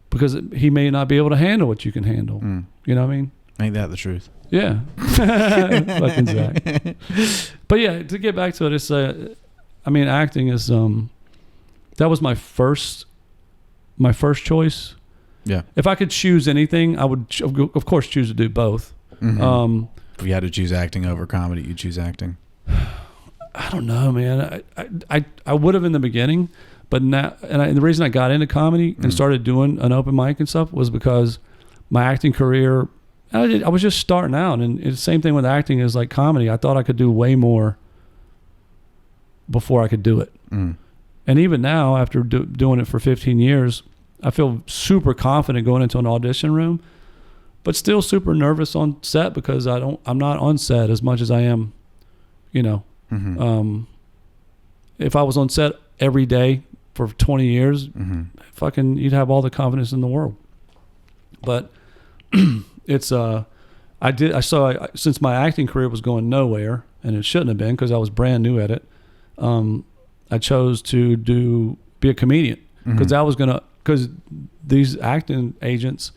because he may not be able to handle what you can handle. You know what I mean? Ain't that the truth? Yeah. Fucking Zach. But yeah, to get back to it, it's acting is that was my first choice. Yeah. If I could choose anything, I would of course choose to do both. If you had to choose acting over comedy, you'd choose acting. I don't know, man. I would have in the beginning, but now, and the reason I got into comedy and started doing an open mic and stuff was because my acting career, I was just starting out, and it's the same thing with acting as like comedy. I thought I could do way more before I could do it. And even now, after doing it for 15 years, I feel super confident going into an audition room, but still super nervous on set because I'm not on set as much as I am, if I was on set every day for 20 years, fucking, you'd have all the confidence in the world. But it's, since my acting career was going nowhere, and it shouldn't have been because I was brand new at it, I chose to be a comedian because these acting agents,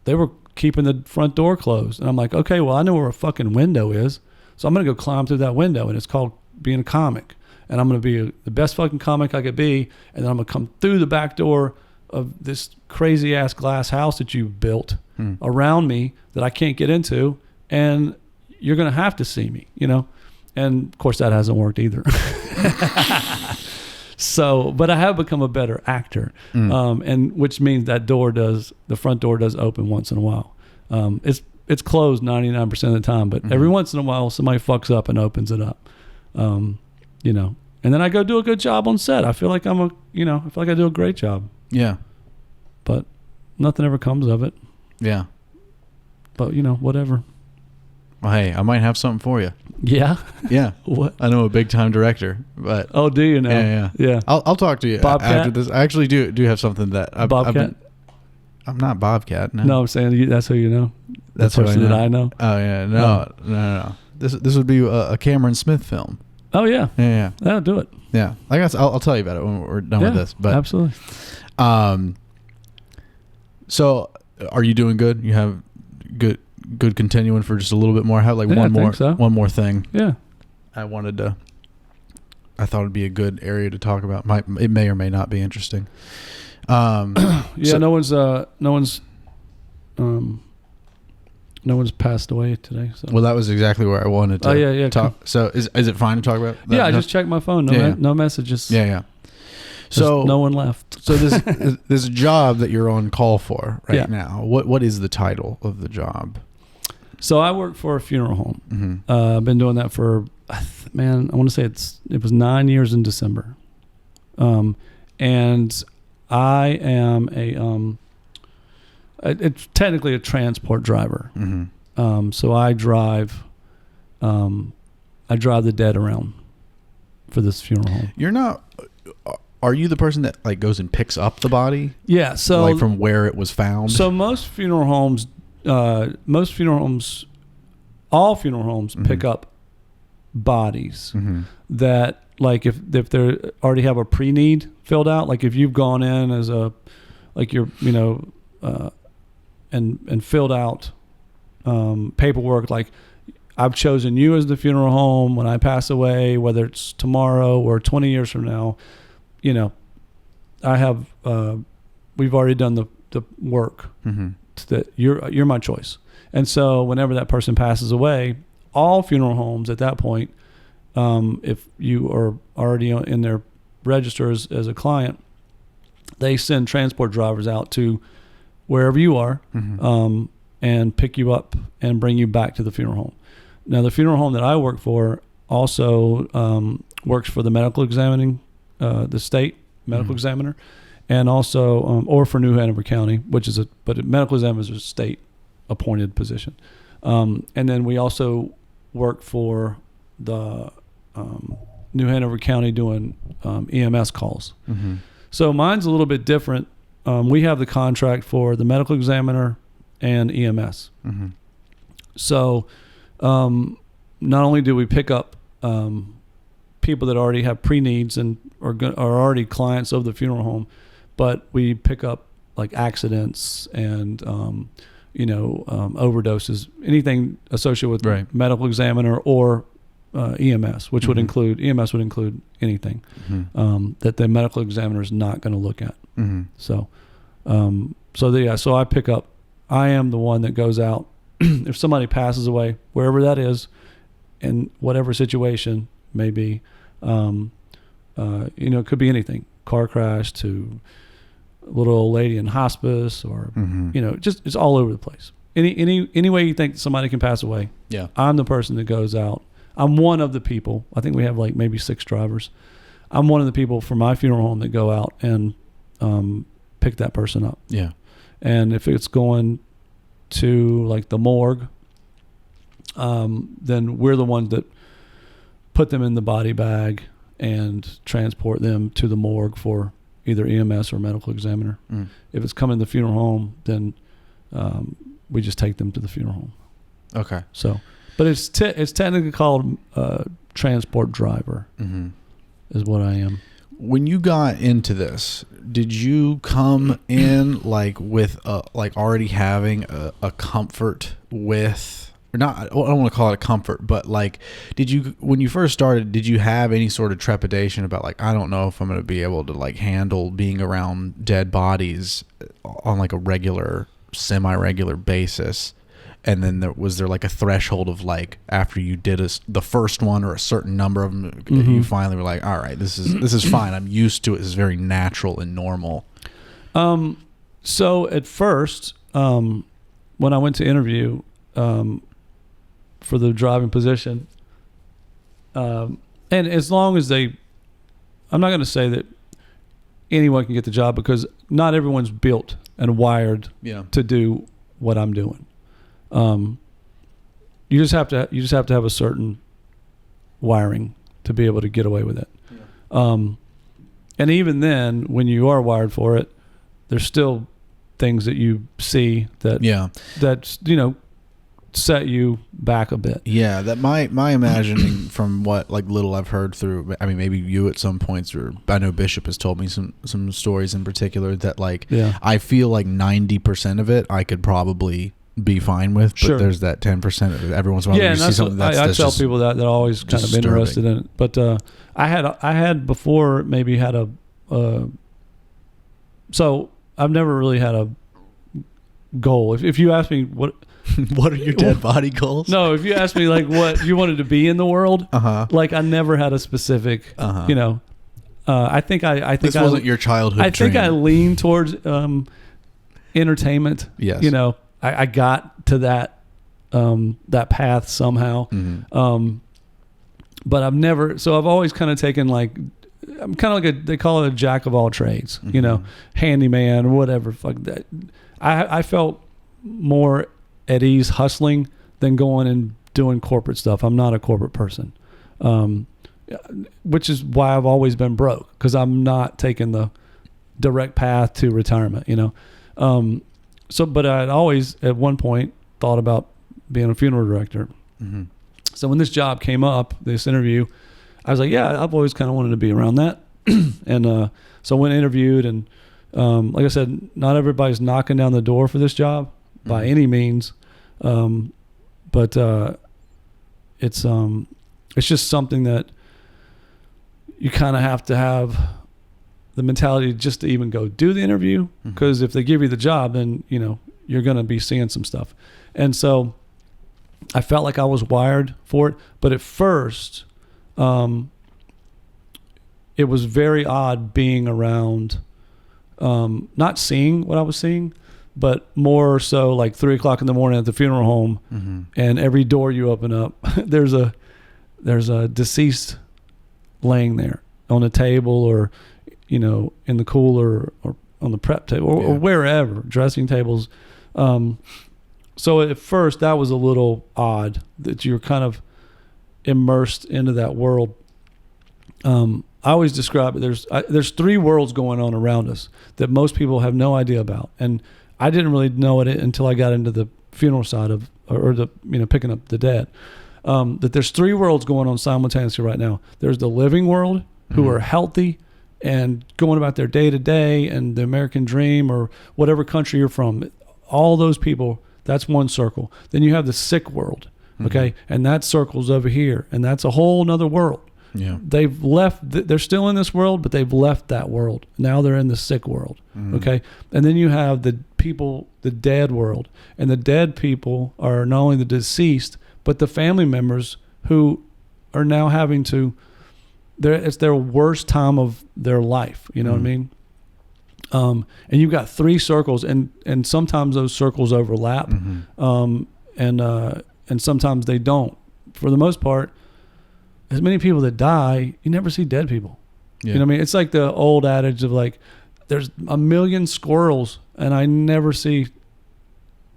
they were keeping the front door closed. And I'm like, okay, well, I know where a fucking window is. So I'm going to go climb through that window, and it's called being a comic. And I'm going to be the best fucking comic I could be. And then I'm going to come through the back door of this crazy ass glass house that you built around me that I can't get into. And you're going to have to see me, And of course that hasn't worked either. So, but I have become a better actor, and which means that the front door does open once in a while. It's closed 99% of the time, but every once in a while somebody fucks up and opens it up. You know, and then I go do a good job on set. I feel like I feel like I do a great job. Yeah. But nothing ever comes of it. Yeah. But whatever. Well, hey, I might have something for you. Yeah. Yeah. What? I know a big time director, but oh, do you know? Yeah. I'll talk to you Bobcat? after this. I actually do have something that Bobcat. I'm not Bobcat. No, I'm saying that's who you know. That's the who person that I know. Oh yeah, no. This would be a Cameron Smith film. Oh yeah. Yeah. I'll do it. Yeah. I guess I'll tell you about it when we're done with this. But absolutely. So are you doing good? You have good continuing for just a little bit more. I have one more thing. Yeah. I thought it'd be a good area to talk about. It may or may not be interesting. No one's passed away today. So. Well, that was exactly where I wanted to talk. Cool. So is it fine to talk about that? Yeah, I just checked my phone. No messages. Yeah. So no one left. So this job that you're on call for now, what is the title of the job? So I work for a funeral home. Mm-hmm. I've been doing that for, I want to say it was 9 years in December. And I am it's technically a transport driver. Mm-hmm. So I drive the dead around for this funeral home. Are you the person that like goes and picks up the body? Yeah. So like from where it was found? So most funeral homes, all funeral homes mm-hmm. pick up bodies mm-hmm. that, like, if they already have a pre-need filled out, like if you've gone in as and filled out paperwork, like I've chosen you as the funeral home when I pass away, whether it's tomorrow or 20 years from now, I have we've already done the work mm-hmm. that you're my choice. And so whenever that person passes away, all funeral homes at that point, if you are already in their registers as a client, they send transport drivers out to wherever you are, mm-hmm. And pick you up and bring you back to the funeral home. Now, the funeral home that I work for also works for the medical examining, the state medical mm-hmm. examiner, and also or for New Hanover County, but a medical examiner is a state appointed position. And then we also work for the New Hanover County doing EMS calls. Mm-hmm. So mine's a little bit different. We have the contract for the medical examiner and EMS. Mm-hmm. So not only do we pick up people that already have pre-needs and are already clients of the funeral home, but we pick up like accidents and overdoses, anything associated with medical examiner or EMS, which mm-hmm. EMS would include anything mm-hmm. that the medical examiner is not going to look at. Mm-hmm. So I pick up. I am the one that goes out if somebody passes away, wherever that is, in whatever situation may be. It could be anything: car crash to a little old lady in hospice, or mm-hmm. Just it's all over the place. Any way you think somebody can pass away. Yeah, I'm the person that goes out. I'm one of the people. I think we have like maybe 6 drivers. I'm one of the people from my funeral home that go out and pick that person up. Yeah. And if it's going to like the morgue, then we're the ones that put them in the body bag and transport them to the morgue for either EMS or medical examiner. Mm. If it's coming to the funeral home, then we just take them to the funeral home. Okay. So, but it's technically called transport driver, mm-hmm. is what I am. When you got into this, did you come in like with already having a comfort with, or not? I don't want to call it a comfort, but like, when you first started, did you have any sort of trepidation about like, I don't know if I'm going to be able to like handle being around dead bodies on like a regular, semi-regular basis? And then was there like a threshold of like after you did the first one or a certain number of them, you finally were like, all right, this is fine. I'm used to it. This is very natural and normal. So at first, when I went to interview for the driving position, and as long as I'm not going to say that anyone can get the job because not everyone's built and wired to do what I'm doing. You just have to have a certain wiring to be able to get away with it. Yeah. And even then, when you are wired for it, there's still things that you see that set you back a bit. Yeah, that my imagining from what like little I've heard through, I mean, maybe you at some points, or I know Bishop has told me some stories in particular that like I feel like 90% of it I could probably be fine with, but there's that 10% of it. Every once in a while you see something that's I tell people that they're always kind of interested in it. But I had before maybe had so I've never really had a goal. If you ask me what are your dead body goals? No, if you ask me like what you wanted to be in the world, like I never had a specific, I think this wasn't your childhood I think I lean towards entertainment. Yes. I got to that path somehow. But I've always kind of taken like, I'm kind of like they call it a jack of all trades, handyman or whatever. Fuck that. I felt more at ease hustling than going and doing corporate stuff. I'm not a corporate person, which is why I've always been broke, because I'm not taking the direct path to retirement, but I'd always at one point thought about being a funeral director. So when this job came up, this interview, I was like, yeah, I've always kind of wanted to be around that. And so I went and interviewed, and like I said, not everybody's knocking down the door for this job by any means. But it's just something that you kind of have to have the mentality just to even go do the interview, because if they give you the job, then you're going to be seeing some stuff. And so I felt like I was wired for it, but at first it was very odd being around, not seeing what I was seeing, but more so like 3:00 in the morning at the funeral home, and every door you open up, there's a deceased laying there on a table, or in the cooler, or on the prep table, or wherever, dressing tables. So at first that was a little odd that you're kind of immersed into that world. I always describe it. There's three worlds going on around us that most people have no idea about, and I didn't really know it until I got into the funeral side of, or the picking up the dead. That there's three worlds going on simultaneously right now. There's the living world, who are healthy and going about their day to day and the American dream, or whatever country you're from. All those people, that's one circle. Then you have the sick world, okay, and that circle's over here, and that's a whole nother world. Yeah, they've left. They're still in this world, but they've left that world. Now they're in the sick world. Okay, and then you have the people, the dead world, and the dead people are not only the deceased, but the family members who are now having to. It's their worst time of their life. You know what I mean? And you've got three circles, and sometimes those circles overlap, and sometimes they don't. For the most part, as many people that die, you never see dead people. Yeah. You know what I mean? It's like the old adage of like, there's a million squirrels and I never see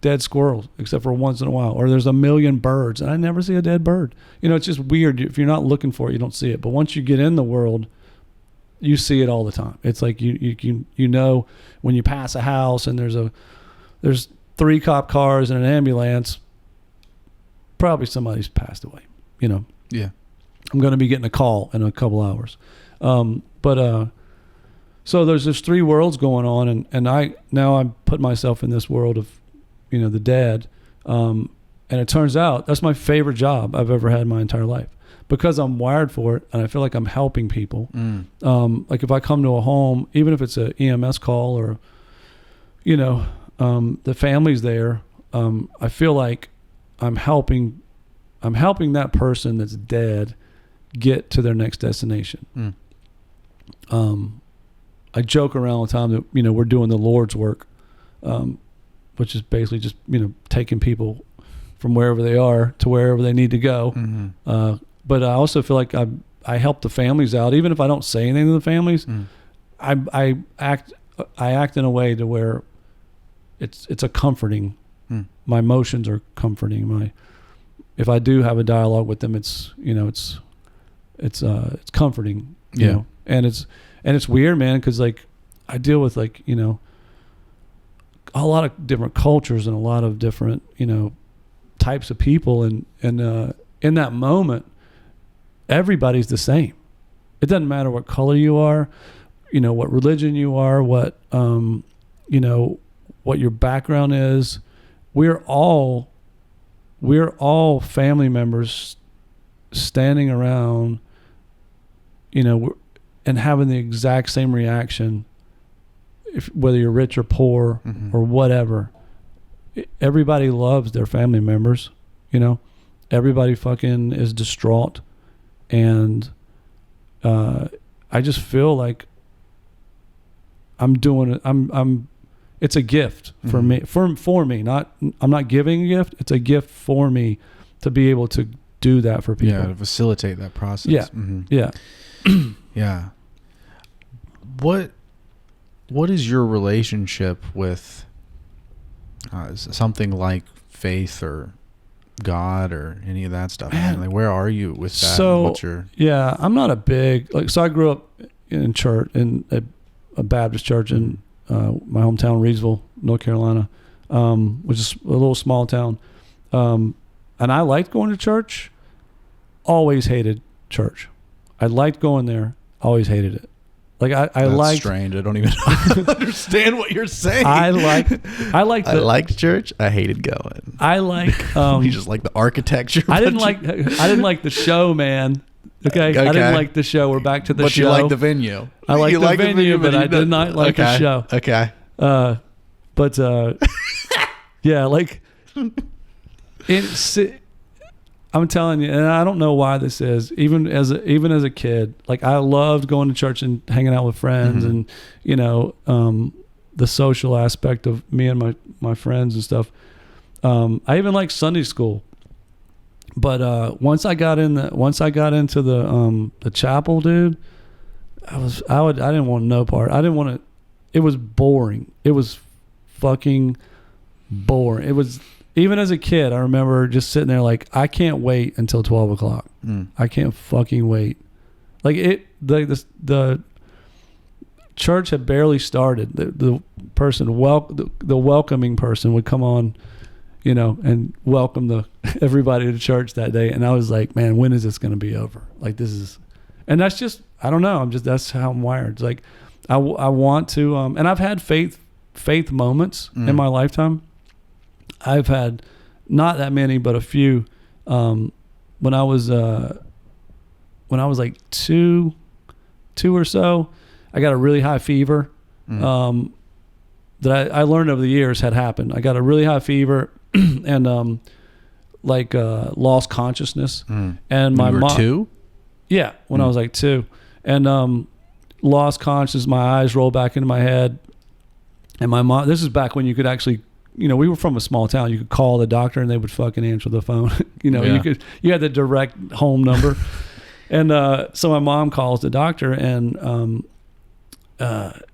dead squirrels except for once in a while. Or there's a million birds and I never see a dead bird. It's just weird. If you're not looking for it, you don't see it. But once you get in the world, you see it all the time. It's like you know when you pass a house and there's 3 cop cars and an ambulance, probably somebody's passed away. Yeah. I'm going to be getting a call in a couple hours. So there's just 3 worlds going on, and I'm putting myself in this world of, the dead. And it turns out that's my favorite job I've ever had in my entire life, because I'm wired for it and I feel like I'm helping people. Like if I come to a home, even if it's an EMS call or, the family's there, I feel like I'm helping that person that's dead get to their next destination. I joke around all the time that, we're doing the Lord's work, which is basically just, taking people from wherever they are to wherever they need to go. But I also feel like I help the families out, even if I don't say anything to the families. I act in a way to where it's a comforting. My emotions are comforting. If I do have a dialogue with them, it's comforting. You know? And it's weird, man, because like I deal with like a lot of different cultures and a lot of different types of people, and in that moment, everybody's the same. It doesn't matter what color you are, what religion you are, what what your background is. We're all family members standing around, and having the exact same reaction, whether you're rich or poor or whatever. Everybody loves their family members, everybody fucking is distraught. And I just feel like I'm doing it. It's a gift for me, for me, I'm not giving a gift. It's a gift for me to be able to do that for people. Yeah. To facilitate that process. Yeah. Yeah. Yeah. What is your relationship with something like faith or God or any of that stuff? Man, like, where are you with that? So, I'm not a big, so I grew up in church, in a Baptist church in my hometown, Reidsville, North Carolina, which is a little small town. And I liked going to church, always hated church. I liked going there, always hated it. Like I liked. Strange. I don't even understand what you're saying. I liked church. I hated going. I like. You just like the architecture. I didn't like the show, man. Okay. I didn't like the show. We're back to the show. But you like the venue. I like the venue, but I did not like the show. Okay. But yeah, like I'm telling you, and I don't know why this is. Even as a kid, like I loved going to church and hanging out with friends, and the social aspect of me and my friends and stuff. I even liked Sunday school, but once I got into the chapel, dude, I didn't want no part. I didn't want to. It was boring. It was fucking boring. It was. Even as a kid, I remember just sitting there like, I can't wait until 12 o'clock. I can't fucking wait. Like the church had barely started. The person, the welcoming person would come on, and welcome everybody to church that day. And I was like, man, when is this going to be over? Like and that's just, I don't know. That's how I'm wired. It's like, I want to, and I've had faith moments in my lifetime. I've had not that many, but a few. When I was like two or so, I got a really high fever that I learned over the years had happened. I got a really high fever and lost consciousness. And my mom. 2? Yeah, when I was like 2, and lost consciousness. My eyes rolled back into my head, and my mom. This is back when you could actually. We were from a small town. You could call the doctor and they would fucking answer the phone. You had the direct home number. And so my mom calls the doctor and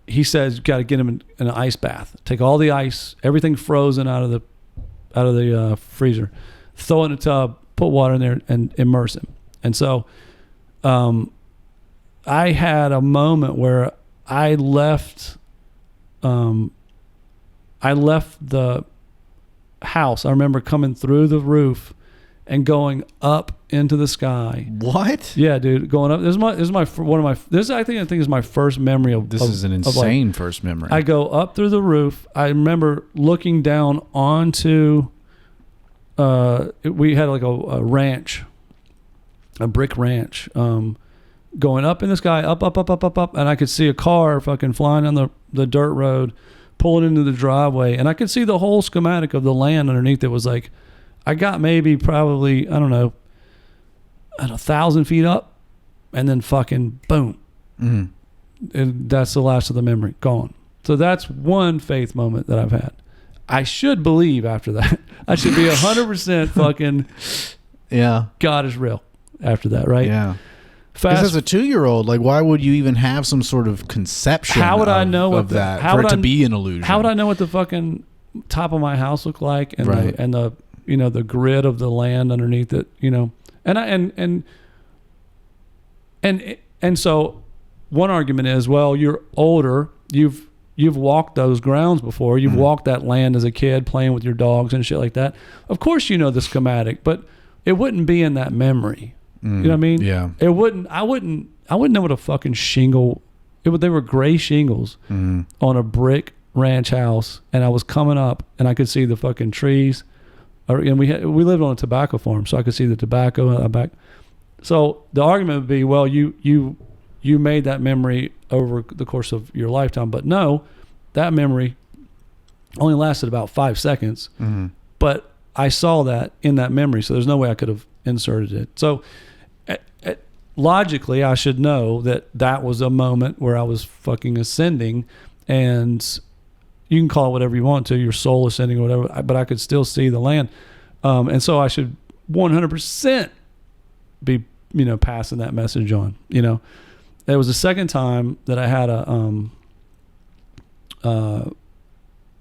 he says, you got to get him in an ice bath. Take all the ice, everything frozen out of the freezer, throw it in a tub, put water in there and immerse him. And so I had a moment where I left the house. I remember coming through the roof and going up into the sky. What? Yeah, dude, going up. This is I think is my first memory of. This is an insane first memory. I go up through the roof. I remember looking down onto. We had like a ranch, a brick ranch. Going up in the sky, up, and I could see a car fucking flying on the dirt road, pulling into the driveway, and I could see the whole schematic of the land underneath. It was like I got maybe probably, I don't know, 1,000 feet up, and then fucking boom. Mm-hmm. And that's the last of the memory, gone. So that's one faith moment that I've had. I should believe after that. I should be 100% fucking God is real after that, right? Yeah. Because as a 2-year-old, like, why would you even have some sort of conception I know of that for it to be an illusion? How would I know what the fucking top of my house looked like and right. the you know, the grid of the land underneath it, you know? And so one argument is, well, you're older, you've walked those grounds before, you've walked that land as a kid playing with your dogs and shit like that. Of course you know the schematic, but it wouldn't be in that memory. You know what I mean? Yeah. I wouldn't know what a fucking shingle. They were gray shingles on a brick ranch house, and I was coming up, and I could see the fucking trees. And we lived on a tobacco farm, so I could see the tobacco back. So the argument would be, well, you made that memory over the course of your lifetime, but no, that memory only lasted about 5 seconds. Mm-hmm. But I saw that in that memory, so there's no way I could have inserted it. So logically, I should know that was a moment where I was fucking ascending, and you can call it whatever you want to, your soul ascending or whatever, but I could still see the land. And so I should 100% be, you know, passing that message on, you know. There was the second time that I had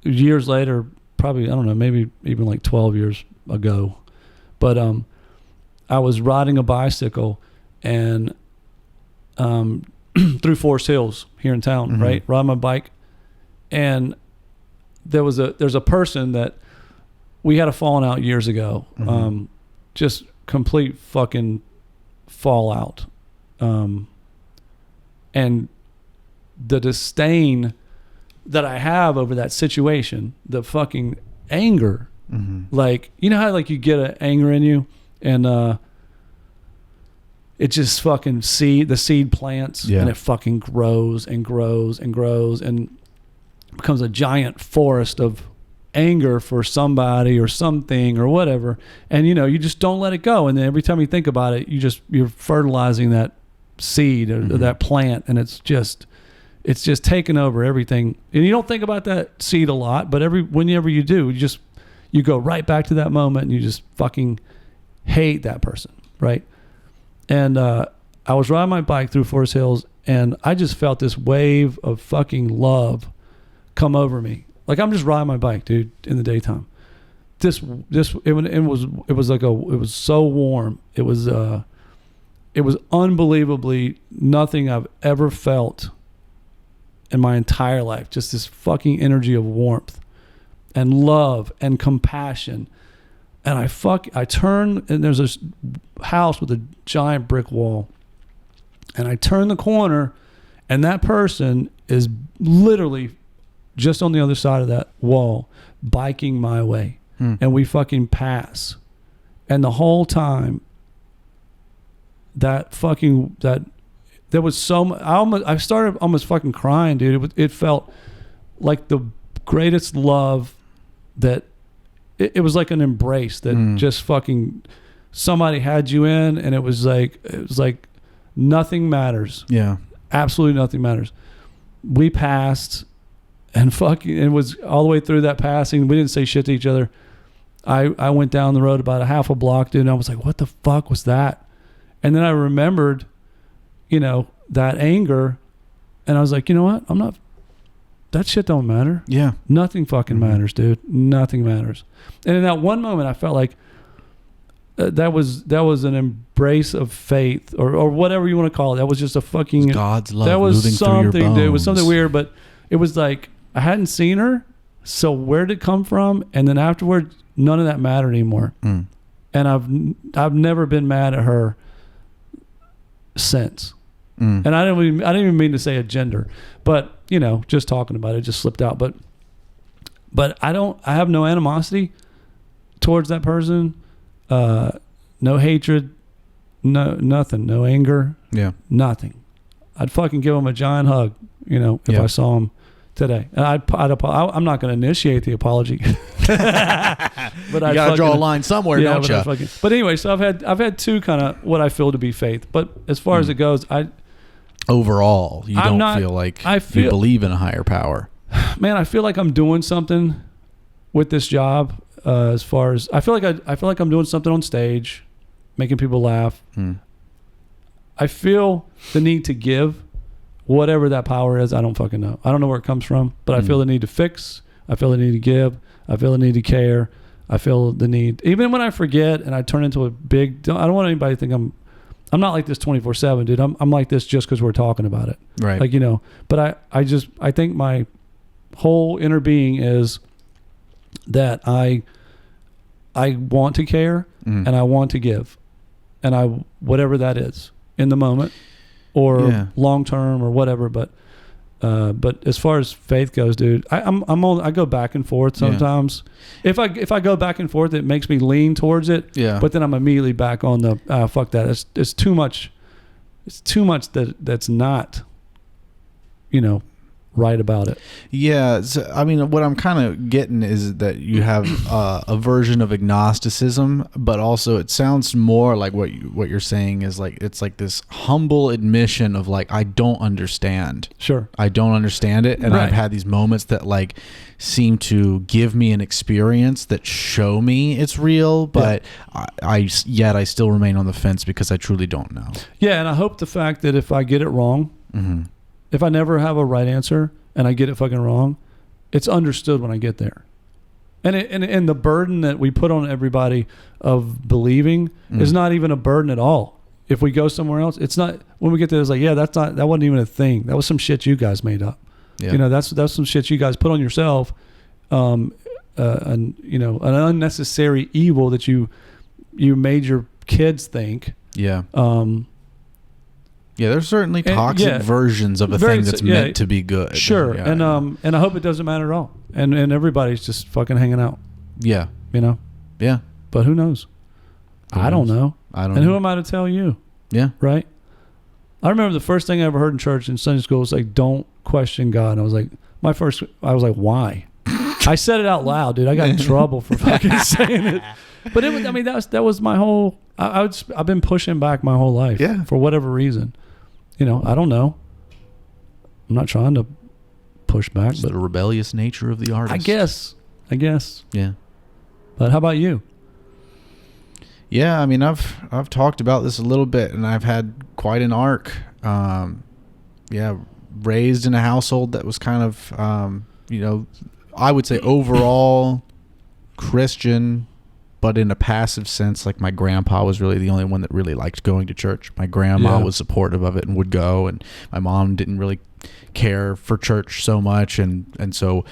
years later, probably, I don't know, maybe even like 12 years ago, but I was riding a bicycle and through Forest Hills here in town, right? Riding my bike, and there's a person that we had a falling out years ago, just complete fucking fallout, and the disdain that I have over that situation, the fucking anger, like, you know how like you get an anger in you, and it just fucking the seed plants, and it fucking grows and grows and grows and becomes a giant forest of anger for somebody or something or whatever. And, you know, you just don't let it go. And then every time you think about it, you're fertilizing that seed or that plant, and it's just taking over everything. And you don't think about that seed a lot, but whenever you do, you go right back to that moment, and you just fucking hate that person, right? And I was riding my bike through Forest Hills, and I just felt this wave of fucking love come over me. Like, I'm just riding my bike, dude, in the daytime. It was so warm. It was unbelievably nothing I've ever felt in my entire life. Just this fucking energy of warmth and love and compassion. And I turn, and there's this house with a giant brick wall, and I turn the corner, and that person is literally just on the other side of that wall, biking my way. And we fucking pass. And the whole time, there was so much, I started almost fucking crying, dude. It felt like the greatest love that, it was like an embrace that just fucking somebody had you in, and it was like nothing matters. Yeah. Absolutely nothing matters. We passed, and fucking, it was all the way through that passing. We didn't say shit to each other. I went down the road about a half a block, dude, and I was like, what the fuck was that? And then I remembered, you know, that anger, and I was like, you know what? That shit don't matter. Yeah. Nothing fucking matters, dude. Nothing matters. And in that one moment, I felt like that was an embrace of faith, or whatever you want to call it. That was just a fucking God's love. That was moving something, through your bones. dude. It was something weird, but it was like I hadn't seen her, so where did it come from? And then afterward, none of that mattered anymore. And I've never been mad at her since. And I didn't even mean to say a gender, but you know, just talking about it just slipped out. But I have no animosity towards that person. No hatred, no nothing, no anger. Yeah. Nothing. I'd fucking give him a giant hug, you know, if I saw him today. And I'm not going to initiate the apology. But you got to draw a line somewhere, don't you? But anyway, so I've had two kind of what I feel to be faith. But as far as it goes, overall, you don't feel like you believe in a higher power. Man, I feel like I'm doing something with this job. As far as I feel like I'm doing something on stage, making people laugh. I feel the need to give, whatever that power is. I don't fucking know. I don't know where it comes from, but I feel the need to fix. I feel the need to give. I feel the need to care. I feel the need, even when I forget and I turn into a big. I don't want anybody to think I'm not like this 24/7, dude. I'm like this just because we're talking about it, right? Like, you know. But I think my whole inner being is that I want to care and I want to give, and whatever that is in the moment or long term or whatever. But as far as faith goes, dude, I go back and forth sometimes. Yeah. If I go back and forth, it makes me lean towards it. Yeah. But then I'm immediately back on the fuck that. It's too much. It's too much that's not, you know, right about it. Yeah. So, I mean, what I'm kind of getting is that you have a version of agnosticism, but also it sounds more like what you're saying is like, it's like this humble admission of like, I don't understand. Sure. I don't understand it. And I've had these moments that like seem to give me an experience that show me it's real, but I still remain on the fence because I truly don't know. Yeah. And I hope the fact that if I get it wrong, if I never have a right answer and I get it fucking wrong, it's understood when I get there. And the burden that we put on everybody of believing is not even a burden at all. If we go somewhere else, it's not, when we get there, it's like, that wasn't even a thing. That was some shit you guys made up. Yeah. You know, that's some shit you guys put on yourself. And you know, an unnecessary evil that you made your kids think. Yeah. Yeah, there's certainly toxic versions of a thing that's meant to be good. Sure. Yeah, and I hope it doesn't matter at all. And everybody's just fucking hanging out. Yeah. You know? Yeah. But who knows? I don't know. And who am I to tell you? Yeah. Right? I remember the first thing I ever heard in church in Sunday school was like, don't question God. And I was like, why? I said it out loud, dude. I got in trouble for fucking saying it. But it was, I mean, that was my whole, I've been pushing back my whole life for whatever reason. You know, I don't know. I'm not trying to push back, but the rebellious nature of the artist. I guess. Yeah. But how about you? Yeah, I mean, I've talked about this a little bit, and I've had quite an arc. Raised in a household that was kind of, you know, I would say overall Christian, but in a passive sense. Like my grandpa was really the only one that really liked going to church. My grandma was supportive of it and would go, and my mom didn't really care for church so much. And so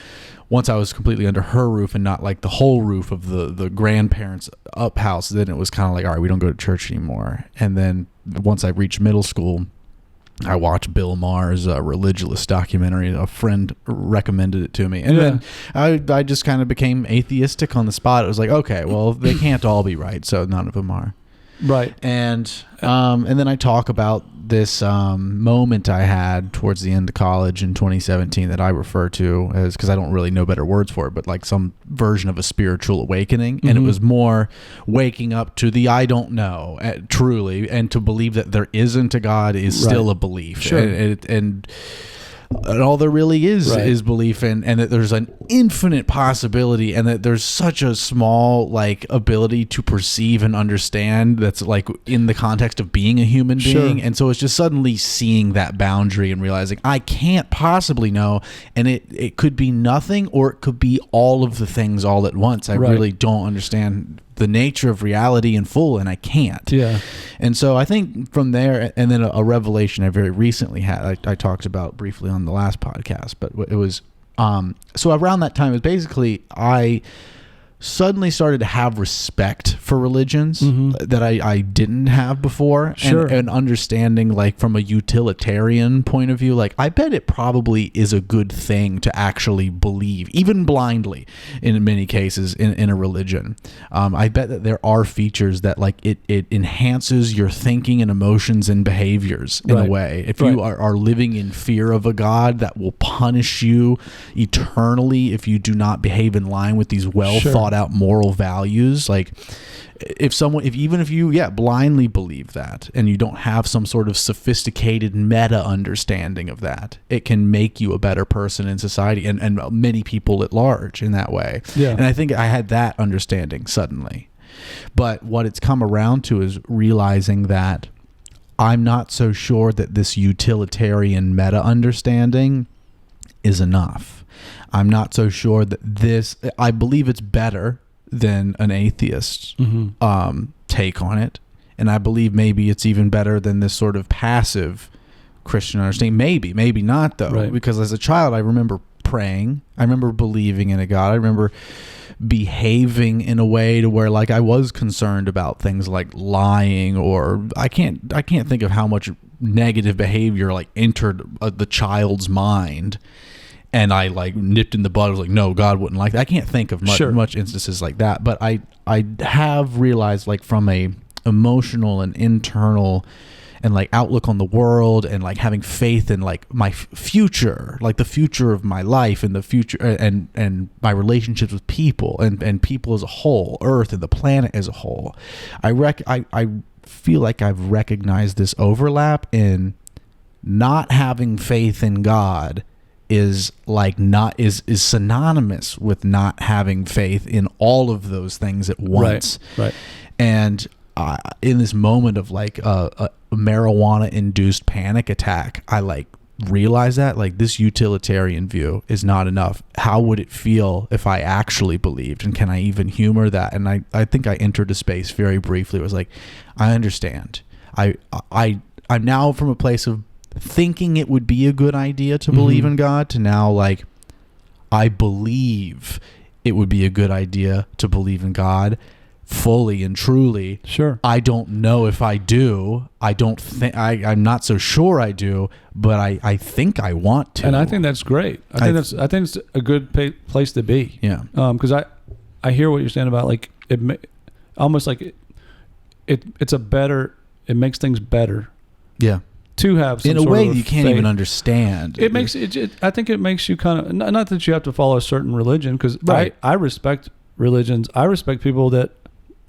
once I was completely under her roof and not like the whole roof of the grandparents' up house, then it was kind of like, all right, we don't go to church anymore. And then once I reached middle school, I watched Bill Maher's Religious documentary. A friend recommended it to me. And then I just kind of became atheistic on the spot. It was like, okay, well, they can't all be right, so none of them are. Right. And then I talk about this moment I had towards the end of college in 2017 that I refer to as, because I don't really know better words for it, but like some version of a spiritual awakening. And it was more waking up to the I don't know, truly, and to believe that there isn't a God is still a belief. Sure. And all there really is belief in, and that there's an infinite possibility, and that there's such a small like ability to perceive and understand that's like in the context of being a human being. And so it's just suddenly seeing that boundary and realizing I can't possibly know, and it could be nothing or it could be all of the things all at once. I really don't understand the nature of reality in full, and I can't. Yeah. And so I think from there, and then a revelation I very recently had, I talked about briefly on the last podcast, but it was, so around that time, it was basically, I suddenly started to have respect for religions that I didn't have before. Sure. And understanding, like, from a utilitarian point of view, like, I bet it probably is a good thing to actually believe, even blindly, in many cases, in a religion. I bet that there are features that, like, it enhances your thinking and emotions and behaviors in a way. If you are living in fear of a God that will punish you eternally if you do not behave in line with these thought out moral values, like, even if you blindly believe that and you don't have some sort of sophisticated meta understanding of that, it can make you a better person in society and many people at large in that way. And I think I had that understanding suddenly. But what it's come around to is realizing that I'm not so sure that this utilitarian meta understanding is enough. I'm not so sure that I believe it's better than an atheist take on it. And I believe maybe it's even better than this sort of passive Christian understanding. Maybe not, though. Right. Because as a child, I remember praying. I remember believing in a God. I remember behaving in a way to where, like, I was concerned about things like lying, or I can't think of how much negative behavior, like, entered the child's mind. And I, like, nipped in the bud. I was like, no, God wouldn't like that. I can't think of much instances like that. But I have realized, like, from a emotional and internal and, like, outlook on the world, and, like, having faith in, like, my future, like the future of my life and the future and my relationships with people and people as a whole, Earth and the planet as a whole. I feel like I've recognized this overlap in not having faith in God is synonymous with not having faith in all of those things at once. Right. And in this moment of, like, a marijuana induced panic attack, I, like, realized that, like, this utilitarian view is not enough. How would it feel if I actually believed, and can I even humor that? And I think I entered a space very briefly. It was like, I understand. I'm now from a place of thinking it would be a good idea to believe in God, to now, like, I believe it would be a good idea to believe in God fully and truly. Sure. I don't know if I do. I'm not so sure I do, but I think I want to. And I think that's great. I think it's a good place to be. Yeah. Because I hear what you're saying about, like, almost like it's a better, it makes things better. Yeah. To have some in a sort way of you can't faith. even understand. It makes it. I think it makes you kind of, not that you have to follow a certain religion, because I respect religions. I respect people that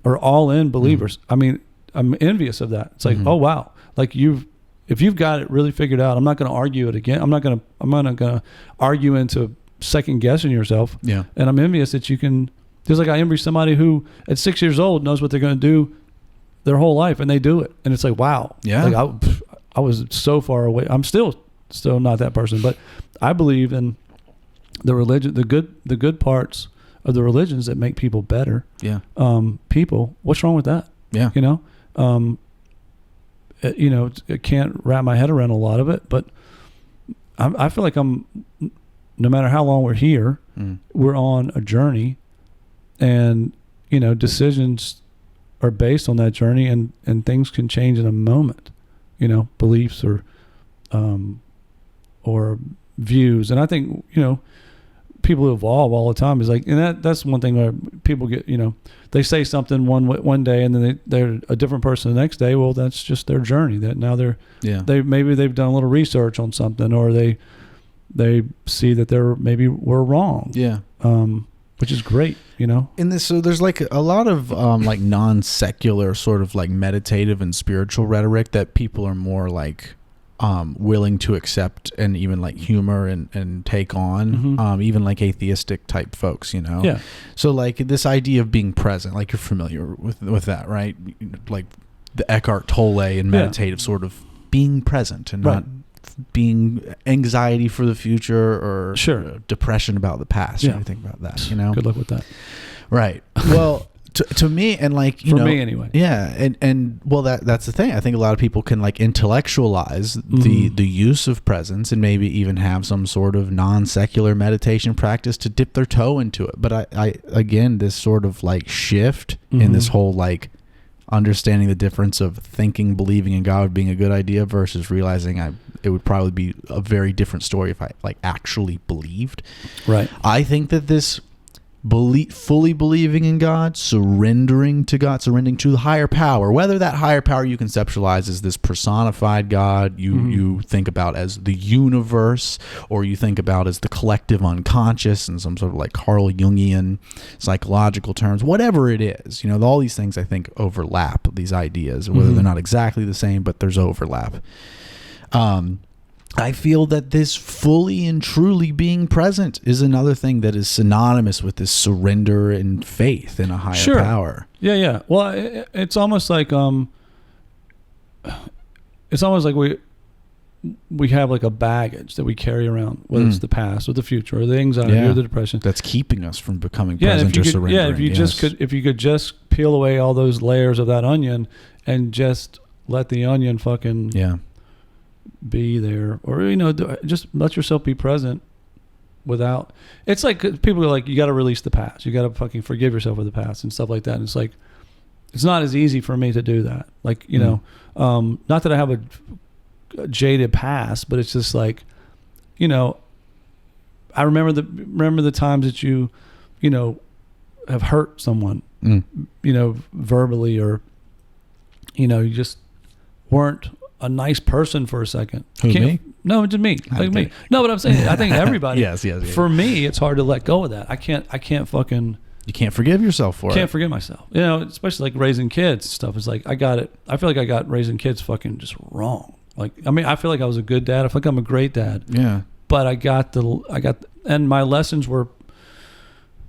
are all in believers. I mean, I'm envious of that. It's like, oh wow, like if you've got it really figured out, I'm not going to argue it again. I'm not going to argue into second guessing yourself. Yeah. And I'm envious that you can. Just like I envy somebody who at 6 years old knows what they're going to do their whole life, and they do it, and it's like, wow. Yeah. Like I was so far away. I'm still not that person, but I believe in the religion, the good parts of the religions that make people better. Yeah. People, what's wrong with that? Yeah. I can't wrap my head around a lot of it, but I feel like no matter how long we're here, we're on a journey, and, decisions are based on that journey, and things can change in a moment. Beliefs or views. And I think, people evolve all the time. Is like, and that's one thing where people get, they say something one day and then they're a different person the next day. Well, that's just their journey. That now maybe they've done a little research on something, or they see that we're wrong. Yeah. Which is great, In this, so there's, like, a lot of like non-secular sort of, like, meditative and spiritual rhetoric that people are more, like, willing to accept and even, like, humor and take on, even, like, atheistic type folks, Yeah. So, like, this idea of being present, like, you're familiar with that, right? Like the Eckhart Tolle and meditative sort of being present and not being anxiety for the future or depression about the past or anything about that, Good luck with that. Right. Well, to me, and like for me anyway. Yeah, and well, that's the thing. I think a lot of people can like intellectualize the use of presence and maybe even have some sort of non-secular meditation practice to dip their toe into it. But I again, this sort of like shift in this whole like understanding the difference of thinking, believing in God being a good idea versus realizing it would probably be a very different story if I like actually believed. Right. I think that this fully believing in God, surrendering to God, surrendering to the higher power, whether that higher power you conceptualize as this personified God you think about as the universe, or you think about as the collective unconscious in some sort of like Carl Jungian psychological terms, whatever it is, you know, all these things I think overlap these ideas, whether they're not exactly the same, but there's overlap. I feel that this fully and truly being present is another thing that is synonymous with this surrender and faith in a higher power. Yeah. Well, it's almost like we have like a baggage that we carry around, whether it's the past or the future or the anxiety or the depression that's keeping us from becoming present or surrendering. Yeah, if you could just peel away all those layers of that onion and just let the onion fucking be there, or you know, just let yourself be present without. It's like people are like, you got to release the past, you got to fucking forgive yourself of the past and stuff like that, and it's like it's not as easy for me to do that, like, you know, not that I have a jaded past, but it's just like, you know, I remember the times that you know, have hurt someone, you know, verbally, or you know, you just weren't a nice person for a second. Who, me? No, just me. Like me. No, but I'm saying, I think everybody. yes. For me, it's hard to let go of that. I can't fucking. You can't forgive yourself for it. Can't forgive myself. You know, especially like raising kids and stuff. It's like I feel like I got raising kids fucking just wrong. Like, I mean, I feel like I was a good dad. I feel like I'm a great dad. Yeah. But and my lessons were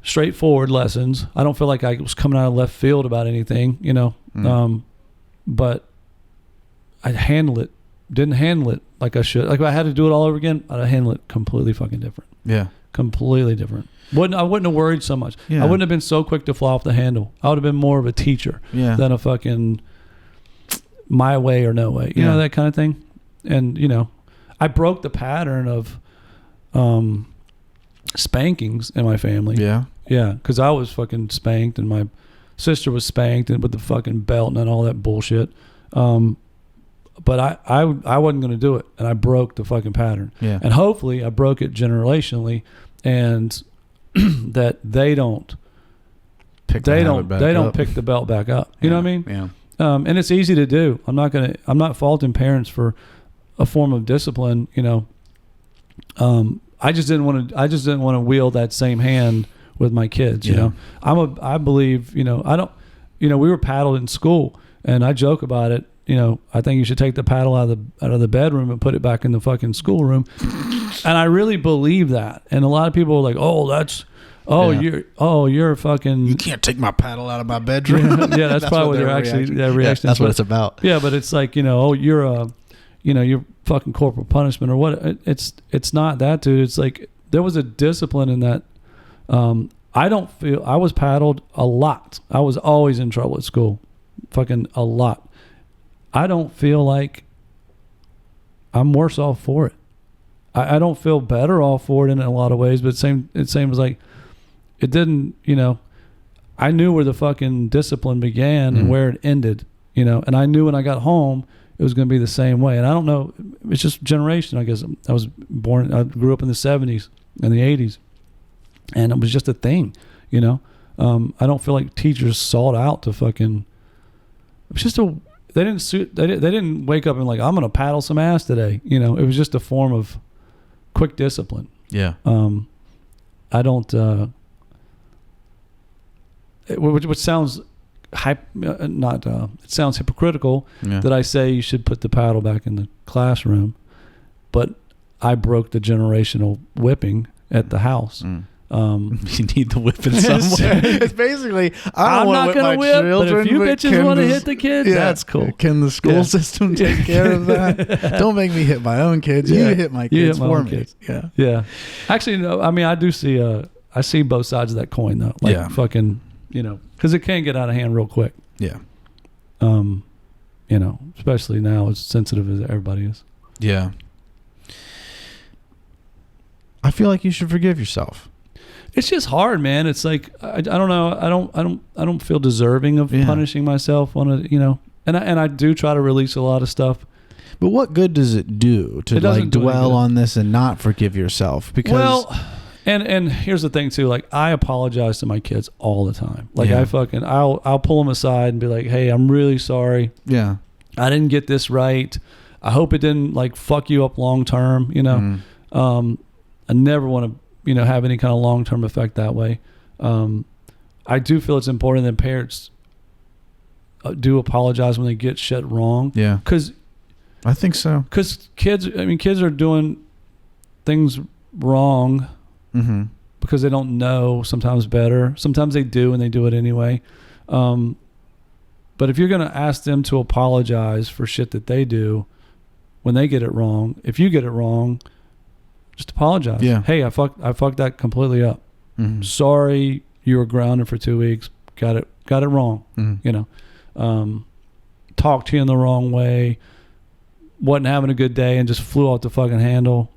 straightforward lessons. I don't feel like I was coming out of left field about anything, you know. But I didn't handle it like I should. Like if I had to do it all over again, I'd handle it completely fucking different. Yeah. Completely different. I wouldn't have worried so much. Yeah. I wouldn't have been so quick to fly off the handle. I would have been more of a teacher than a fucking my way or no way. You know, that kind of thing. And, you know, I broke the pattern of spankings in my family. Yeah. Yeah. Because I was fucking spanked and my sister was spanked and with the fucking belt and all that bullshit. But I wasn't going to do it, and I broke the fucking pattern. Yeah. And hopefully I broke it generationally, and that they don't pick the belt back up. You know what I mean? Yeah. And it's easy to do. I'm not faulting parents for a form of discipline. You know, I just didn't want to wield that same hand with my kids. You know, I believe. You know, I don't. You know, we were paddled in school, and I joke about it. You know, I think you should take the paddle out of the bedroom and put it back in the fucking schoolroom. And I really believe that. And a lot of people are like, you're fucking. You can't take my paddle out of my bedroom. Yeah, that's probably what they're actually their reaction. That's what it's about. Yeah, but it's like, you know, you're fucking corporal punishment or what? It's not that, dude. It's like there was a discipline in that. I was paddled a lot. I was always in trouble at school, fucking a lot. I don't feel like I'm worse off for it. I don't feel better off for it in a lot of ways, but it seems like it didn't, you know, I knew where the fucking discipline began and where it ended, you know, and I knew when I got home it was going to be the same way. And I don't know, it's just generation, I guess. I grew up in the 70s and the 80s, and it was just a thing, you know. I don't feel like teachers sought out to fucking, it was just they didn't wake up and like, I'm going to paddle some ass today. You know, it was just a form of quick discipline. Yeah. I don't, which sounds it sounds hypocritical that I say you should put the paddle back in the classroom, but I broke the generational whipping at the house. You need the whipping somewhere. It's basically, I'm not going to whip, children, but if you bitches want to hit the kids, that's cool. Can the school system take care of that? Don't make me hit my own kids. You hit my kids for me. Yeah. Actually, no. I mean, I do see. I see both sides of that coin, though. Like fucking, because it can get out of hand real quick. Yeah. Especially now as sensitive as everybody is. Yeah. I feel like you should forgive yourself. It's just hard, man. It's like I don't know. I don't feel deserving of punishing myself on a and I do try to release a lot of stuff. But what good does it do to like dwell on this and not forgive yourself? Because and here's the thing too. Like I apologize to my kids all the time. Like I'll pull them aside and be like, hey, I'm really sorry. Yeah. I didn't get this right. I hope it didn't like fuck you up long term. I never want to have any kind of long term effect that way. I do feel it's important that parents do apologize when they get shit wrong. Yeah. Because I think so. Because kids are doing things wrong because they don't know sometimes better. Sometimes they do and they do it anyway. But if you're going to ask them to apologize for shit that they do when they get it wrong, if you get it wrong, just apologize. Yeah. Hey, I fucked that completely up. Mm-hmm. Sorry, you were grounded for 2 weeks. Got it wrong. Mm-hmm. Talked to you in the wrong way. Wasn't having a good day and just flew off the fucking handle.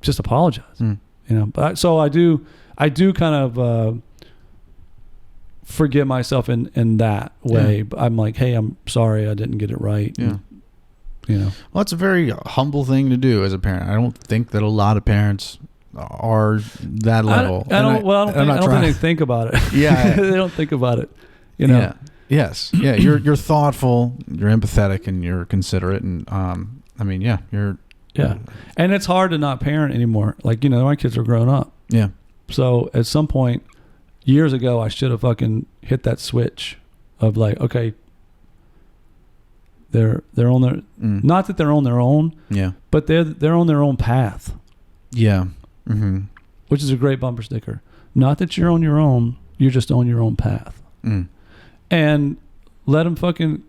Just apologize. But so I do kind of forgive myself in that way. Yeah. But I'm like, hey, I'm sorry, I didn't get it right. Yeah. And, well, it's a very humble thing to do as a parent. I don't think that a lot of parents are that level. I don't think they think about it. Yeah. They don't think about it. Yeah. Yes. Yeah. You're thoughtful, you're empathetic, and you're considerate. And you're. Yeah. And it's hard to not parent anymore. Like, my kids are grown up. Yeah. So at some point years ago, I should have fucking hit that switch of like, okay, they're on their, not that they're on their own, but they're on their own path. Yeah. Mm-hmm. Which is a great bumper sticker. Not that you're on your own, you're just on your own path. And let them fucking,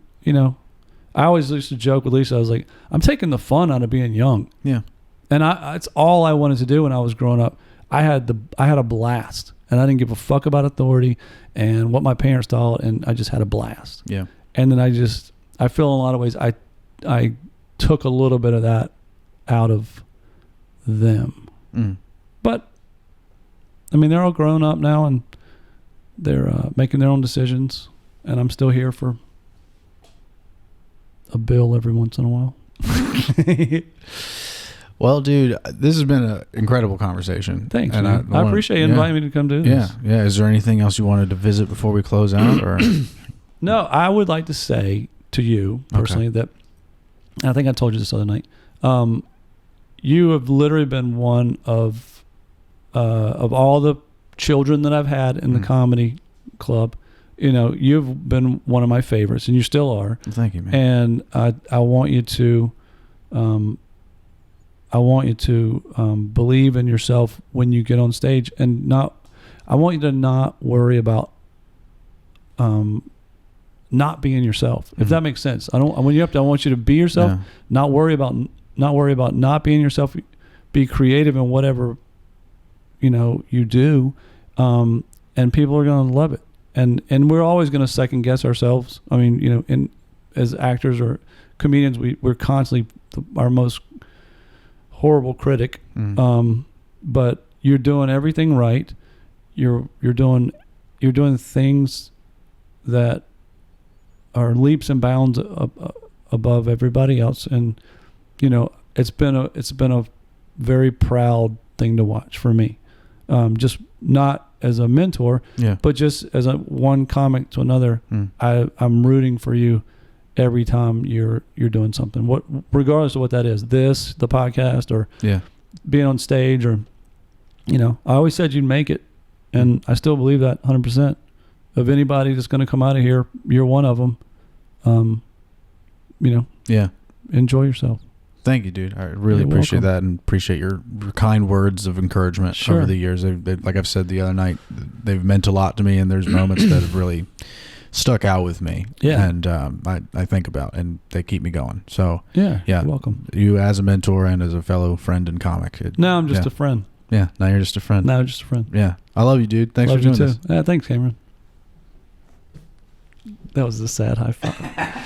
I always used to joke with Lisa. I was like, I'm taking the fun out of being young. Yeah. And it's all I wanted to do when I was growing up. I had a blast, and I didn't give a fuck about authority and what my parents thought, and I just had a blast. Yeah. And then I feel in a lot of ways I took a little bit of that out of them. But they're all grown up now, and they're making their own decisions, and I'm still here for a bill every once in a while. Well, dude, this has been an incredible conversation. Thanks, and I appreciate you inviting me to come do this. Yeah. Is there anything else you wanted to visit before we close out? Or no, I would like to say to you personally that, and I think I told you this other night, you have literally been one of all the children that I've had in the comedy club. You've been one of my favorites, and you still are. Thank you, man. And I want you to believe in yourself when you get on stage, and I want you to not worry about not being yourself. If that makes sense. I want you to be yourself, not worry about not being yourself. Be creative in whatever you do, and people are going to love it. And we're always going to second guess ourselves. As actors or comedians, we're constantly our most horrible critic. But you're doing everything right. You're doing things that are leaps and bounds above everybody else. And it's been a very proud thing to watch for me. Just not as a mentor, but just as one comic to another. I'm rooting for you every time you're doing something, regardless of what that is, the podcast, or being on stage, or I always said you'd make it, and I still believe that 100%. Of anybody that's going to come out of here, you're one of them. Enjoy yourself. Thank you, dude. I really appreciate that, and appreciate your kind words of encouragement over the years. They, like I've said the other night, they've meant a lot to me, and there's moments that have really stuck out with me. And I think about, and they keep me going. So you're welcome. You as a mentor and as a fellow friend and comic. Now I'm just a friend. Yeah, now you're just a friend. Now just a friend. Yeah. I love you, dude. Thanks Love for doing you too. this. Thanks, Cameron. That was a sad high five.